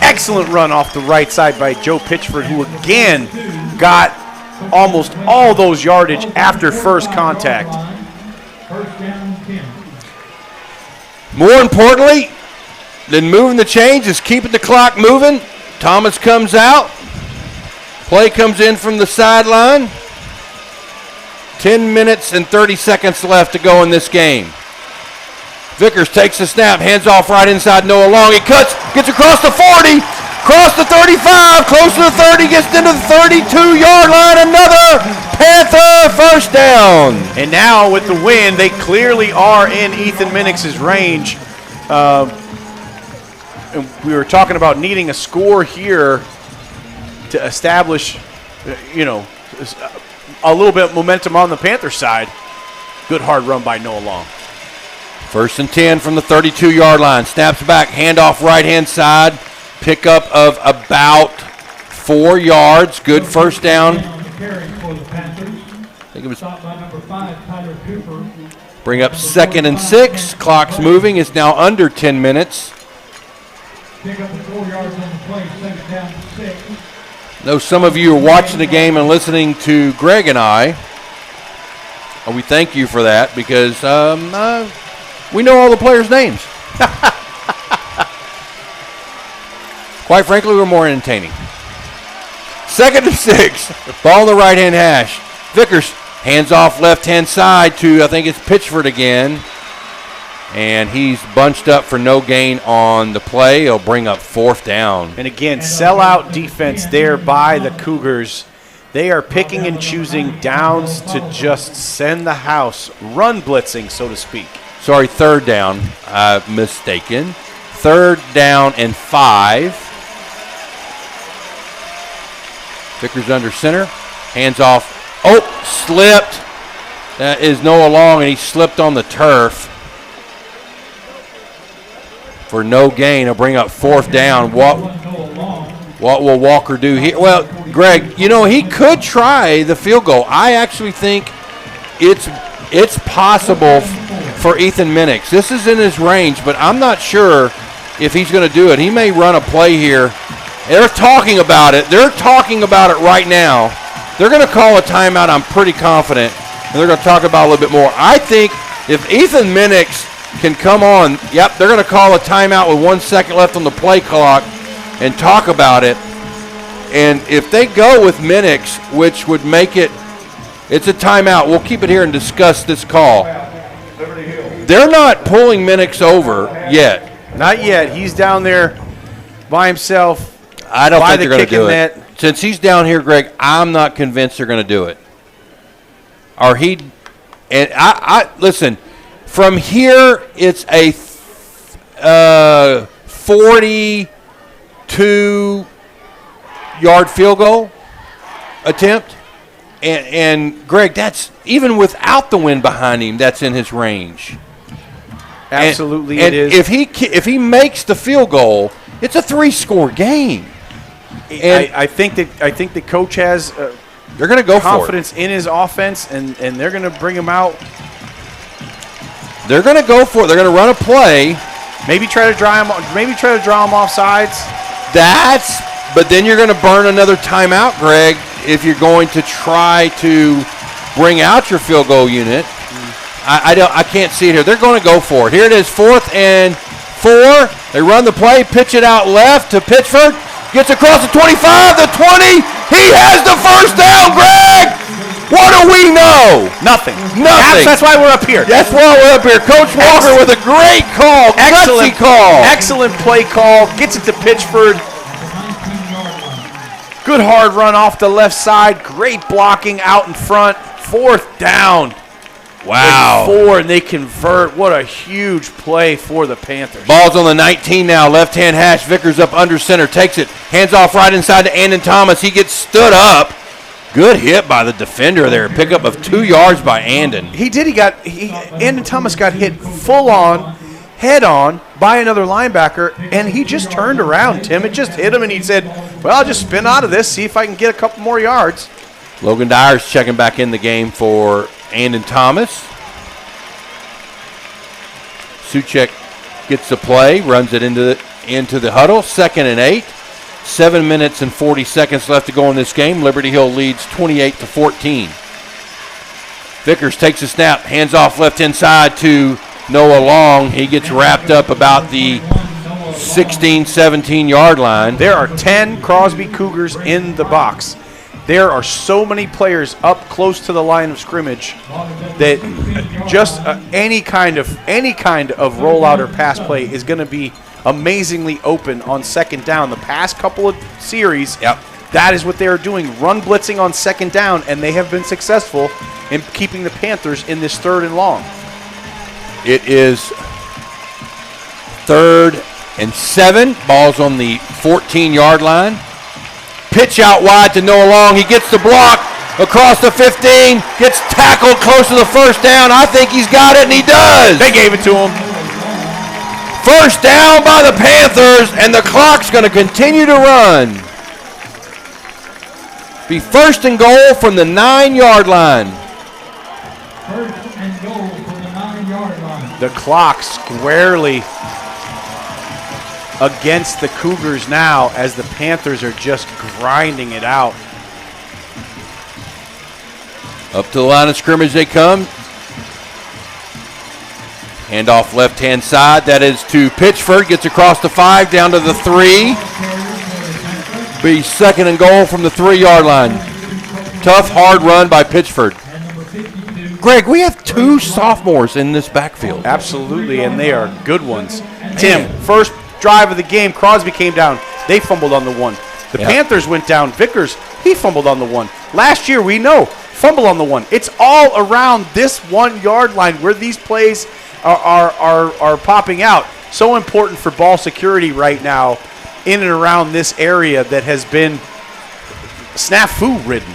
Excellent run off the right side by Joe Pitchford, who again got almost all those yardage after first contact. More importantly than moving the chains is keeping the clock moving. Thomas comes out. Play comes in from the sideline. 10 minutes and 30 seconds left to go in this game. Vickers takes the snap, hands off right inside Noah Long. He cuts, gets across the 40, across the 35, close to the 30, gets into the 32-yard line. Another Panther first down. And now with the win, they clearly are in Ethan Minnick's range. And we were talking about needing a score here to establish, a little bit of momentum on the Panther side. Good hard run by Noah Long. First and 10 from the 32-yard line. Snaps back, handoff right-hand side. Pickup of about 4 yards. Good first down. I think it was. Bring up 2nd and 6. Clock's moving. It's now under 10 minutes. Pick up the 4 yards on the play, 2nd down to 6. Know some of you are watching the game and listening to Greg and I. And we thank you for that because we know all the players' names. Quite frankly, we're more entertaining. 2nd and 6. Ball in the right-hand hash. Vickers hands off left-hand side to, I think it's Pitchford again. And he's bunched up for no gain on the play. He'll bring up 4th down. And again, sellout defense there by the Cougars. They are picking and choosing downs to just send the house, run blitzing, so to speak. Sorry, 3rd down. I've mistaken. 3rd down and 5. Vickers under center. Hands off. Oh, slipped. That is Noah Long, and he slipped on the turf. For no gain, he'll bring up 4th down. What will Walker do here? Well, Greg, he could try the field goal. I actually think it's possible for Ethan Minnick. This is in his range, but I'm not sure if he's going to do it. He may run a play here. They're talking about it. They're talking about it right now. They're going to call a timeout, I'm pretty confident, and they're going to talk about it a little bit more. I think if Ethan Minnick can come on, they're going to call a timeout with 1 second left on the play clock and talk about it. And if they go with Minnick, which would make it's a timeout. We'll keep it here and discuss this call. They're not pulling Minnick over yet. Not yet. He's down there by himself. I don't think they're going to do it. Since he's down here, Greg, I'm not convinced they're going to do it. I listen. From here, it's a 42-yard field goal attempt. And Greg, that's even without the wind behind him, that's in his range. Absolutely, and it is. If he makes the field goal, it's a 3-score game. And I think the coach has they're going to go confidence in his offense, and they're going to bring him out. They're going to go for it. They're going to run a play. Maybe try to draw him off sides. But then you're going to burn another timeout, Greg, if you're going to try to bring out your field goal unit. I can't see it here. They're going to go for it. Here it is, 4th and 4. They run the play, pitch it out left to Pitchford. Gets across the 25, the 20. He has the first down, Greg. What do we know? Nothing. That's why we're up here. That's why we're up here. Coach Walker with a great call. Excellent call. Excellent play call. Gets it to Pitchford. Good hard run off the left side. Great blocking out in front. 4th down. Wow. 4, and they convert. What a huge play for the Panthers. Ball's on the 19 now. Left-hand hash. Vickers up under center. Takes it. Hands off right inside to Andon Thomas. He gets stood up. Good hit by the defender there. Pickup of 2 yards by Andon. Andon Thomas got hit full on, head on by another linebacker, and he just turned around, Tim. It just hit him, and he said, well, I'll just spin out of this, see if I can get a couple more yards. Logan Dyer's checking back in the game for Andon Thomas. Suchek gets the play, runs it into the huddle. 2nd and 8. 7 minutes and 40 seconds left to go in this game. Liberty Hill leads 28-14. Vickers takes a snap, hands off left inside to Noah Long. He gets wrapped up about the 16, 17-yard line. There are 10 Crosby Cougars in the box. There are so many players up close to the line of scrimmage that just any kind of rollout or pass play is going to be amazingly open on second down. The past couple of series, that is what they are doing, run blitzing on second down, and they have been successful in keeping the Panthers in this 3rd and long. It is 3rd and 7. Ball's on the 14-yard line. Pitch out wide to Noah Long. He gets the block across the 15, gets tackled close to the first down. I think he's got it, and he does. They gave it to him. First down by the Panthers, and the clock's going to continue to run. Be first and goal from the 9-yard line. First and goal from the 9-yard line. The clock squarely against the Cougars now as the Panthers are just grinding it out. Up to the line of scrimmage they come. Handoff left-hand side. That is to Pitchford. Gets across the 5, down to the 3. Be second and goal from the 3-yard line. Tough, hard run by Pitchford. Greg, we have 2 sophomores in this backfield. Absolutely, and they are good ones. Tim, first drive of the game, Crosby came down. They fumbled on the 1. The Panthers went down. Vickers, he fumbled on the 1. Last year, we know, fumble on the 1. It's all around this 1-yard line where these plays are popping out. So important for ball security right now in and around this area that has been snafu-ridden.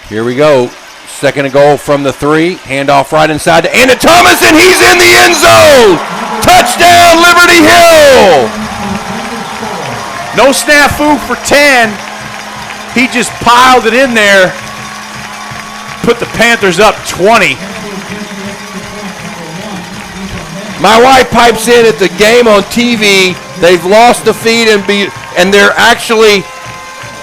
Here we go. Second and goal from the 3. Handoff right inside to Andy Thomas, and he's in the end zone. Touchdown, Liberty Hill. No snafu for 10. He just piled it in there. Put the Panthers up 20. My wife pipes in at the game on TV. They've lost the feed and they're actually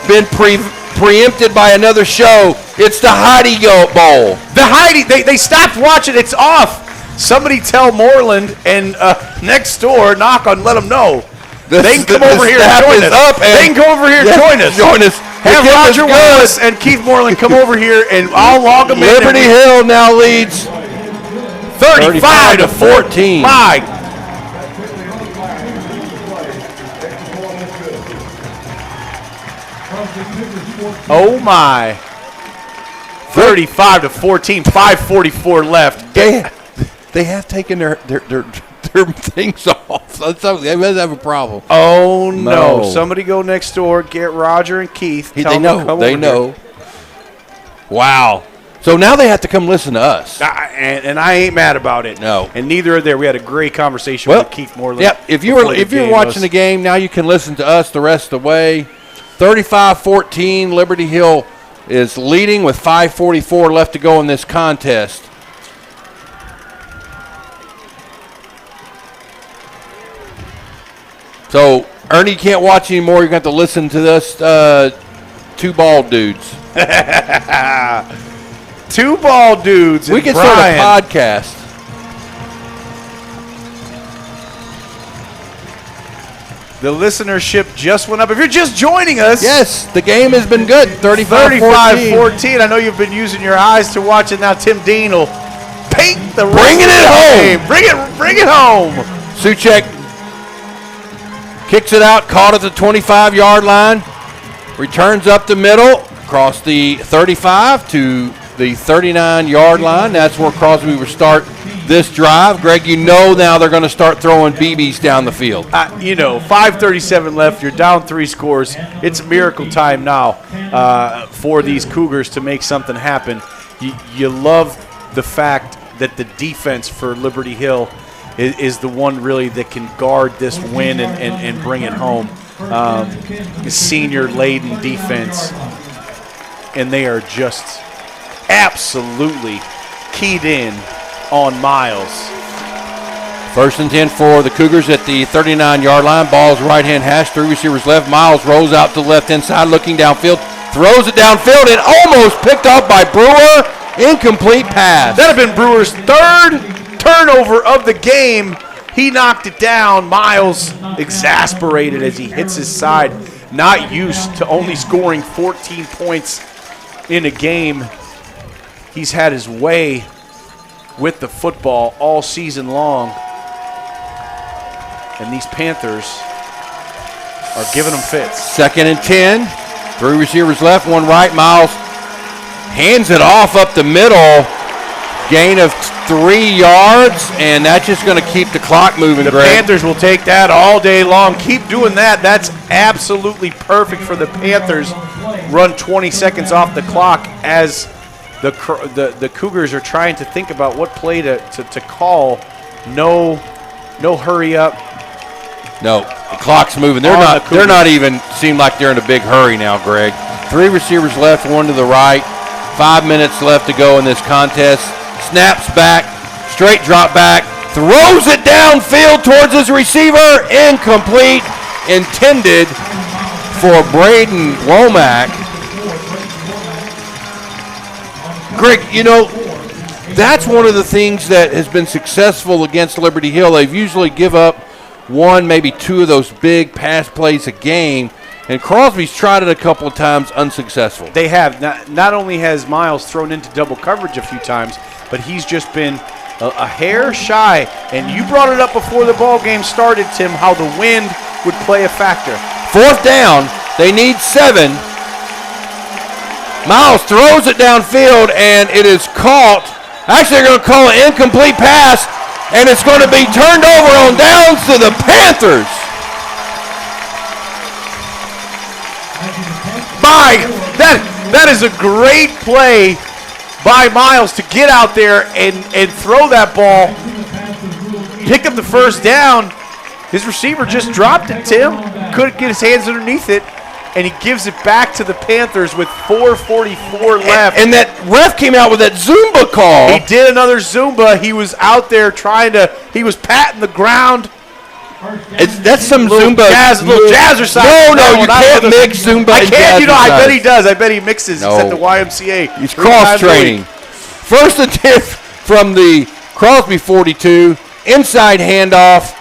been preempted by another show. It's the Heidi Bowl. The Heidi, they stopped watching. It's off. Somebody tell Moreland and next door, knock on, let them know. They can come over here and join us. They can come over here and join us. Have Roger Wallace and Keith Moreland come over here, and I'll log them in. Liberty Hill now leads 35 to 14. My. Oh my. 35 to 14, 5:44 left. They have taken their things off. They must have a problem. Oh no. Somebody go next door, get Roger and Keith. They know. Wow. So now they have to come listen to us. And I ain't mad about it. No. And neither are there. We had a great conversation with Keith Moreland. Yep. If you're watching the game, now you can listen to us the rest of the way. 35-14, Liberty Hill is leading with 5:44 left to go in this contest. So, Ernie, you can't watch anymore. You're going to have to listen to this 2 bald dudes. 2 bald dudes. We can start a podcast. The listenership just went up. If you're just joining us. Yes, the game has been good. 35-14. I know you've been using your eyes to watch it. Now Tim Dean will paint the Bringing it home. Bring it home. Suchek kicks it out, caught at the 25-yard line. Returns up the middle, across the 35 to the 39-yard line. That's where Crosby will start this drive. Greg, you know now they're going to start throwing BBs down the field. 5:37 left. You're down 3 scores. It's miracle time now for these Cougars to make something happen. You love the fact that the defense for Liberty Hill is the one really that can guard this win and bring it home. Senior-laden defense, and they are just absolutely keyed in on Miles. First and 10 for the Cougars at the 39-yard line. Ball's right-hand hash, 3 receivers left. Miles rolls out to the left-hand side, looking downfield. Throws it downfield and almost picked up by Brewer. Incomplete pass. That had been Brewer's 3rd turnover of the game. He knocked it down. Miles exasperated as he hits his side. Not used to only scoring 14 points in a game, he's had his way with the football all season long. And these Panthers are giving him fits. 2nd and 10. 3 receivers left, 1 right. Miles hands it off up the middle. Gain of 3 yards, and that's just going to keep the clock moving, The Greg. Panthers will take that all day long. Keep doing that. That's absolutely perfect for the Panthers. Run 20 seconds off the clock as the Cougars are trying to think about what play to call. No hurry up. No, the clock's moving. They're not even seem like they're in a big hurry now, Greg. 3 receivers left, 1 to the right. 5 minutes left to go in this contest. Snaps back, straight drop back, throws it downfield towards his receiver. Incomplete, intended for Braden Womack. Greg, that's one of the things that has been successful against Liberty Hill. They've usually give up 1, maybe 2 of those big pass plays a game, and Crosby's tried it a couple of times, unsuccessful. They have. Not only has Miles thrown into double coverage a few times, but he's just been a hair shy. And you brought it up before the ball game started, Tim, how the wind would play a factor. 4th down, they need 7. Miles throws it downfield, and it is caught. Actually, they're going to call an incomplete pass, and it's going to be turned over on downs to the Panthers. That is a great play by Miles to get out there and throw that ball, pick up the first down. His receiver just dropped it, Tim. Couldn't get his hands underneath it, and he gives it back to the Panthers with 4:44 left. And that ref came out with that Zumba call. He did another Zumba. He was out there he was patting the ground. That's some Zumba. Little jazzercise. No, you can't mix Zumba I and can't. I bet he jazzercise. does. I bet he mixes. No. He's at the YMCA. He's cross-training. 1st and 10 from the Crosby 42. Inside handoff.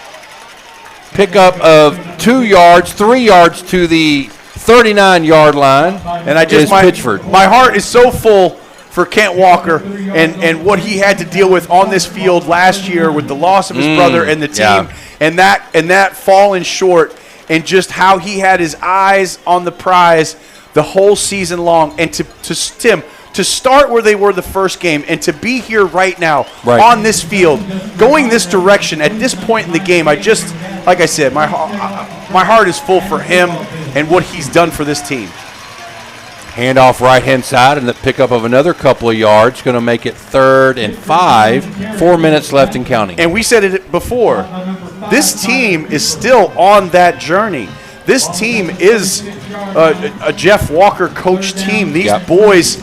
Pickup of 2 yards, 3 yards to the 39-yard line. And Pitchford. My heart is so full for Kent Walker and what he had to deal with on this field last year with the loss of his brother and the team. Yeah. And that falling short, and just how he had his eyes on the prize the whole season long. And to start where they were the first game, and to be here right now on this field, going this direction at this point in the game, like I said, my heart is full for him and what he's done for this team. Handoff right-hand side, and the pickup of another couple of yards. Going to make it 3rd and 5. 4 minutes left and counting. And we said it before. This team is still on that journey. This team is a Jeff Walker coach team. These boys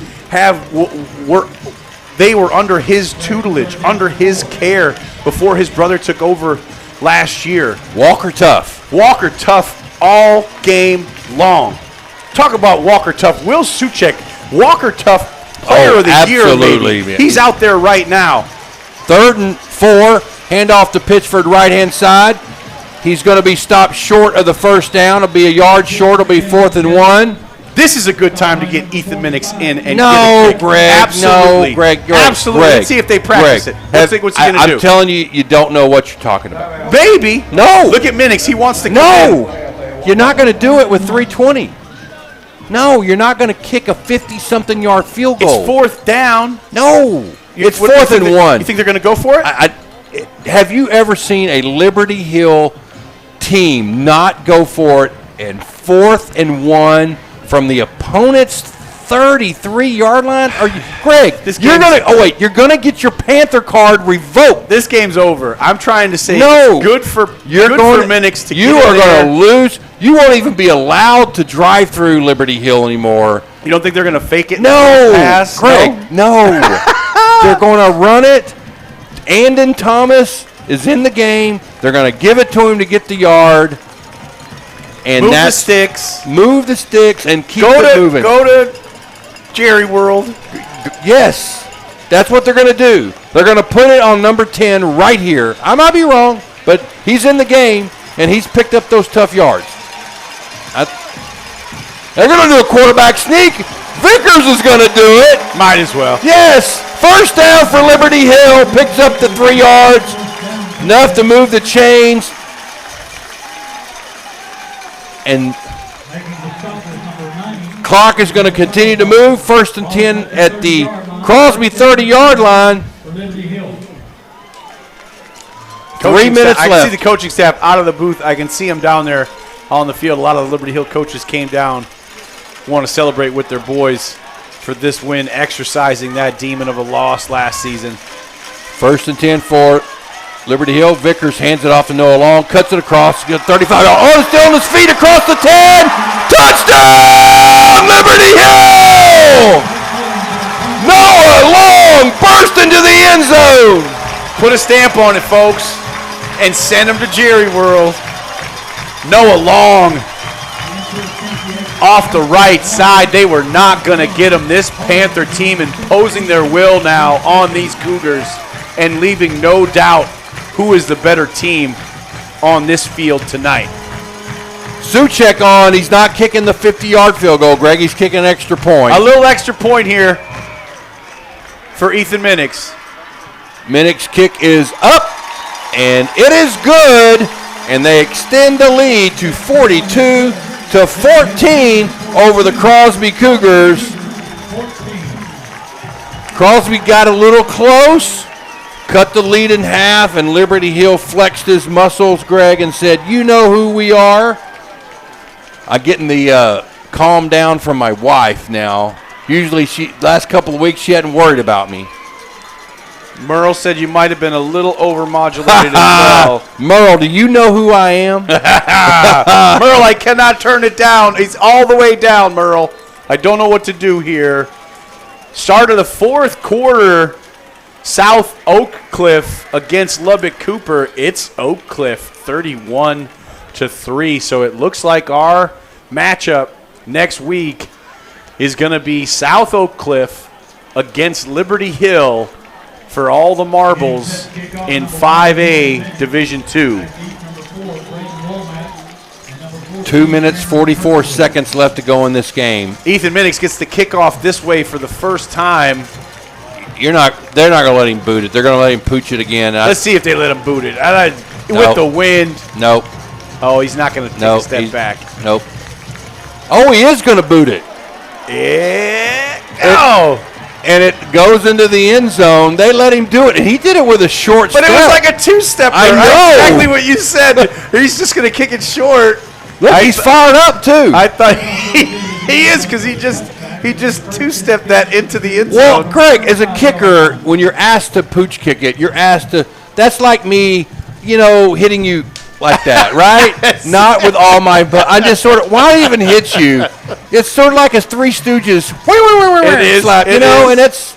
they were under his tutelage, under his care before his brother took over last year. Walker tough all game long. Talk about Walker tough. Will Suchek, Walker tough player of the year, maybe. He's out there right now. 3rd and 4. Handoff to Pitchford right-hand side. He's going to be stopped short of the first down. It'll be a yard short. It'll be 4th and 1. This is a good time to get Ethan Minix in and no, get a Greg. Absolutely. No, Greg. Absolutely. Greg, Let's see if they practice it. Let's see what he's going to do. I'm telling you, you don't know what you're talking about. Baby. No. Look at Minix. He wants to come in. You're not going to do it with 3:20. No, you're not going to kick a 50-something yard field goal. It's 4th down. No. It's 4th and 1. You think they're going to go for it? Have you ever seen a Liberty Hill team not go for it in 4th and 1 from the opponent's 33-yard line? Are you, Greg? You're going to get your Panther card revoked. This game's over. I'm trying to say no. Good for Minix to you are going to lose. You won't even be allowed to drive through Liberty Hill anymore. You don't think they're going to fake it? No, pass? Greg. No. They're going to run it. Andon Thomas is in the game. They're going to give it to him to get the yard. And move the sticks. Move the sticks and keep it moving. Go to Jerry World. Yes. That's what they're going to do. They're going to put it on number 10 right here. I might be wrong, but he's in the game, and he's picked up those tough yards. They're going to do a quarterback sneak. Vickers is going to do it. Might as well. Yes. First down for Liberty Hill. Picks up the 3 yards. Enough to move the chains. And clock is going to continue to move. 1st and 10 at the Crosby 30-yard line. 3 minutes left. I can see the coaching staff out of the booth. I can see them down there on the field. A lot of the Liberty Hill coaches came down, want to celebrate with their boys for this win, exercising that demon of a loss last season. 1st and 10 for Liberty Hill. Vickers hands it off to Noah Long, cuts it across, get 35. Oh, still on his feet across the 10. Touchdown, Liberty Hill! Noah Long burst into the end zone. Put a stamp on it, folks, and send him to Jerry World. Noah Long off the right side. They were not going to get him. This Panther team imposing their will now on these Cougars and leaving no doubt who is the better team on this field tonight. Suchek on. He's not kicking the 50-yard field goal, Greg. He's kicking an extra point. A little extra point here for Ethan Minix. Minnick's kick is up, and it is good, and they extend the lead to 42-14 over the Crosby Cougars. Crosby got a little close, cut the lead in half, and Liberty Hill flexed his muscles, Greg, and said, you know who we are. I'm getting the calm down from my wife now. Usually, last couple of weeks, she hadn't worried about me. Merle said you might have been a little overmodulated as well. Merle, do you know who I am? Merle, I cannot turn it down. It's all the way down, Merle. I don't know what to do here. Start of the 4th quarter, South Oak Cliff against Lubbock Cooper. It's Oak Cliff 31-3. So it looks like our matchup next week is going to be South Oak Cliff against Liberty Hill for all the marbles in 5A Division 2. 2 minutes, 44 seconds left to go in this game. Ethan Minix gets the kickoff this way for the first time. They're not going to let him boot it. They're going to let him pooch it again. Let's see if they let him boot it. With the wind. Nope. Oh, he's not going to take a step back. Nope. Oh, he is going to boot it. Yeah. Oh. And it goes into the end zone. They let him do it, and he did it with a short step. But it was like a 2-stepper. I know. Exactly what you said. He's just going to kick it short. Look, he's fired up, too. I thought he is, because he just 2-stepped that into the end zone. Well, Craig, as a kicker, when you're asked to pooch kick it, you're asked to – that's like me, hitting you like that, right? Not with all my – but I just sort of – why even hit you? It's sort of like a Three Stooges – it is. slap, and it's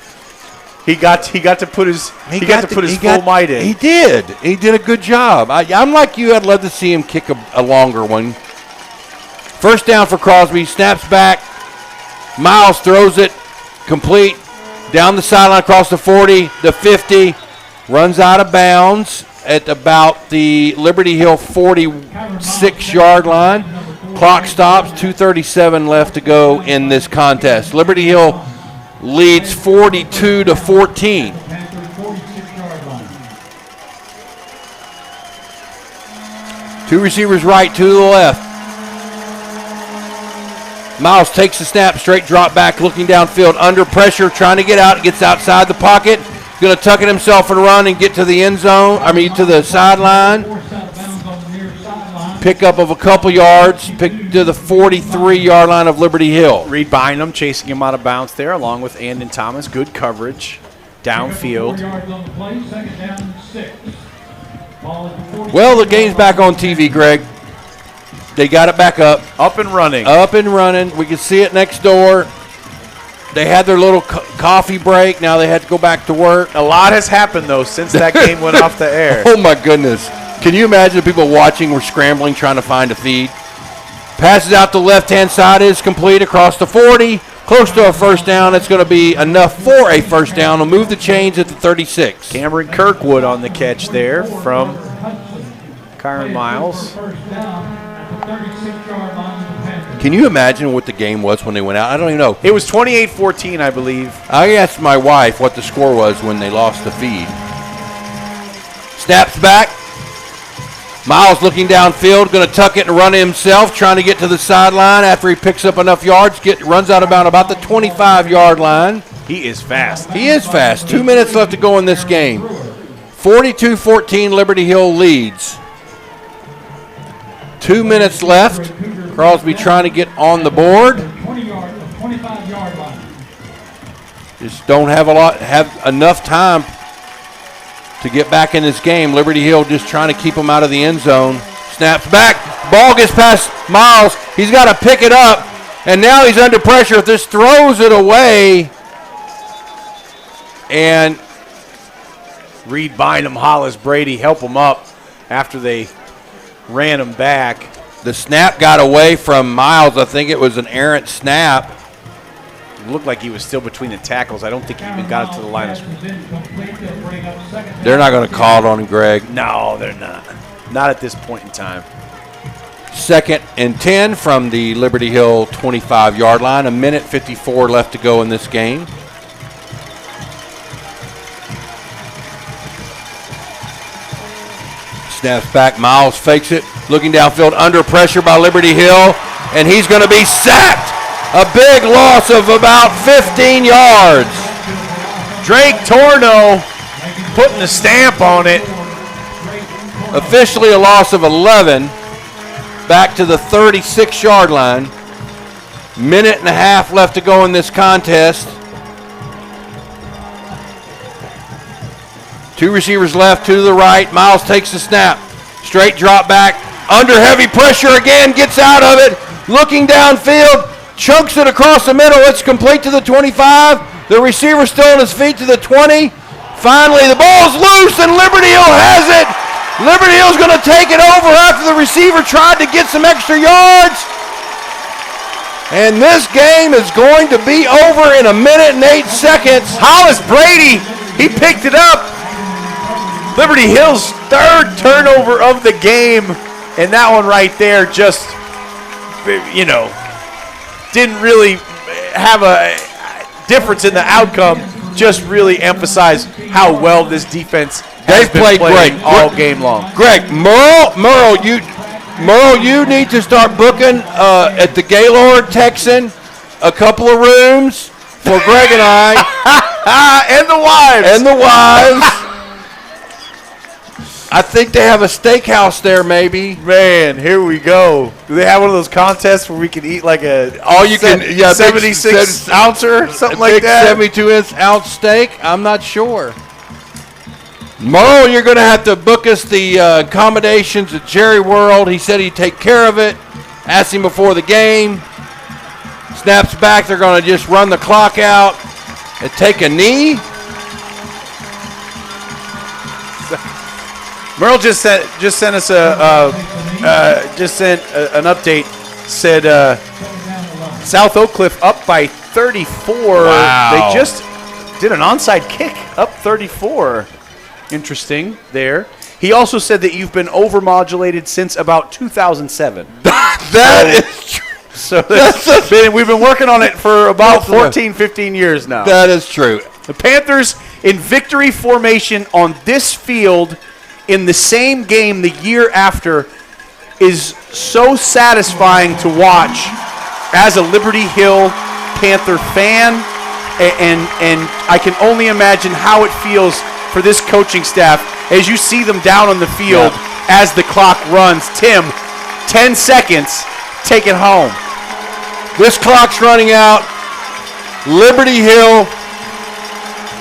– He got to put his full might in. He did. He did a good job. I'm like you. I'd love to see him kick a longer one. First down for Crosby. Snaps back. Miles throws it complete down the sideline across the 40, the 50. Runs out of bounds at about the Liberty Hill 46-yard line. Clock stops. 2:37 left to go in this contest. Liberty Hill leads 42-14. Two receivers right, two to the left. Miles takes the snap, straight drop back, looking downfield, under pressure, trying to get out, gets outside the pocket, going to tuck it himself and run and get to the end zone, to the sideline. Pickup of a couple yards, pick to the 43-yard line of Liberty Hill. Reed Bynum chasing him out of bounds there, along with Andon Thomas. Good coverage downfield. Well, the game's back on TV, Greg. They got it back up. Up and running. Up and running. We can see it next door. They had their little coffee break. Now they had to go back to work. A lot has happened, though, since that game went off the air. Oh, my goodness. Can you imagine the people watching were scrambling, trying to find a feed? Passes out the left-hand side, is complete across the 40. Close to a first down. It's going to be enough for a first down. Will move the chains at the 36. Cameron Kirkwood on the catch there from Kyron Miles. Can you imagine what the game was when they went out? I don't even know. It was 28-14, I believe. I asked my wife what the score was when they lost the feed. Snaps back. Miles looking downfield, going to tuck it and run himself, trying to get to the sideline after he picks up enough yards, runs out about the 25-yard line. He is fast. He is fast. 2 minutes left to go in this game. 42-14, Liberty Hill leads. 2 minutes left. Crosby trying to get on the board. 25-yard line. Just don't have enough time to get back in this game. Liberty Hill just trying to keep them out of the end zone. Snaps back. Ball gets past Miles. He's got to pick it up. And now he's under pressure. If this throws it away. And Reed Bynum, Hollis, Brady help him up after they ran him back. The snap got away from Miles. I think it was an errant snap. It looked like he was still between the tackles. I don't think he even got it to the line of scrimmage. They're not going to call it on him, Greg. No, they're not. Not at this point in time. 2nd and 10 from the Liberty Hill 25-yard line. 1:54 left to go in this game. Snaps back. Miles fakes it. Looking downfield, under pressure by Liberty Hill. And he's going to be sacked. A big loss of about 15 yards. Drake Torno putting a stamp on it. Officially a loss of 11. Back to the 36-yard line. 1.5 minutes left to go in this contest. 2 receivers left, 2 to the right. Miles takes the snap. Straight drop back. Under heavy pressure again. Gets out of it. Looking downfield. Chunks it across the middle. It's complete to the 25. The receiver still on his feet to the 20. Finally, the ball's loose and Liberty Hill has it. Liberty Hill's going to take it over after the receiver tried to get some extra yards. And this game is going to be over in 1 minute and 8 seconds. Hollis Brady, he picked it up. Liberty Hill's 3rd turnover of the game. And that one right there just, didn't really have a difference in the outcome. Just really emphasized how well this defense has been played playing great all game long. Greg, Merle, you need to start booking at the Gaylord Texan a couple of rooms for Greg and I. And the wives. I think they have a steakhouse there, maybe. Man, here we go. Do they have one of those contests where we can eat like a 76 ouncer, something like that? 72-ounce steak? I'm not sure. Merle, you're going to have to book us the accommodations at Jerry World. He said he'd take care of it. Asked him before the game. Snaps back. They're going to just run the clock out and take a knee. Merle just sent us an update. Said South Oak Cliff up by 34. Wow. They just did an onside kick, up 34. Interesting there. He also said that you've been overmodulated since about 2007. That is true. So we've been working on it for about 14, 15 years now. That is true. The Panthers in victory formation on this field in the same game the year after is so satisfying to watch as a Liberty Hill Panther fan, and I can only imagine how it feels for this coaching staff as you see them down on the field as the clock runs. Tim, 10 seconds, take it home. This clock's running out. Liberty Hill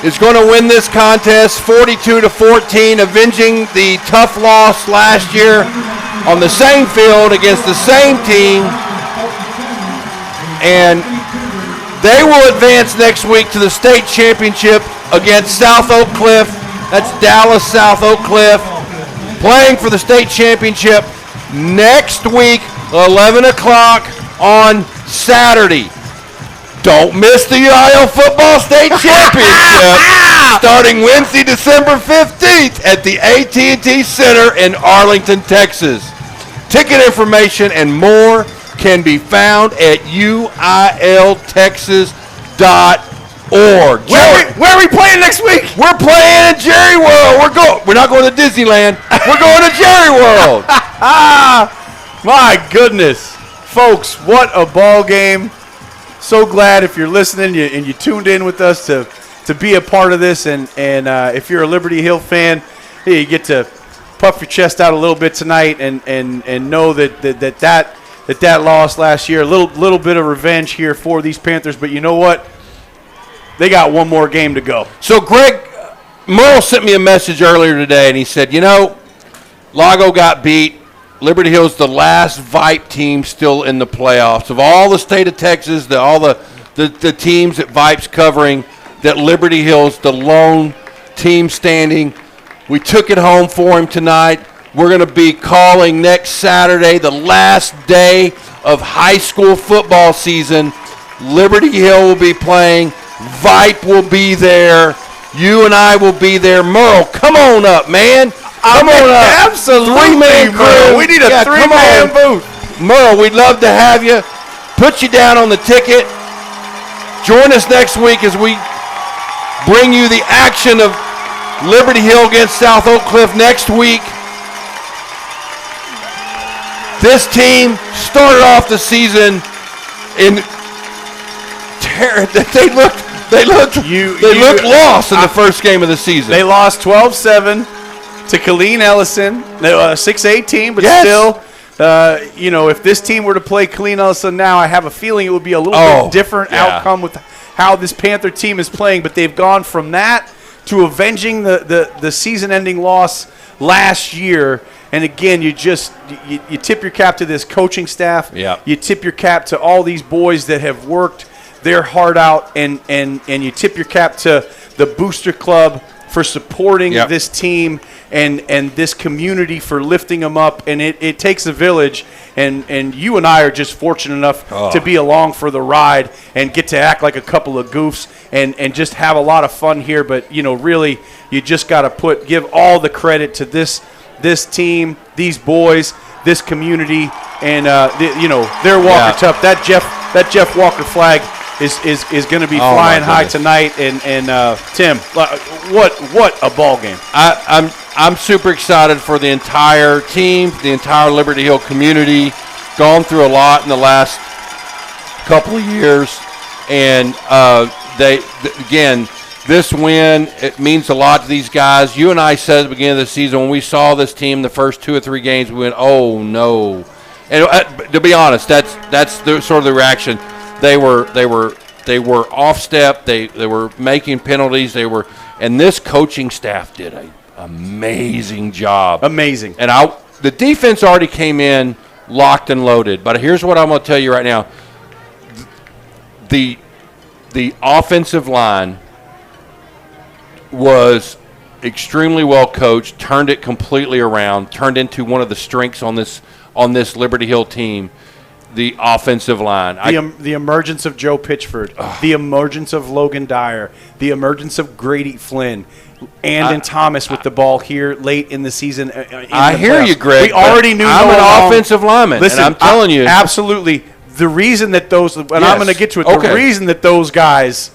is going to win this contest 42-14, avenging the tough loss last year on the same field against the same team. And they will advance next week to the state championship against South Oak Cliff. That's Dallas South Oak Cliff, playing for the state championship next week, 11 o'clock on Saturday. Don't miss the UIL Football State Championship starting Wednesday, December 15th at the AT&T Center in Arlington, Texas. Ticket information and more can be found at uiltexas.org. Where are we playing next week? We're playing in Jerry World. We're not going to Disneyland. We're going to Jerry World. My goodness. Folks, what a ball game. So glad if you're listening and you tuned in with us to be a part of this. And if you're a Liberty Hill fan, hey, you get to puff your chest out a little bit tonight and know that loss last year, a little bit of revenge here for these Panthers. But you know what? They got one more game to go. So, Greg, Merle sent me a message earlier today, and he said, Lago got beat. Liberty Hill's the last Vype team still in the playoffs. Of all the state of Texas, all the teams that Vype's covering, that Liberty Hill's the lone team standing. We took it home for him tonight. We're going to be calling next Saturday, the last day of high school football season. Liberty Hill will be playing. Vype will be there. You and I will be there. Merle, come on up, man. Come on up. Absolutely, Three-man crew. We need a three-man booth. Merle, we'd love to have you. Put you down on the ticket. Join us next week as we bring you the action of Liberty Hill against South Oak Cliff next week. This team started off the season in terror. They looked lost in the first game of the season. They lost 12-7 to Killeen Ellison, a 6A team, but still, if this team were to play Killeen Ellison now, I have a feeling it would be a little bit different outcome with how this Panther team is playing. But they've gone from that to avenging the season-ending loss last year. And again, you tip your cap to this coaching staff. Yeah. You tip your cap to all these boys that have worked their heart out, and you tip your cap to the Booster Club for supporting this team and this community for lifting them up. And it takes a village, and you and I are just fortunate enough to be along for the ride and get to act like a couple of goofs and just have a lot of fun here. But, really, you just got to give all the credit to this team, these boys, this community, and their Walker Tough. That Jeff Walker flag is going to be flying high tonight. And Tim, what a ball game! I'm super excited for the entire team, the entire Liberty Hill community. Gone through a lot in the last couple of years, and this win, it means a lot to these guys. You and I said at the beginning of the season when we saw this team the first 2 or 3 games, we went, "Oh no!" And to be honest, that's sort of the reaction. They were off step. They were making penalties. And this coaching staff did an amazing job. Amazing. And the defense already came in locked and loaded. But here's what I'm going to tell you right now: the offensive line was extremely well coached, turned it completely around, turned into one of the strengths on this Liberty Hill team, the offensive line. The emergence of Joe Pitchford, the emergence of Logan Dyer, the emergence of Grady Flynn, and Thomas with the ball here late in the season. I hear you, Greg. We already knew I'm an offensive lineman, listen, and I'm telling you. Absolutely. The reason that those, and I'm going to get to it, the reason that those guys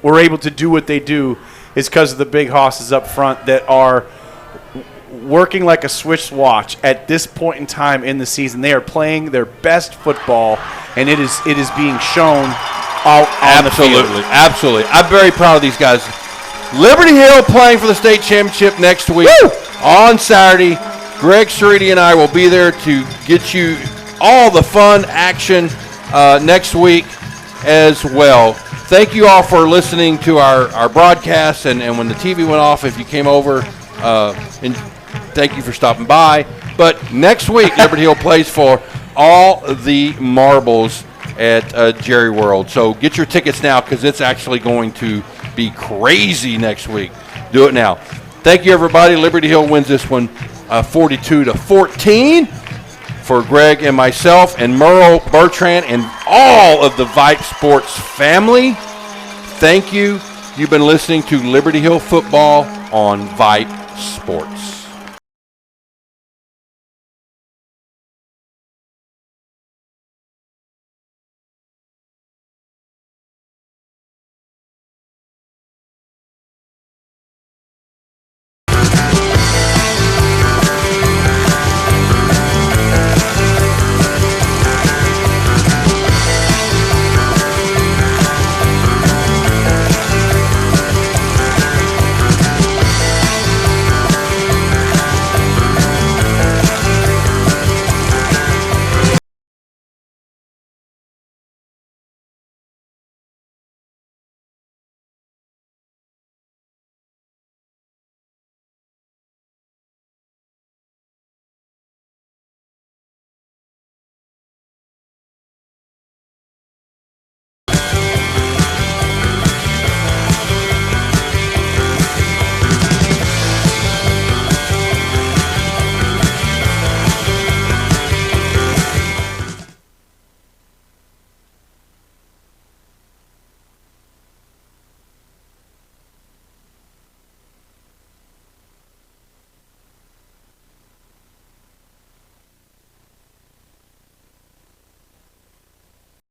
were able to do what they do is because of the big hosses up front that are working like a Swiss watch at this point in time in the season. They are playing their best football, and it is being shown out on the field. Absolutely. I'm very proud of these guys. Liberty Hill playing for the state championship next week on Saturday. Greg Cerruti and I will be there to get you all the fun action next week as well. Thank you all for listening to our broadcast, and when the TV went off, if you came over, and thank you for stopping by. But next week, Liberty Hill plays for all the marbles at Jerry World. So get your tickets now because it's actually going to be crazy next week. Do it now. Thank you, everybody. Liberty Hill wins this one 42-14. For Greg and myself and Merle Bertrand and all of the Vype Sports family, thank you. You've been listening to Liberty Hill Football on Vype Sports.